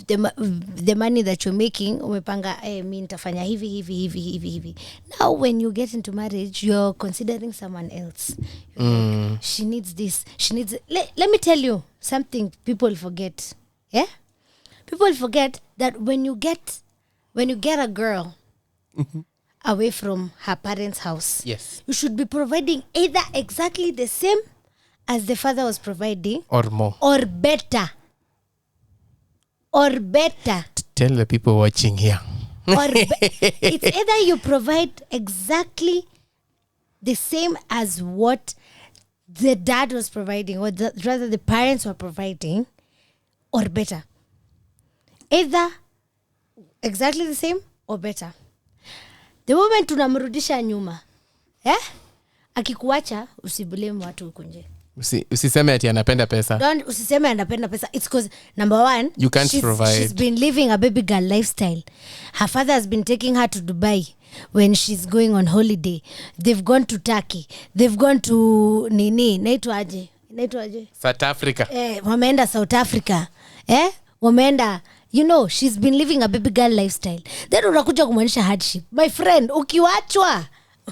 the money that you're making, umepanga, mi nitafanya hivi. Now, when you get into marriage, you're considering someone else. Like, she needs this. She needs... Let me tell you something people forget. Yeah? People forget that when you get a girl away from her parents' house, yes, you should be providing either exactly the same as the father was providing, or more, or better. Tell the people watching here. It's either you provide exactly the same as what the dad was providing, or rather the parents were providing, or better. Either exactly the same or better. The moment tunamrudisha nyuma, akikuacha usiblame watu huko nje. Usiseme ati anapenda pesa. Usiseme anapenda pesa. It's because, number one, you can't provide. She's been living a baby girl lifestyle. Her father has been taking her to Dubai when she's going on holiday. They've gone to Turkey. They've gone to naitwaje? South Africa. Wameenda South Africa. Wameenda, she's been living a baby girl lifestyle. Then unakuja kumaanisha hardship. My friend, ukiwachwa,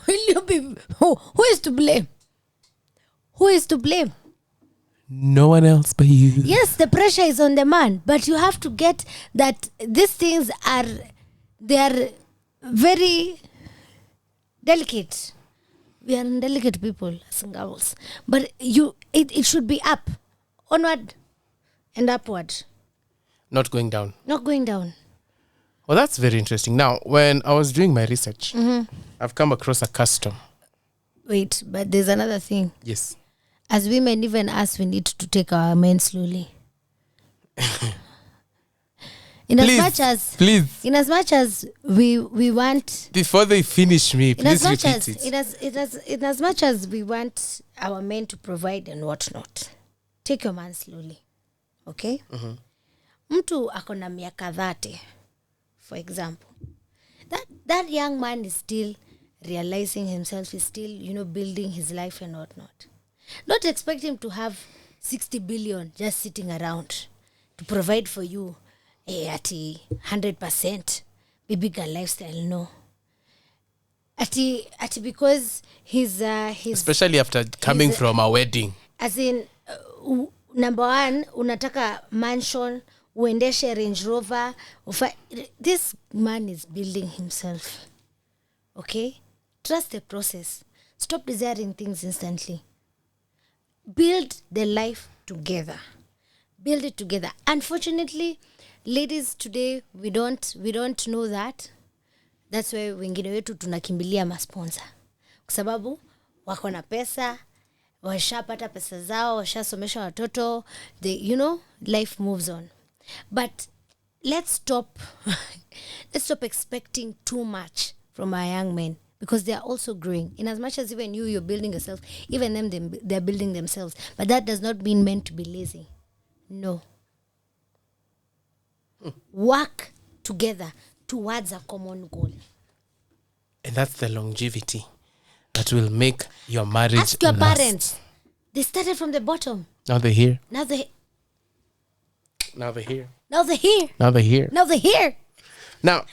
will you be who is to blame? Who is to blame? No one else but you. Yes, the pressure is on the man, but you have to get that these things are very delicate. We are delicate people, singles. But it should be up, onward and upward. Not going down. Not going down. Well, that's very interesting. Now, when I was doing my research, I've come across a custom. Wait, but there's another thing. Yes. As women, even us, we need to take our men slowly. In as much as we want... Before they finish me, please repeat it. In as much as we want our men to provide and whatnot, take your man slowly. Okay? Mtu akona miaka 30, for example. That young man is still realizing himself, is still, building his life and whatnot. Not expect him to have 60 billion just sitting around to provide for you at 100% baby girl lifestyle. No. At because he's especially after coming from a wedding. As in, number one, unataka mansion, uendeshe Range Rover. This man is building himself. Okay? Trust the process. Stop desiring things instantly. Build the life together. Build it together. Unfortunately, ladies today, we don't know that. That's why wengine wetu tunakimbilia masponsa. Kwa sababu wako na pesa, washapata pesa zao, washasomesha watoto, life moves on. But let's stop expecting too much from our young men, because they are also growing. In as much as even you're building yourself, even them, they're building themselves. But that does not mean men to be lazy. No. Work together towards a common goal. And that's the longevity that will make your marriage Ask your last. parents. They started from the bottom. Now they're here. Now they're here. Now they're here. Now they're here. Now they're here. Now they're here. Now,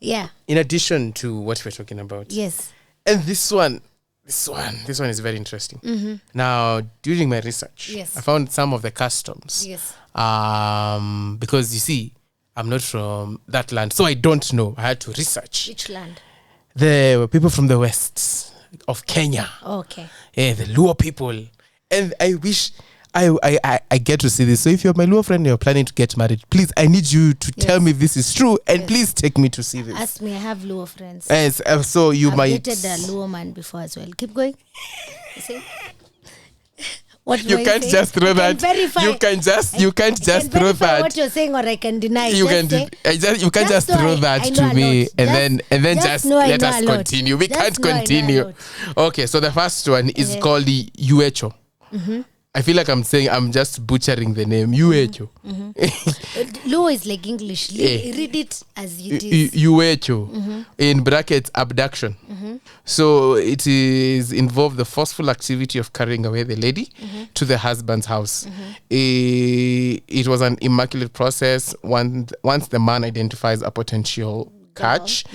yeah. In addition to what we're talking about. Yes. And this one is very interesting. Mm-hmm. Now, during my research, yes, I found some of the customs. Yes. Because you see, I'm not from that land, so I don't know. I had to research. Which land? There were people from the west of Kenya. Oh, okay. Yeah, the Luo people. And I wish I get to see this. So if you're my Luo friend and you're planning to get married, please, I need you to tell me if this is true, and please take me to see this. Ask me, I have Luo friends. Yes, so I've dated a Luo man before as well. Keep going. You see? What you can't just throw that. You can't just throw that. What you're saying, or I can deny. You can't just throw that to me and then just let us continue. We can't continue. Okay, so the first one is called the Uecho. Mm-hmm. I feel like I'm just butchering the name. Uecho. Luo is like English. Read it as it is. Uecho. In brackets, abduction. So it is involved the forceful activity of carrying away the lady to the husband's house. It was an immaculate process. Once the man identifies a potential catch,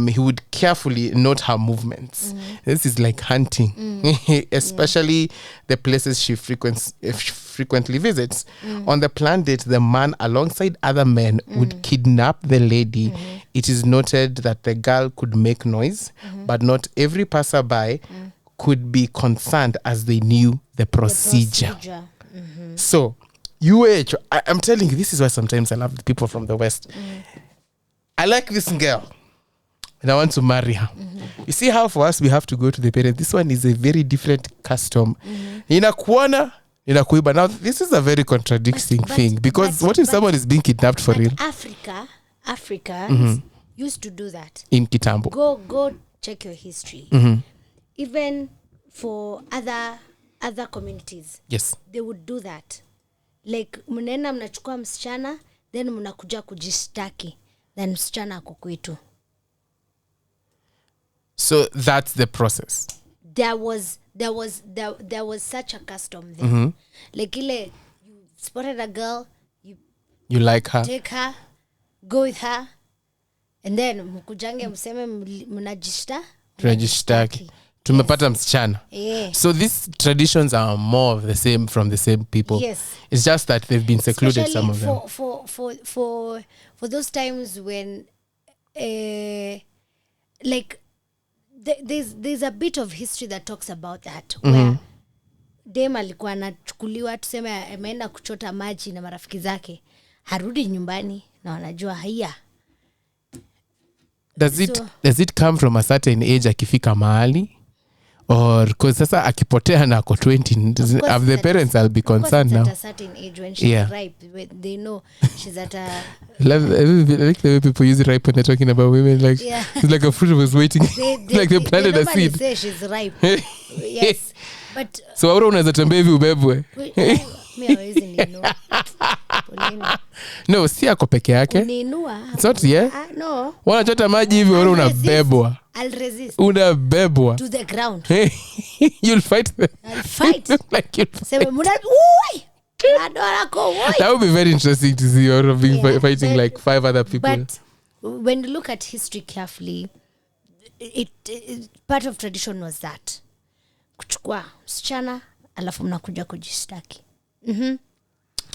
he would carefully note her movements. This is like hunting, especially the places she frequently visits. On the planned date, the man alongside other men would kidnap the lady. It is noted that the girl could make noise, but not every passerby could be concerned as they knew the procedure. So I'm telling you, this is why sometimes I love the people from the West. I like this girl and I want to marry her. You see how for us we have to go to the parents. This one is a very different custom. Inakuona, inakuiba. Now this is a very contradicting thing, because what if someone is being kidnapped for real? Africa used to do that. In Kitambo. Go check your history. Even for other communities. Yes. They would do that. Like mnaenda mnachukua msichana, then mnakuja kujishtaki. Then msichana ako kwetu. So that's the process. There was such a custom there. Like you spotted a girl, you like her, take her, go with her, and then mkujange mseme mnajishtaki. Tumepata msichana. So these traditions are more of the same from the same people. Yes. It's just that they've been secluded. Especially some of them. For those times when like there's a bit of history that talks about that, where dem alikuwa anachukuliwa, tuseme ameenda kuchota maji na marafiki zake, harudi nyumbani na wanajua haya. Does it come from a certain age akifika mahali? Or because sasa akipotea na ako 20, the parents will be concerned now. At a certain age when she's ripe, they know she's at a... I like the way people use ripe when they're talking about women. Like it's like a fruit was waiting. Like they planted a seed. They say she's ripe. Yes. But... So Wahura unaweza tembea hivi ubebwe. Mimi hawezi ninua. No, si ako peke yake. Uninua. It's not, no. Wanachota maji hivi Wahura unabebwa. I'll resist. Unabebwa. To the ground. You'll fight them. I'll fight. Like you'll fight. That would be very interesting to see Wahura fighting like 5 other people. But when you look at history carefully, it part of tradition was that. Kuchukua msichana, alafu mnakuja kujishtaki.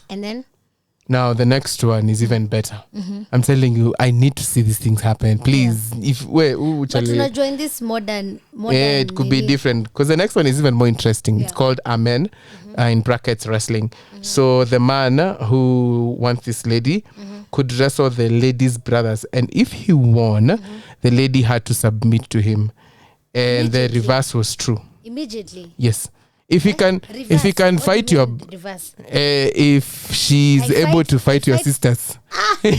And then? Now the next one is even better. I'm telling you, I need to see these things happen. Please, but to join this modern it could be different, because the next one is even more interesting. It's called Amen, in brackets wrestling. So the man who wants this lady could wrestle the lady's brothers, and if he won, the lady had to submit to him, and the reverse was true. Immediately. Yes. If he can fight your if she's able to fight your sisters. What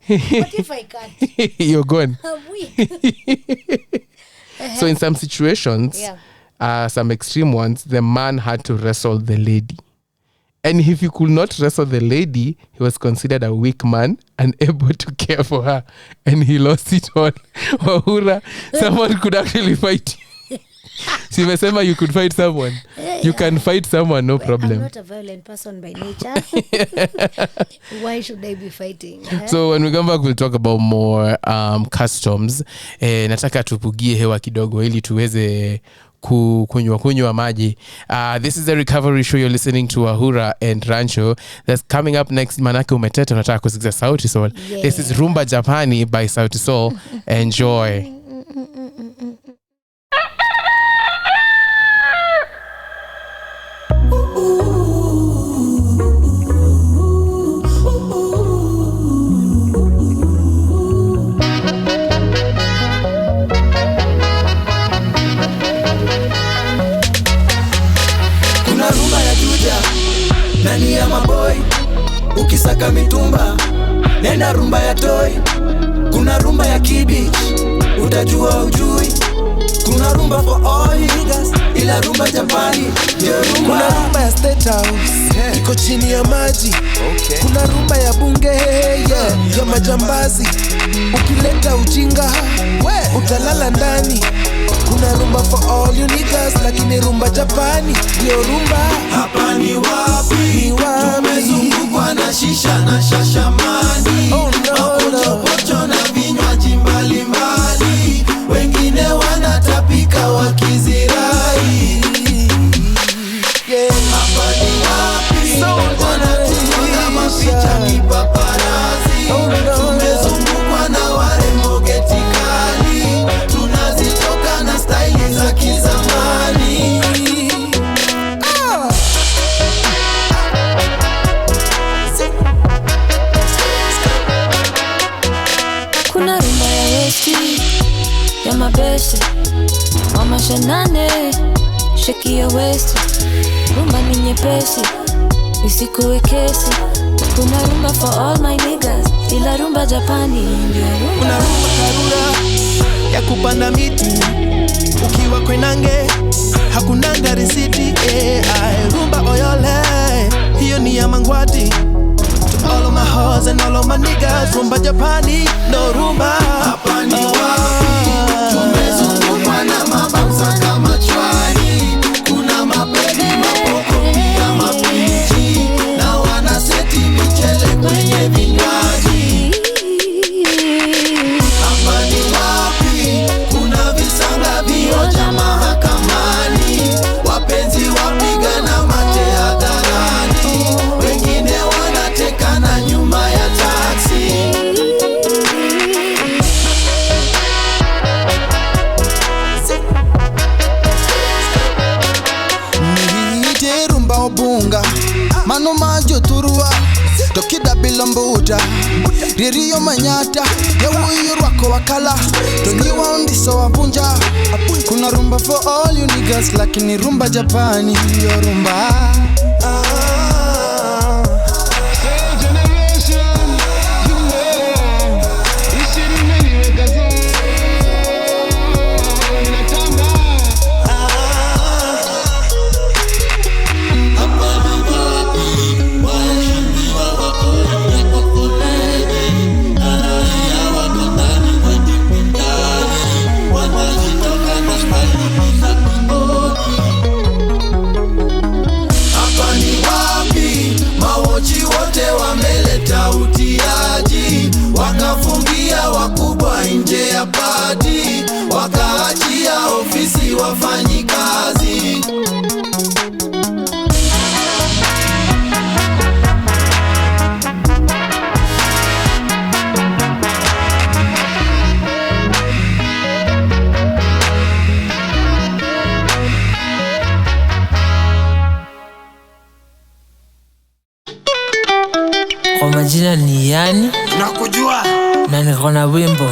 if I can't? You're gone. I'm weak. So in some situations, some extreme ones, the man had to wrestle the lady. And if he could not wrestle the lady, he was considered a weak man, unable to care for her. And he lost it all. Wahura, someone could actually fight you. Si umesema you could fight someone. You can fight someone, no problem. I'm not a violent person by nature. Why should I be fighting? So when we come back, we'll talk about more customs. Nataka tupugie hewa kidogo ili tuweze kunywa maji. This is the recovery show. You're listening to Wahura and Rancho. That's coming up next. Manake umeteta nataka kusikiza Sauti Sol. This is Rumba Japani by Sauti Sol. Enjoy. Nani ya maboy, ukisaka mitumba, nenda rumba ya toy. Kuna rumba ya kibich, utajua ujui. Kuna rumba for all you niggas, ila rumba Japani ndio rumba. Kuna rumba ya State House, iko chini ya maji. Kuna rumba ya bunge, ya majambazi. Ukileta ujinga, utalala ndani. Kuna rumba for all you niggas, lakini rumba Japani ndio rumba. Hapa ni wapi? Tumezungukwa na shisha na shashamani. Mapochopocho na vinywaji mbalimbali. Wengine wanatapika wakizirai. Hapa ni wapi? Wanatupiga mapicha kipaparazi. Tumezungukwa na warembo geti kali. Tunazitoka na staili za kizamani. Kuna rumba ya westi, ya mabeste, mama shanane, sheki ya westi. Rumba ni nyepesi, isikuwe kesi. Kuna rumba for all my niggas, ila rumba Japani ndio rumba. Kuna rumba Karura ya kupanda miti, ukiwa kwenange hakunanga risiti. Rumba Oyole, hiyo ni ya Mangwati. To all of my hoes and all of my niggas, rumba Japani no rumba. Hapa ni wapi? Tumezungukwa na mabausa kama chwari. Kuna mapedi, mapoko, pia mapichi. Na wanaseti michele kwenye vinywaji. Hapa ni wapi? Kuna visanga vioja mahakamani. Wapenzi wapigana mate hadharani. Wengine wanatekana nyuma ya taksi. Niite rumba obunga, mano majo turua, tokida bilombuta, ririyo manyata, ya uyu rwako wakala, toniwa undiso wabunja. Kuna rumba for all you niggas, lakini rumba Japani ndio rumba. Hapa ni wapi? Mawochi wote wameleta utiaji. Wakafungia wakubwa nje ya pati. Wakaachia ofisi wafanyi kazi. Kwa majina ni Yani, nakujua, na niko na wimbo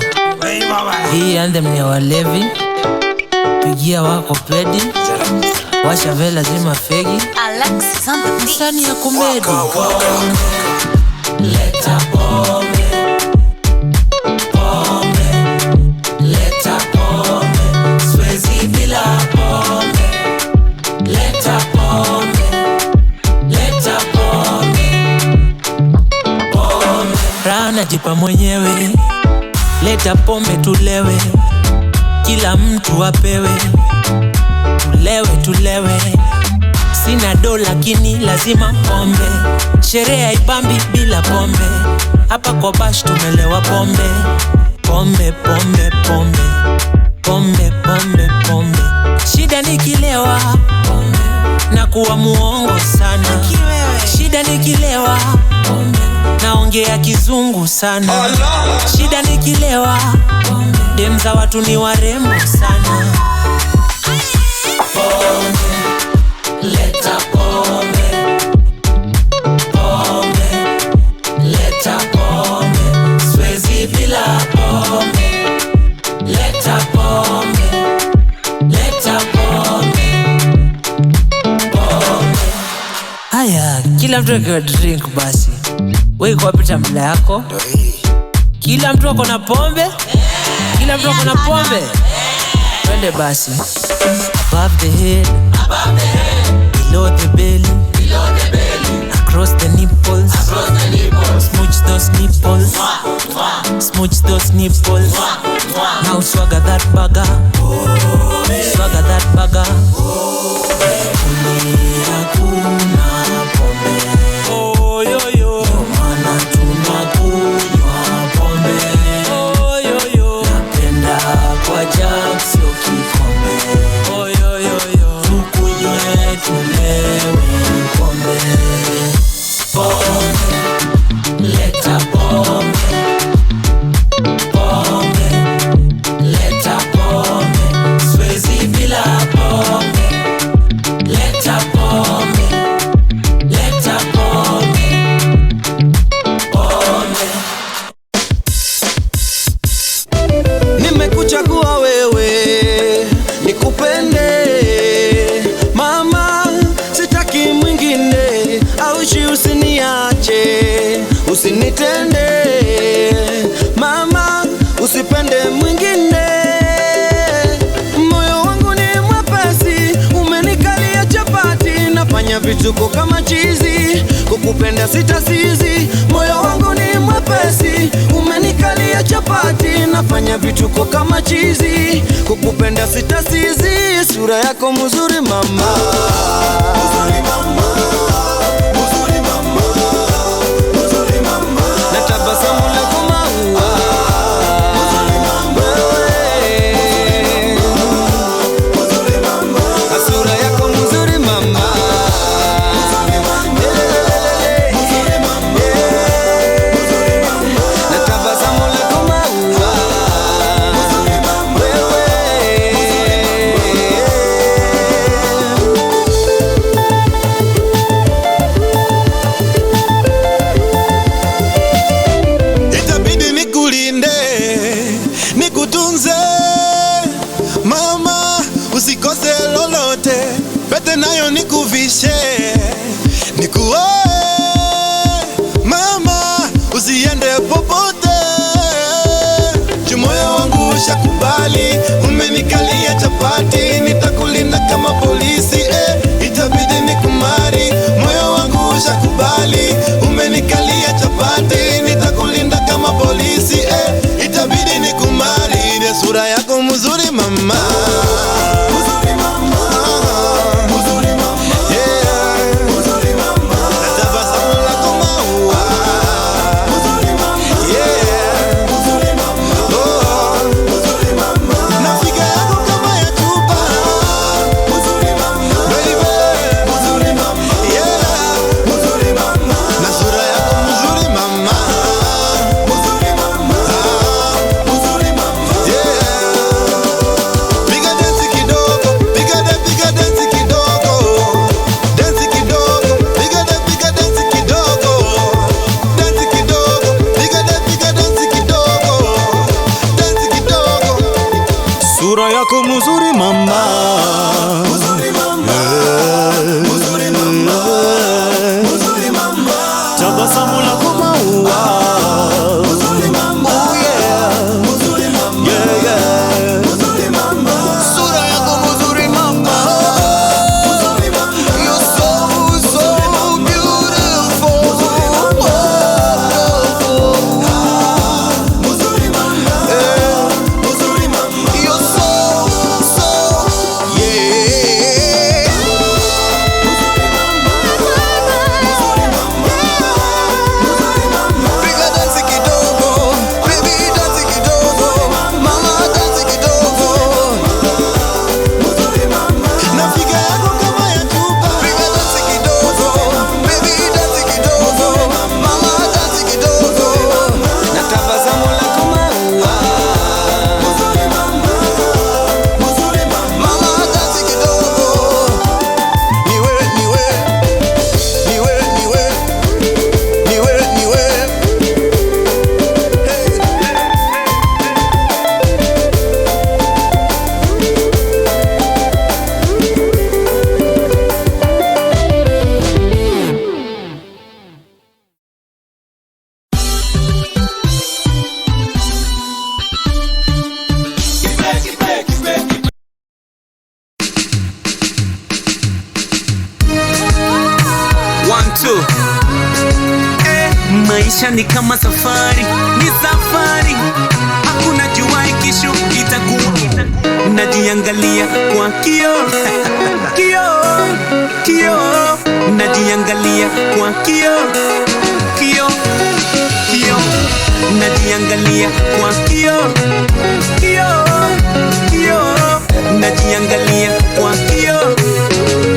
hii anthem ni ya walevi. Pigia wako pedi, washa vela zima fegi, msani ya kumedi. Leta pombe, pombe, leta pombe, siwezi bila pombe. Leta pombe, leta pombe, pombe. Rana jipa mwenyewe, leta pombe tulewe, kila mtu apewe, tulewe tulewe. Sina do lakini lazima pombe, sherehe haipambi bila pombe. Hapa kwa bash tumelewa pombe, pombe pombe pombe, pombe pombe pombe. Shida nikilewa pombe, na kuwa muongo sana. Shida nikilewa pombe, naongea kizungu sana. Shida nikilewa pombe, dem za watu ni warembo sana. Pombe, leta pombe, pombe, leta pombe, siwezi bila pombe. Leta pombe, leta pombe, pombe. Haya, kila mtu akiwa drink basi. Wewe kwa pita mbele yako. Kila mtu ako na pombe? Kila mtu ako na pombe? Twende basi. Above the head, below the belly, across the nipples, smooch those nipples, smooch those nipples. Now swagger that bagger, swagger that bagger. Hakuna pombe, oh yo yo, maana tunakunywa pombe, oh yo yo. Napenda kwa jam sio kikombe, oh yo yo yo. Tukunywe tulewe pombe, pombe, leta pombe, pombe, leta pombe, siwezi bila pombe, leta pombe, leta pombe, pombe. Nimekuchagua wewe nikupende mama, sitaki mwingine, aushi usiniache, usinitende mama, usipende mwingine. Moyo wangu ni mwepesi, umenikalia chapati, nafanya vituko kama chizi, kukupenda sitasizi. Moyo wangu ni mwepesi, umenikalia chapati, nafanya vituko kama chizi, kukupenda sitasizi. Sura yako mzuri mama, mzuri mama, mzuri mama, mzuri mama, na tabasamu lako maua, mzuri mama, mzuri mama, sura yako mzuri mama, mzuri mama, mzuri mama, mzuri mama, na tabasamu lako maua, mzuri mama, itabidi nikulinde, nikutunze mama, usikose lolote, pete nayo nikuvishe, nikuoe mama, usiende popote, moyo wangu ushakubali, umenikalia chapati, nitakulinda kama polisi, itabidi nikumari, moyo wangu ushakubali, umenikalia chapati, nitakulinda kama polisi, itabidi nikumari, ni sura yako mzuri mama, mzuri mama, mzuri mama, yeah, mzuri mama, na tabasamu lako maua, mzuri mama, yeah, mzuri mama, oh, mzuri mama, na figa yako kama ya chupa, mzuri mama, baby, mzuri mama, yeah, mzuri mama, na sura yako mzuri mama, mzuri mama, mzuri mama, yeah. Piga dance kidogo, piga dance kidogo, dance kidogo, piga dance kidogo, dance kidogo, piga dance kidogo, dance kidogo. Sura yako mzuri mama, mzuri mama, mzuri mama, mzuri mama, tabasamu lako maua, mzuri mama, oh yeah, mzuri mama, yeah yeah, mzuri mama, sura yako mzuri mama, mzuri mama, you're so beautiful, mzuri mama, mzuri mama, mzuri mama, you're so yeah. Maisha ni kama safari, ni safari, hakuna jua kesho itakuwa. Najiangalia kwa kioo, kioo, kioo. Najiangalia kwa kioo, kioo, kioo. Najiangalia kwa kioo, kioo, kioo. Najiangalia kwa kioo,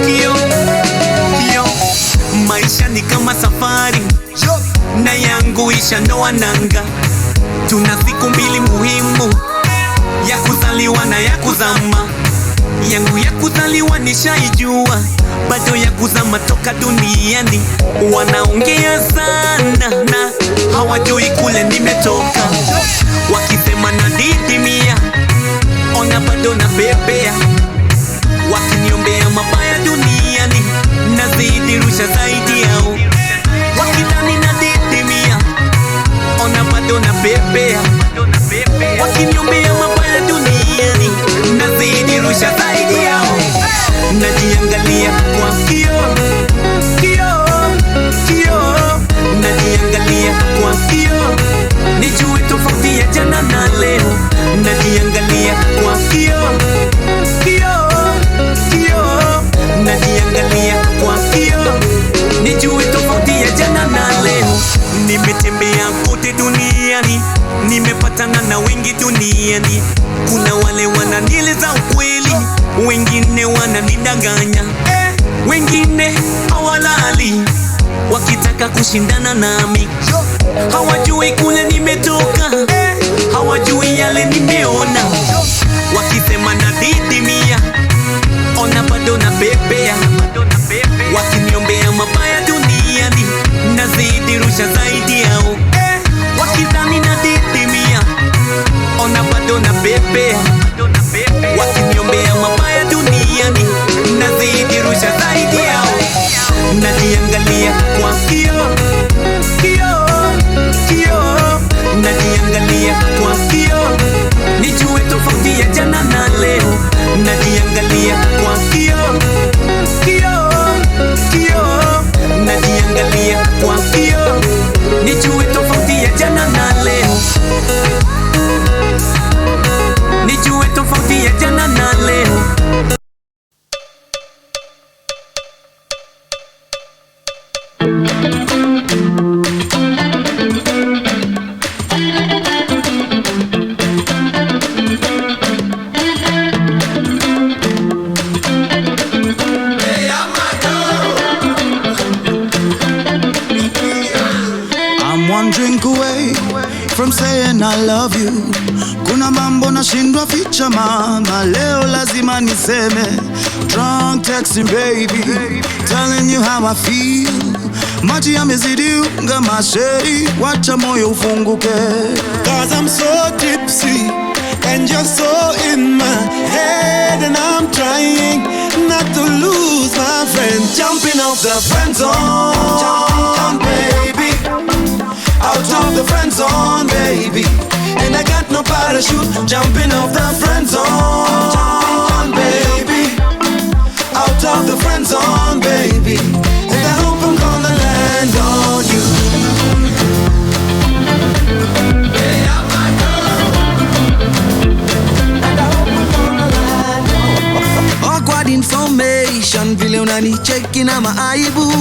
kioo, kioo. Maisha ni kama safari na yangu ishandoa nanga. Tuna siku mbili muhimu, ya kuzaliwa na ya kuzama. Yangu ya kuzaliwa nishaijua, bado ya kuzama toka duniani. Wanaongea sana na hawajui kule nimetoka. Wakisema nadidimia, ona bado na bebea. Wakiniombea mabaya duniani, nazidi rusha zaidi yao. Wakidhani nadidimia, ona bado na bebea. Wakiniombea mabaya duniani, nazidi rusha zaidi yao. Najiangalia kwa kioo, kioo, kioo. Najiangalia kwa kioo, nijue tofauti ya jana na leo. Najiangalia kwa kioo, kioo, kioo. Najiangalia kwa kioo, nijue tofauti ya jana na leo. Nimetembea kote duniani, nimepatana na wengi duniani. Kuna wale wananieleza ukweli, wengine wananidanganya, wengine hawalali wakitaka kushindana nami. Hawajui kule nimetoka, hawajui yale nimeona. Wakisema nadidimia, ona bado na bebea. Wakiniombea mabaya duniani, nazidi rusha zaidi yao. Wakidhani nadidimia, ona bado na bebea. Wakiniombea mabaya duniani, nazidi rusha zaidi yao. Najiangalia kwa kioo, kioo, kioo. Najiangalia kwa kioo, nijue tofauti ya jana na leo. Najiangalia kwa kioo, kioo, kioo. Najiangalia kwa kioo, nijue tofauti ya jana na leo. Nijue tofauti ya jana na leo. I'm one drink away from saying I love you. Kuna mambo nashindwa ficha mama, leo lazima niseme. Drunk texting baby, telling you how I feel. Maji yamezidi unga masheri, wacha moyo ufunguke. Cause I'm so tipsy and you're so in my head, and I'm trying not to lose my friend. Jumping off the friend zone, baby. Out of the friend zone, baby. And I got no parachute. Jumping off the friend zone, baby. Out of the friend zone, baby. And I hope I'm gonna land on you. Awkward information, vile unanicheki na maaibu.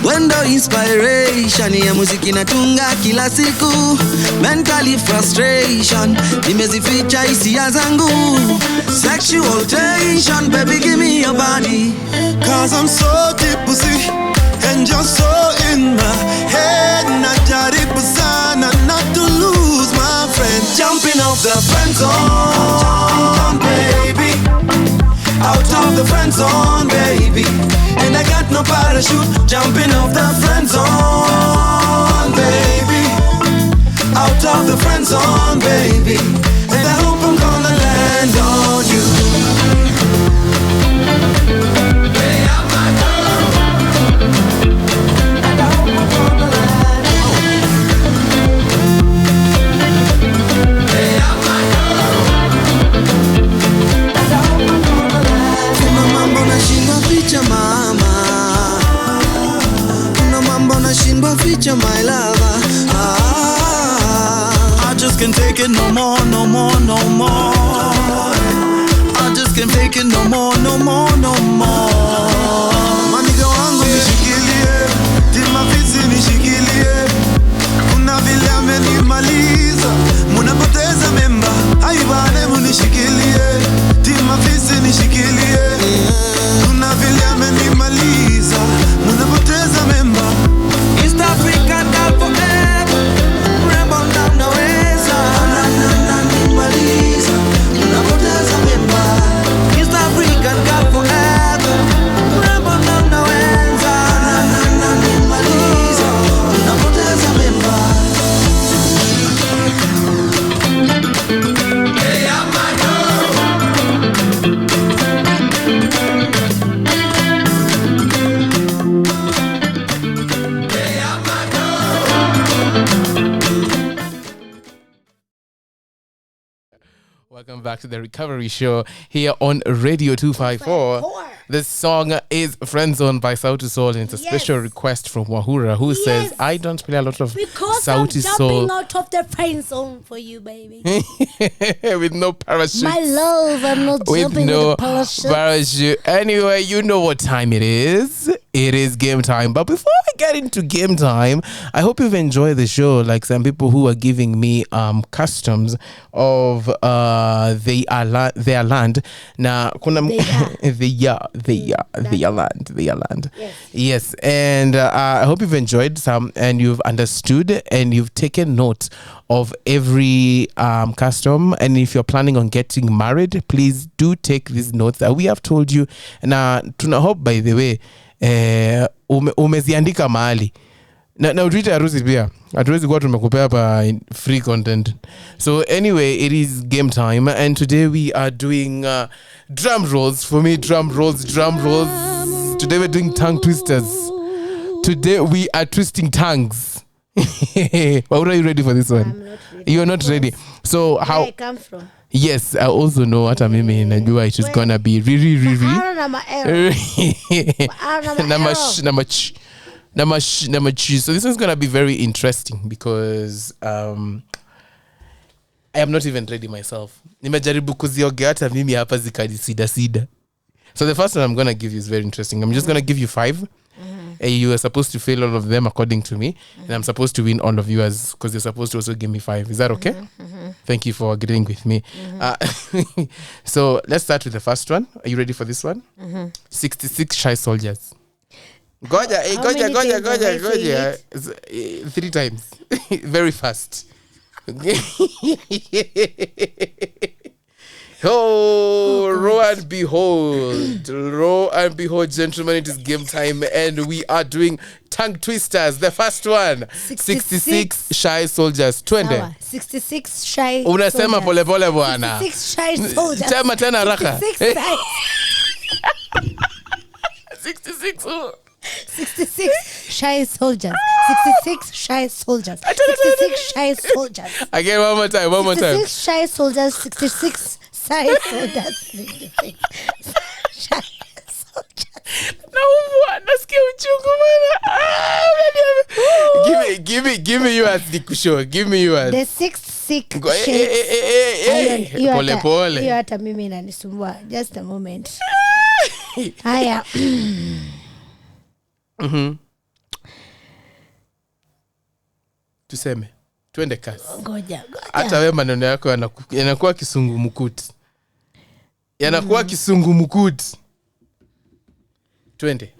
Wendo inspiration ya muziki natunga kila siku. Mentally frustration, nimezificha hisia zangu. Sexual tension, baby give me your body. Cause I'm so tipsy and you're so in my head. Najaribu sana not to lose my friend. Jumping off the friend zone, baby. Out of the friend zone, baby. And I got no parachute. Jumping off the friend zone, baby. Out of the friend zone, baby. And I hope I'm gonna land on you. Kuna mambo nashindwa ficha mama, kuna mambo nashindwa ficha my lover. I just can't take it no more, no more, no more. I just can't take it no more, no more, no more. Maniga wangu nishikilie, timafisi nishikilie. Kuna vile amenimaliza, munapoteza memba. Haibane munishikilie, timafisi nishikilie. Kuna vile amenimaliza, munapoteza memba. East African girl forever, remember now naweza. Ananimaliza, munapoteza memba. East African girl forever, remember now naweza. Ananimaliza, munapoteza memba. Hey, I'm my Welcome back to the Recovery Show here on Radio 254. This song is Friend Zone by Sauti Sol, and it's a special request from Wahura, who says, I don't play a lot of Because Sauti I'm Sol jumping out of the friend zone for you, baby. with no parachute. My love, I'm not With jumping no with a parachute. parachute. Anyway, you know what time it is. It is game time. But before I get into game time, I hope you've enjoyed the show. Like some people who are giving me customs of their land. Now, their land. Yes. And I hope you've enjoyed some and you've understood and you've taken note of every custom. And if you're planning on getting married, please do take these notes that we have told you. Na tuna hope, by the way, umeziandika mahali na utuite harusi pia, hatuwezi kuwa tumekupea hapa free content. So anyway, it is game time, and today we are doing drum rolls. For me, drum rolls. Today we're doing tongue twisters. Today we are twisting tongues. Are you ready for this one? I'm not ready. You're not ready. So Where how I come from? Yes, I also know hata mimi najua it is gonna be really so this is gonna be very interesting because I am not even ready myself. Nimejaribu kuziogea hata mimi hapa zikadisida. So the first one I'm gonna give you is very interesting. I'm just gonna give you 5. You are supposed to fail all of them according to me, and I'm supposed to win all of you as because you're supposed to also give me 5. Is that okay? Thank you for agreeing with me. So let's start with the first one. Are you ready for this one? 66 shy soldiers. Goja. 3 times. Very fast. Oh, row and behold, gentlemen, it is game time, and we are doing tongue twisters. The first one, 66 shy soldiers. 20. 66 shy Unasema pole pole bwana. 66 shy soldiers. Tema tena raka. 66 shy soldiers. 66 shy soldiers. 66 shy soldiers. Again, one more time. 66 shy soldiers. 66 shy soldiers. 66 shy soldiers. Nasikia uchungu bwana. Give me yours, Dikusho. Give me yours. The 66 pole. Hiyo hata mimi inanisumbua. Just a moment. Haya. Tuseme twende kasi. Ngoja. Hata wewe maneno yako yanakuwa kisungumukuti. Twende.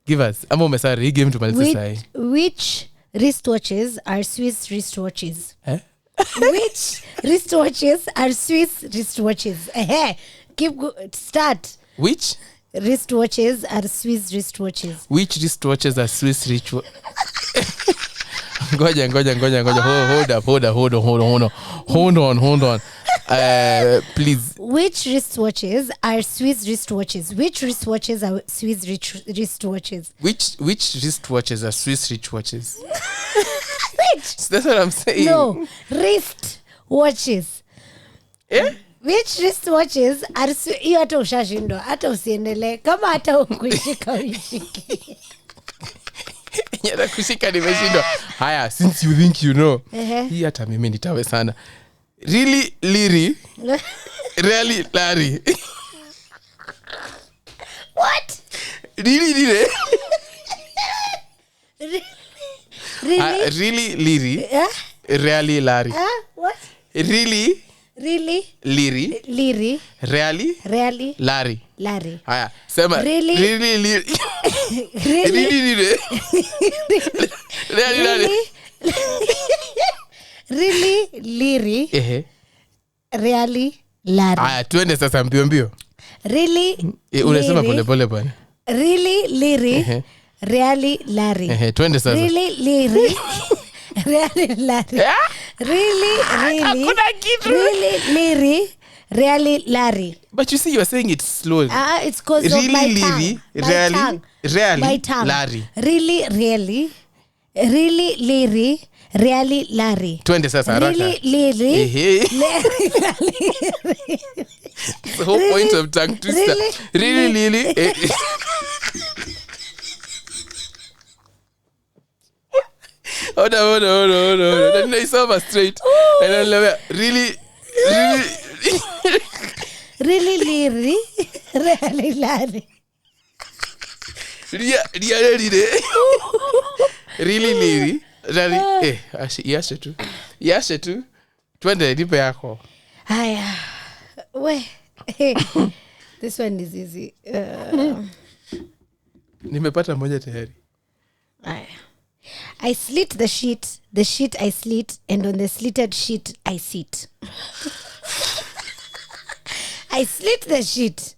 Give us. Ama umesari hii game tumalize sahi. Which wristwatches are Swiss wristwatches? Which wristwatches are Swiss wristwatches? Start. Which wristwatches are Swiss wristwatches? Which wristwatches are Swiss wristwatches? Ngoja. Hold on. Please. Which wristwatches are Swiss wristwatches? Which wristwatches are Swiss wristwatches? Which wristwatches are Swiss wristwatches? Which? That's what I'm saying. No, wrist watches. Which wristwatches are hiyo hata ushashindwa, hata usiendelee kama hata ukuishika uishiki. Nyata kushika nimeshindwa. Haya, since you think you know. Hii hata mimi nitawe sana. Really Liri. Really Larry. What? Really Liri. Really? Really Liri. Really Larry. What? Really Liri. Really Larry. Haya, sema Really Liri. Really Liri. Really Larry. Haya, tuende sasa mbio. Really Unasema pole bwana. Really Liri. Really Larry. Tuende sasa. Really Liri. Really Larry. Really Liri. Really Larry. But you see, you are saying it slowly. It's because of my tongue. Really Larry. Larry. Really Liri. Really Larry. Twende sasa haraka. Really the whole point of tongue twister. Really. Hold on. Then I saw her straight. And then really. Really Liri. Really Larry. Really Liri. Really. Yashe tu. Twende nipe yako. Haya. This one is easy. Nimepata moja tayari. Haya. I slit the sheet I slit, and on the slitted sheet I sit. I slit the sheet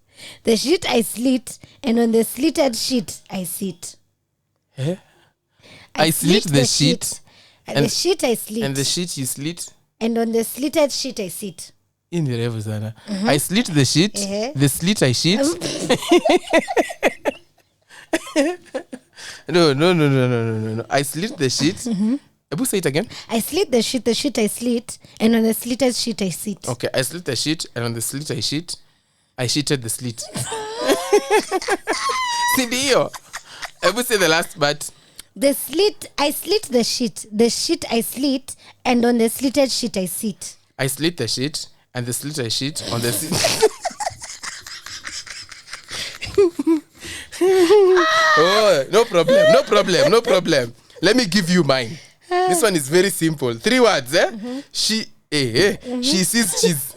I slit, and on the slitted sheet I sit. I slit the sheet, and the sheet I slit, and the sheet you slit, and on the slitted sheet I sit. In the revu sana. I slit the sheet, the slit I shit. No. I slit the sheet. Ebu say it again. I slit the sheet I slit, and on the slitted sheet I sit. Okay, I slit the sheet, and on the slit I shit. I shitted the slit. Sindio. Ebu say the last part. I slit the sheet I slit, and on the slitted sheet I sit. I slit the sheet, and the slit I shit on the Oh, no problem. Let me give you mine. This one is very simple. 3 words, She sees cheese.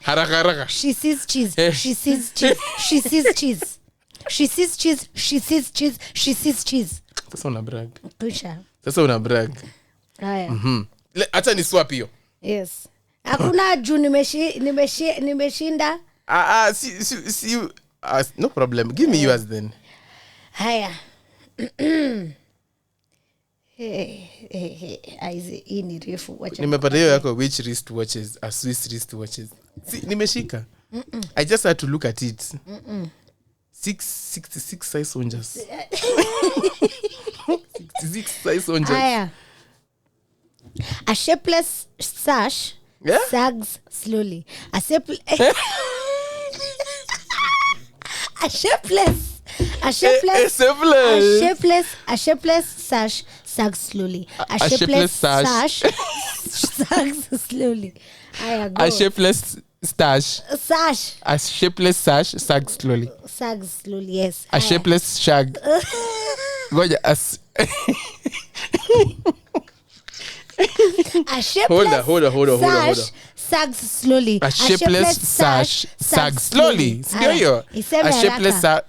Haraka. She sees cheese. She sees cheese. She sees cheese. She sees cheese. She sees cheese. She sees cheese. Sasa una brag. Tusha. Sasa una brag. Haya. Acha ni swap hiyo. Yes. Hakuna juu nimeshinda. See no problem. Give me yours then. Haya. Hii ni refu. Nimepata hiyo yako which wrist watches are Swiss wrist watches. See, nimeshika. I just had to look at it. 66 size onjas. 66 size onjas. Haya. A shapeless sash sags slowly. A shapeless sash sags slowly. A shapeless sash sags slowly. A shapeless stash. A shapeless sash sags slowly. Sags slowly, yes. A shapeless shag. Goja A shapeless hold on. sags slowly. A shapeless sash sags slowly. Ndio hiyo. A shapeless sash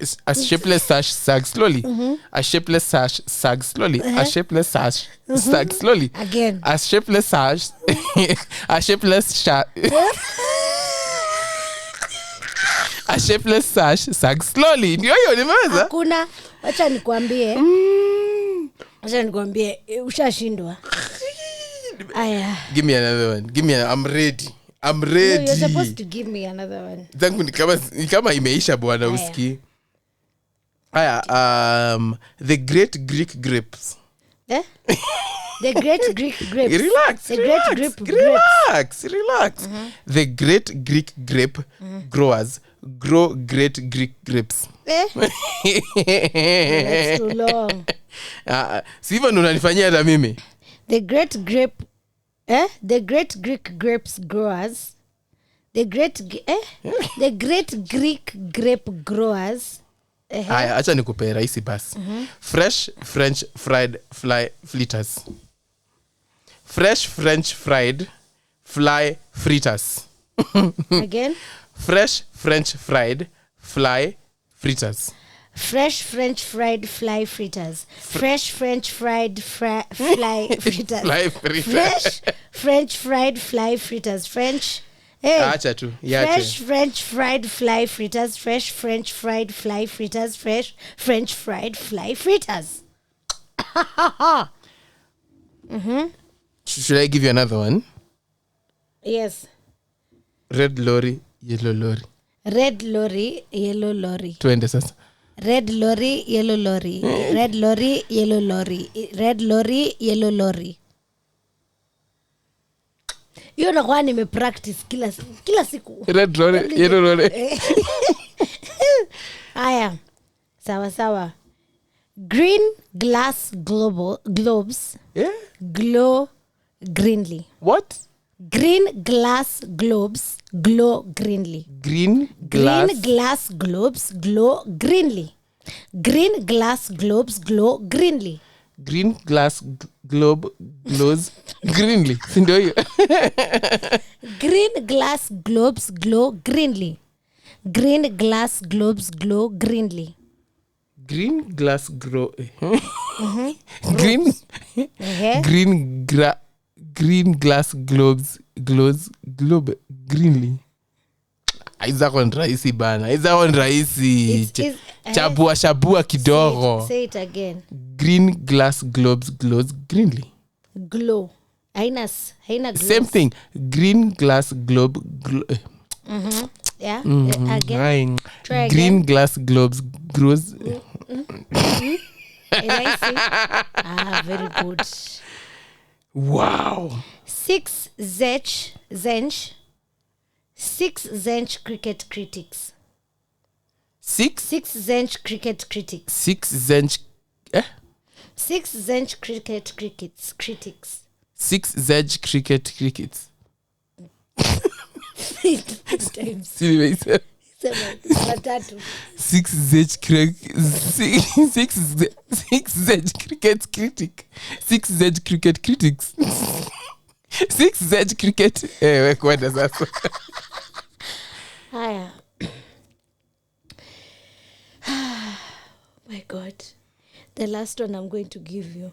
sags slowly. A shapeless sash sags slowly. A shapeless sash sags slowly. Again. A shapeless sash. A shapeless sash. A shapeless sash sags slowly. Ndio hiyo nimeweza. Hakuna. Acha nikwambie. Ushashindwa. Aya. Give me another one. I'm ready. No, you're supposed to give me another one. Zangu ni kama imeisha bwana uski. Aya, the great Greek grapes. The great Greek grapes. Relax. The great Greek grapes. Relax. The great Greek grape growers grow great Greek grapes. That's too long. Si hivyo ndo unanifanyia hata mimi. The great Greek grapes growers. The great Greek grape growers. Haya, acha nikupe rahisi basi. Fresh French fried fly fritters. Fresh French fried fly fritters. Again? Fresh French fried fly fritters. Fresh French fried fly fritters. Fresh French fried fly fritters. Fly fritters. Fresh French fried fly fritters. French. Hey. Acha tu. Fresh French fried fly fritters. Fresh French fried fly fritters. Fresh French fried fly fritters. Should I give you another one? Yes. Red lorry, yellow lorry. Red lorry, yellow lorry. Twende sasa. Red lorry, yellow lorry. Red lorry, yellow lorry. Red lorry, yellow lorry. Hiyo nakuwa nimepractice kila siku. Red lorry, yellow lorry. Aya. Sawa. Green glass globes. Yeah. Glow greenly. What? Green glass globes glow greenly. Green glass globes glow greenly. Green glass globes glow greenly. Green glass globe glows greenly. Ndio hiyo. Green glass globes glow greenly. Green glass globes glow greenly. Green glass grow. Green glass globes globe greenly. Aiza kon rahisi bana. Aiza kon rahisi. Chabua kidogo. Say it again. Green glass globes glows greenly. Glow. Haina glow. Same thing. Green glass globe glow. Yeah. Again. Try Green again. glass globes grows. Very good. Wow. 6 Zench cricket critics. 6 Zench cricket critics. 6 Zench 6 Zench cricket critics. 6 Zench cricket crickets. 6 times. Silvester. 7 6 Zench cricket 6 Zench cricket critic. 6 Zench cricket critics. 6 Zench cricket. We kwenda sasa. Haya. My God. The last one I'm going to give you.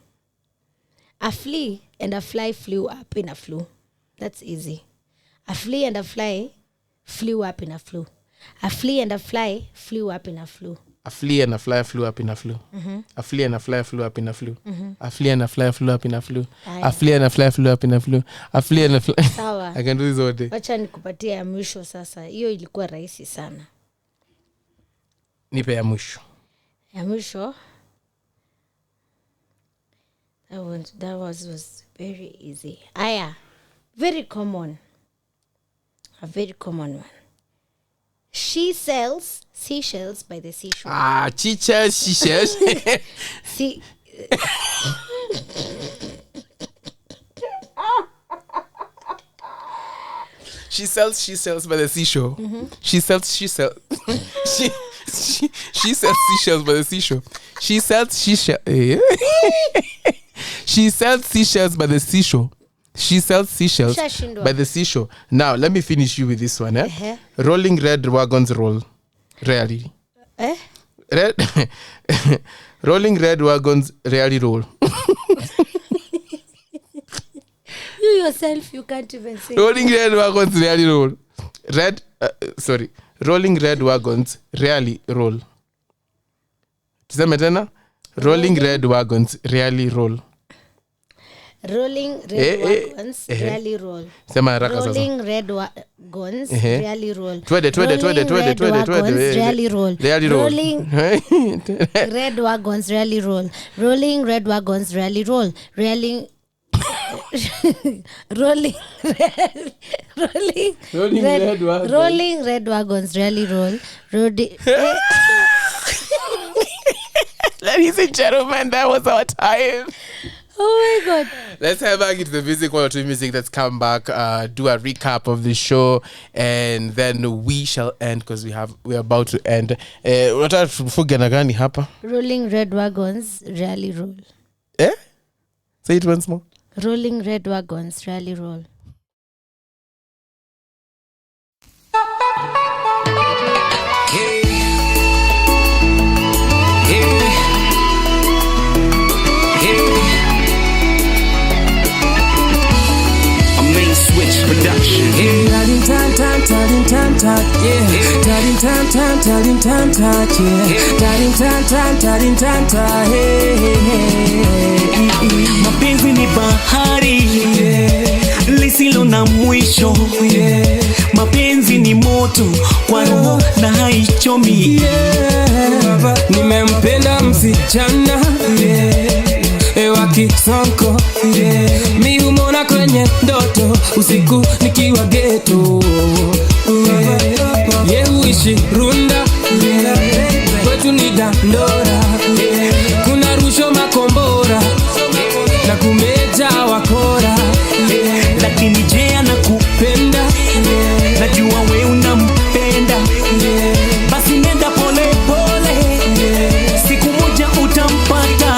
A flea and a fly flew up in a flue. That's easy. A flea and a fly flew up in a flue. A flea and a fly flew up in a flue. A flea and a fly flew up in a flue. A flea and a fly flew up in a flue. A flea and a fly flew up in a flue. A flea and a fly flew up in a flue. A flea and a fly. Sawa. I can do this all day. Wacha nikupatia ya mwisho sasa. Hiyo ilikuwa rahisi sana. Nipe ya mwisho. Ya mwisho. That was very easy. Aya. Very common. A very common one. She sells seashells by the seashore. Seashells. See. She sells by the seashore. She sells seashells by the seashore. She sells seashells. She sells seashells by the seashore. She sells seashells by the seashore. Now, let me finish you with this one. Rolling red wagons roll. Rarely. Rolling red wagons rarely roll. You yourself, you can't even say. Rolling red wagons rarely roll. Rolling red wagons rarely roll. Tuseme tena? Rolling red wagons rarely roll. Rolling red wagons rarely roll. Sema haraka sasa. Rolling red wagons rarely roll. Twende. Rarely roll. Rolling red wagons rarely roll. Rolling red wagons rarely roll. Rolling red wagons rarely roll. Ladies and gentlemen, that was our time. Oh my God. Let's head back into the music, one or two music that's come back, do a recap of the show, and then we shall end because we're about to end. Rolling red wagons rarely roll. Eh? Say it once more. Rolling red wagons rarely roll. Production. Tarin tan tan tarin tan tan yeah. Tarin tan tan tarin tan tan yeah. Tarin tan tan tarin tan tan hey. Mapenzi ni bahari lisilo na mwisho mapenzi ni moto kwa roho na haichomi nimempenda msichana ewa kisonko mi humona kwenye ndoto usiku nikiwa ghetto huishi Runda kwetu ni Dandora kuna rusho makombora na kumeja wakora lakini je anakupenda najua we unampenda basi nenda pole pole siku moja utampata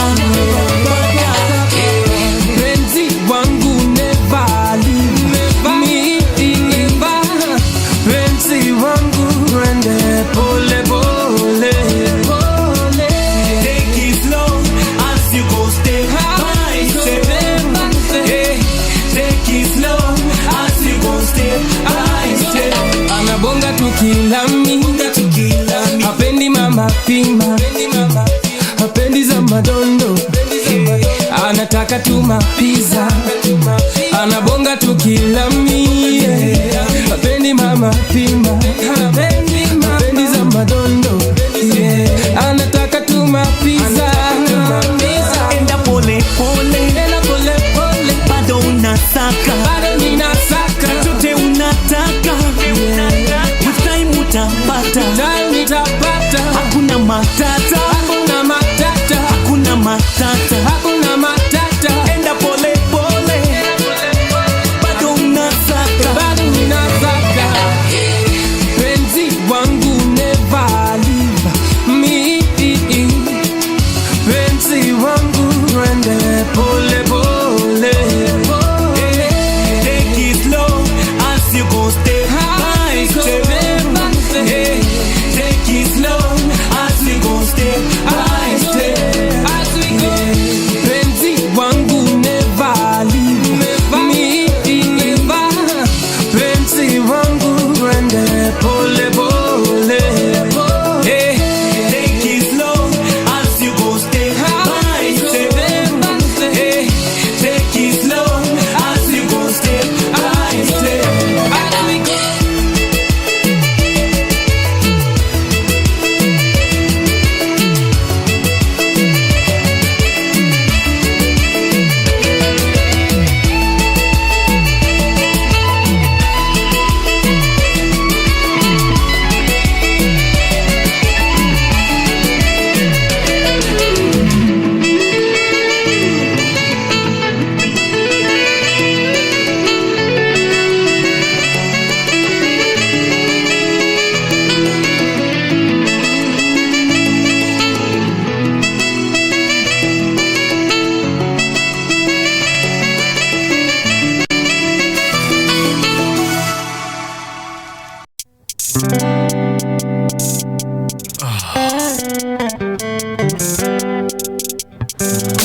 penzi wangu never leave me never penzi wangu rende pole pole take it slow as you go step by step take it slow as you go step by step anabonga tukilami hapendi mama pima hapendi za madondo anataka tu mapiza anabonga tukilami hapendi mama pima hapendi za madondo anataka tu mapiza enda pole pole bado unasaka chote unataka with time utapata hakuna matata enda pole pole bado unasaka penzi wangu never leave me penzi wangu rende pole pole take it slow as you go step by step take it slow as you go step by step penzi wangu never leave me penzi wangu rende pole pole take it slow as you go step by step take it slow as you go step by step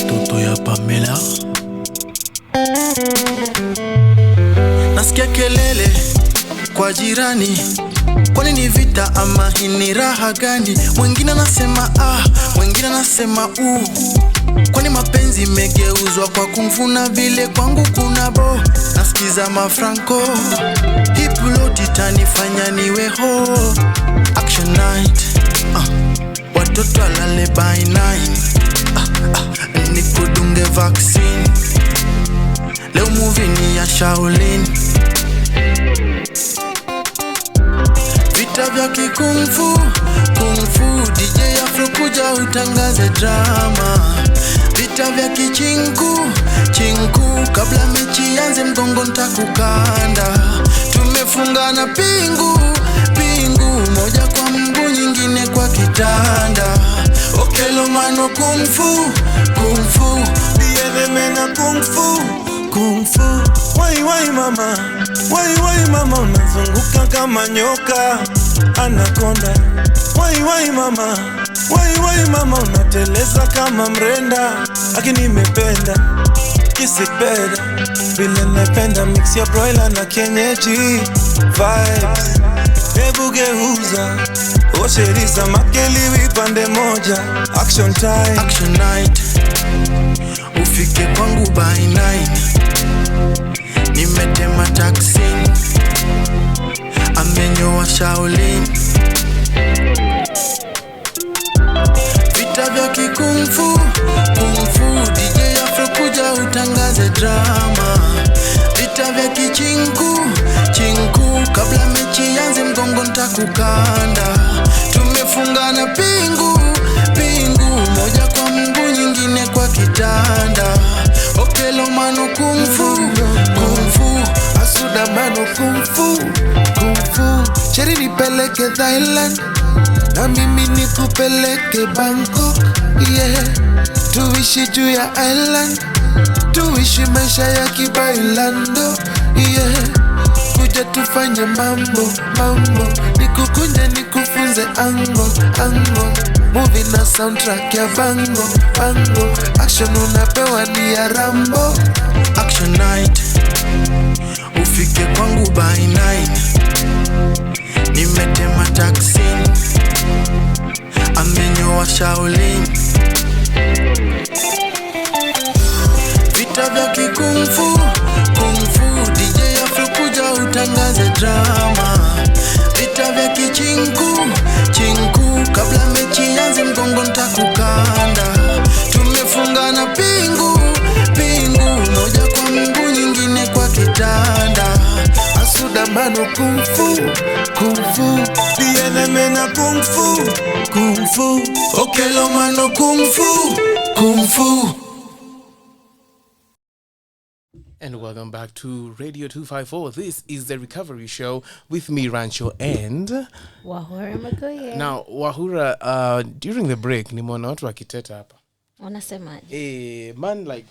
Mtoto ya Pamela nasikia kelele kwa jirani, kwani ni vita ama hii ni raha gani? Mwingine anasema mwingine anasema kwani mapenzi megeuzwa kwa kumfuna vile kwangu kuna bo. Nasikiza mafranco hii plot itanifanya niwe ho. Action night watoto alale by 9 nikudunge vaccine leo movie ni ya Shaolin vita vya kung fu DJ Afro kuja kuja utangaze drama. Vita vya kichinku chinku, kabla mechi yanze mgongo ntakukanda. Tumefungana pingu pingu, moja kwa mguu nyingine kwa kitanda. Okelo mano kung fu kung fu, Diene mena kung fu kung fu. Wai mama, wai mama, unazunguka kama nyoka anakonda. Wai mama, wai mama, unateleza kama mrenda. Lakini nimependa kisipeda vile napenda mix ya broiler na kienyeji vibes. Hebu geuza osherisa makeli pande moja. Action time, action night. Ufike kwangu by 9. Nimetema taxi, amenyoa Shaolin. Vita vya kikungfu kungfu, DJ Afro kuja utangaze drama. Vita vya kichinku chinku, kabla mechi yanze mgongo ntakukanda. Tumefungana pingu pingu, moja kwa mguu nyingine kwa kitanda. Okelo mano kung fu kung fu, asuda mano kung fu kung fu. Cheri nipeleke Thailand na mimi nikupeleke Bangkok, yeah. Tuishi juu ya island, tuishi maisha ya kibailando, yeah. Kuja tufanye mambo nikukunje nikufunze ango movie na soundtrack ya bango. Action unapewa ni ya Rambo. Action night, ufike kwangu by 9. Nimetema taxi, amenyoa Shaolin. Vita vya kikungfu kungfu, DJ Afro kuja utangaze drama. Vita vya kichinku chinku, kabla mechi yanze mgongo ntakukanda. Tumefungana pingu pingu, moja kwa mguu nyingine kwa kitanda. Asuda mano kung fu kung fu, Diene mena kung fu kung fu. Okelo mano kung fu kung fu. And welcome back to Radio 254. This is the Recovery Show with me, Rancho, and Wahura Makoye. Now, Wahura, during the break, nimeona watu wakiteta hapa. Wanasemaje? Man, like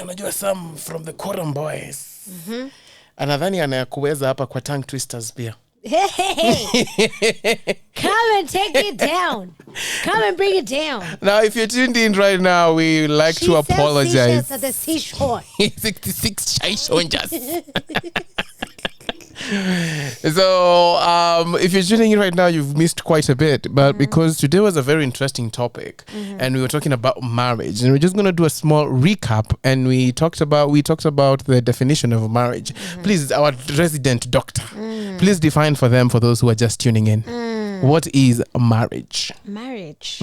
unajua some from the Quorum Boys. Mhm. Anadhani anakuweza hapa kwa tongue twisters pia. Hey. Come and take it down. Come and bring it down. Now, if you're tuned in right now, we like to apologize. At the seashore. 66 shy soldiers. So, if you're tuning in right now, you've missed quite a bit. But because today was a very interesting topic, and we were talking about marriage, and we're just going to do a small recap. And we talked about the definition of marriage. Please, our resident doctor, please define for them, for those who are just tuning in, what is marriage? Marriage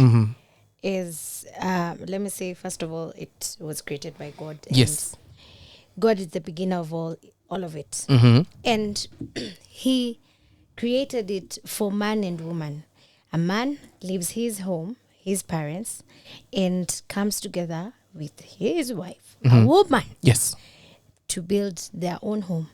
is, let me say, first of all, it was created by God. Yes. God is the beginner of all of it. And he created it for man and woman. A man leaves his home, his parents, and comes together with his wife, a woman. Yes. To build their own home.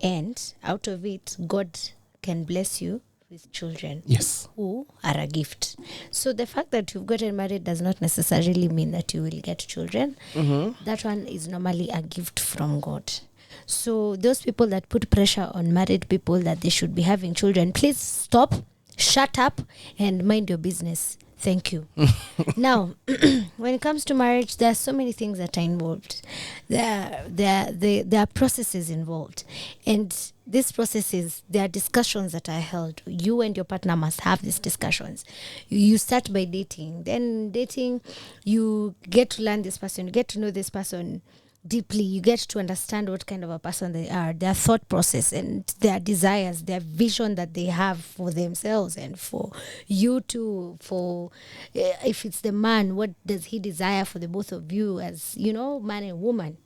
And out of it, God can bless you with children. Yes. Who are a gift. So the fact that you've gotten married does not necessarily mean that you will get children. That one is normally a gift from God. So those people that put pressure on married people that they should be having children, please stop, shut up, and mind your business. Thank you. Now, when it comes to marriage, there are so many things that are involved. There are processes involved. And these processes, there are discussions that are held. You and your partner must have these discussions. You start by dating. Then dating, you get to learn this person. You get to know this person deeply. You get to understand what kind of a person they are, their thought process and their desires, their vision that they have for themselves and for you too. For if it's the man, what does he desire for the both of you as, man and woman?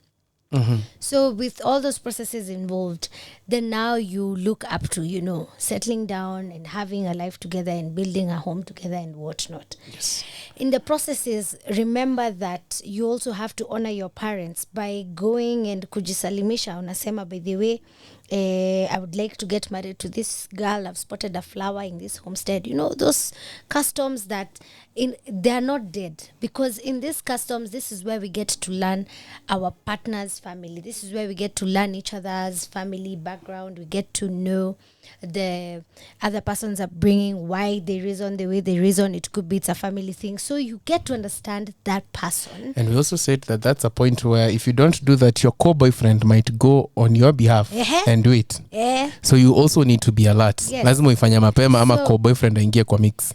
So with all those processes involved, then now you look up to, settling down and having a life together and building a home together and whatnot. Yes. In the processes, remember that you also have to honor your parents by going and kujisalimisha. Unasema, by the way, I would like to get married to this girl. I've spotted a flower in this homestead. Those customs that they are not dead, because in these customs, this is where we get to learn our partner's family. This is where we get to learn each other's family background. We get to know the other person's upbringing, why they reason the way they reason. It could be it's a family thing. So you get to understand that person. And we also said that that's a point where if you don't do that, your co-boyfriend might go on your behalf and do it. So you also need to be alert. Yes. Lazima uifanye mapema ama co-boyfriend aingie kwa mix.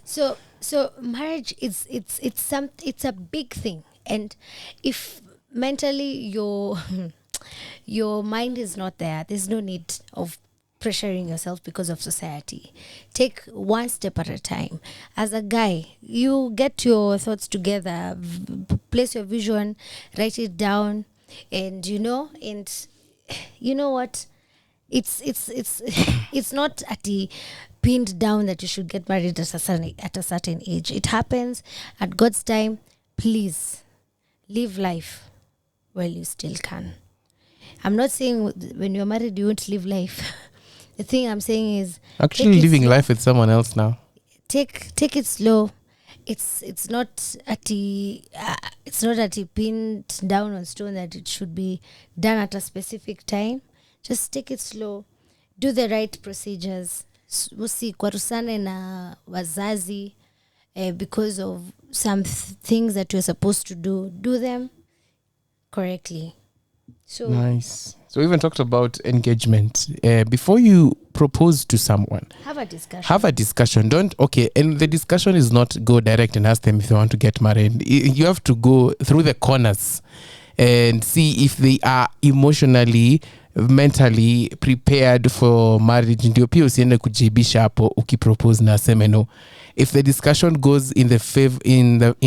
So marriage it's a big thing, and if mentally your mind is not there, there's no need of pressuring yourself because of society. Take one step at a time. As a guy, you get your thoughts together, place your vision, write it down, and you know what, it's not at the pinned down that you should get married at a certain age. It happens at God's time. Please live life while you still can. I'm not saying when you're married you won't live life. The thing I'm saying is actually living life with someone else now. Take it slow. It's not at the pinned down on stone that it should be done at a specific time. Just take it slow. Do the right procedures. Usikwarusane na wazazi because of some things that you're supposed to do them correctly. So nice. So we even talked about engagement. Before you propose to someone, have a discussion. And the discussion is not go direct and ask them if they want to get married. You have to go through the corners and see if they are emotionally, mentally prepared for marriage. Ndio pia usiende kujibisha hapo ukipropose na aseme no. If the discussion goes in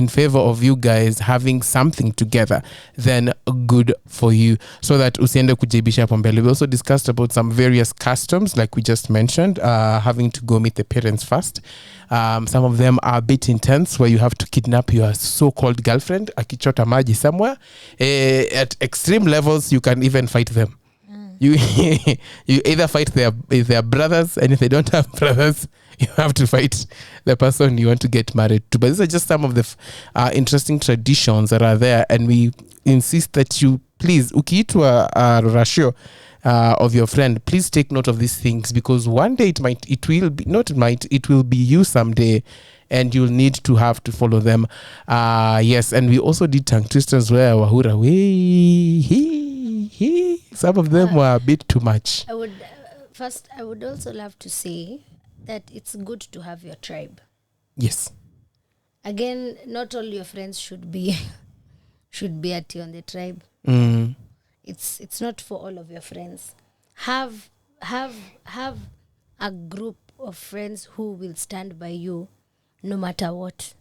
favor of you guys having something together, then good for you. So that usiende kujibisha hapo mbele. We also discussed about some various customs, like we just mentioned, having to go meet the parents first. Some of them are a bit intense, where you have to kidnap your so-called girlfriend akichota maji somewhere. At extreme levels, you can even fight them. You either fight their brothers, and if they don't have brothers, you have to fight the person you want to get married to. But these are just some of the interesting traditions that are there, and we insist that you please, ukiitwa Rancho of your friend, please take note of these things, because one day it will be you someday, and you'll need to have to follow them. Yes, and we also did tongue twisters where Wahura, some of them were a bit too much. I would also love to say that it's good to have your tribe. Yes. Again, not all your friends should be at you on the tribe. It's not for all of your friends. Have a group of friends who will stand by you no matter what.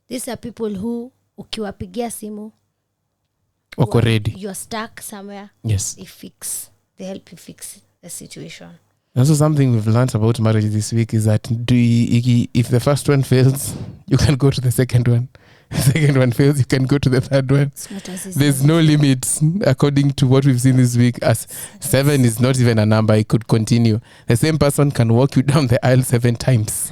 These are people who ukiwapigia simu wako ready. You're stuck somewhere. Yes. They help you fix the situation. Also, something we've learned about marriage this week is that if the first one fails, you can go to the second one. The second one fails, you can go to the third one. There's no limits, according to what we've seen this week. As 7 is not even a number, it could continue. The same person can walk you down the aisle 7 times.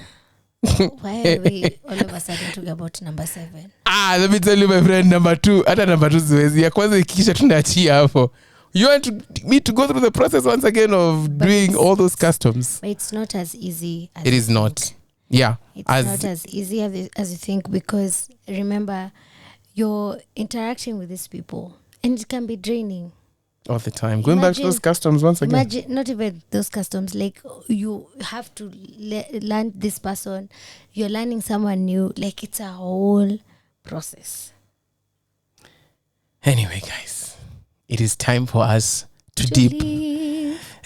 Why are we all of a sudden talking about number 7? Let me tell you, my friend, number 2. Hata number 2 siwezi. Ya kwanza ikisha tunaachia hapo. You want me to go through the process once again of doing all those customs? But it's not as easy as it is not. Think. Yeah. It's not as easy as you think, because remember, you're interacting with these people and it can be draining. All the time. Going back to those customs once again. Imagine, not even those customs, like you have to learn this person, you're learning someone new, like it's a whole process. Anyway, guys, it is time for us to dip.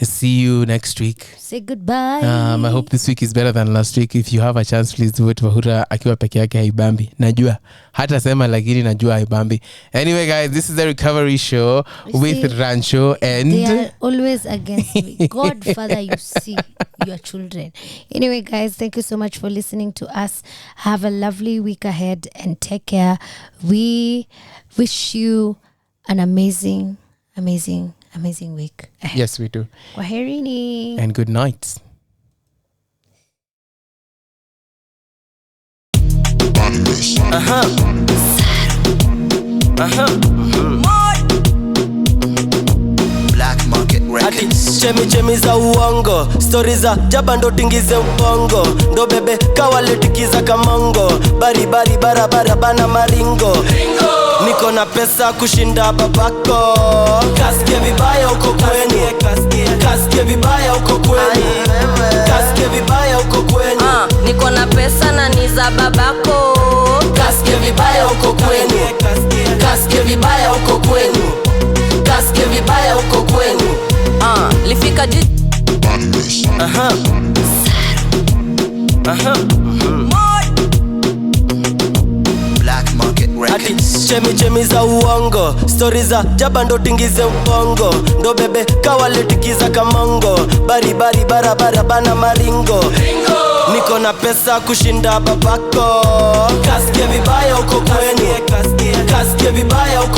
See you next week. Say goodbye. I hope this week is better than last week. If you have a chance, please vote Wahura akiwa peke yake haibambi. Najua hata sema lakini najua haibambi. Anyway guys, this is the Recovery Show with Rancho and they are always against me. Godfather, you see your children. Anyway guys, thank you so much for listening to us. Have a lovely week ahead and take care. We wish you an amazing week ahead. Yes, we do. Kwaherini. And good night. Black Market Records. Chemi za uongo, stories za jaba ndo tingize ubongo, ndo bebe kawaletikiza kamongo, bari barabara bana maringo. Niko na pesa kushinda babako, kasikie vibaya uko kwenye, kasikie vibaya uko kwenye, kasikie vibaya uko kwenye. Niko na pesa na ni za babako, kasikie vibaya uko kwenye, kasikie vibaya uko kwenye, kasikie vibaya uko kwenye. Lifika jiji. Black Market Records. Chemi za uongo, stories za jaba ndo tingize ubongo, ndo bebe kawaletikiza kamongo, bari barabara bana maringo. Niko na pesa kushinda babako, kasikie vibaya uko kwenye, kasikie vibaya uko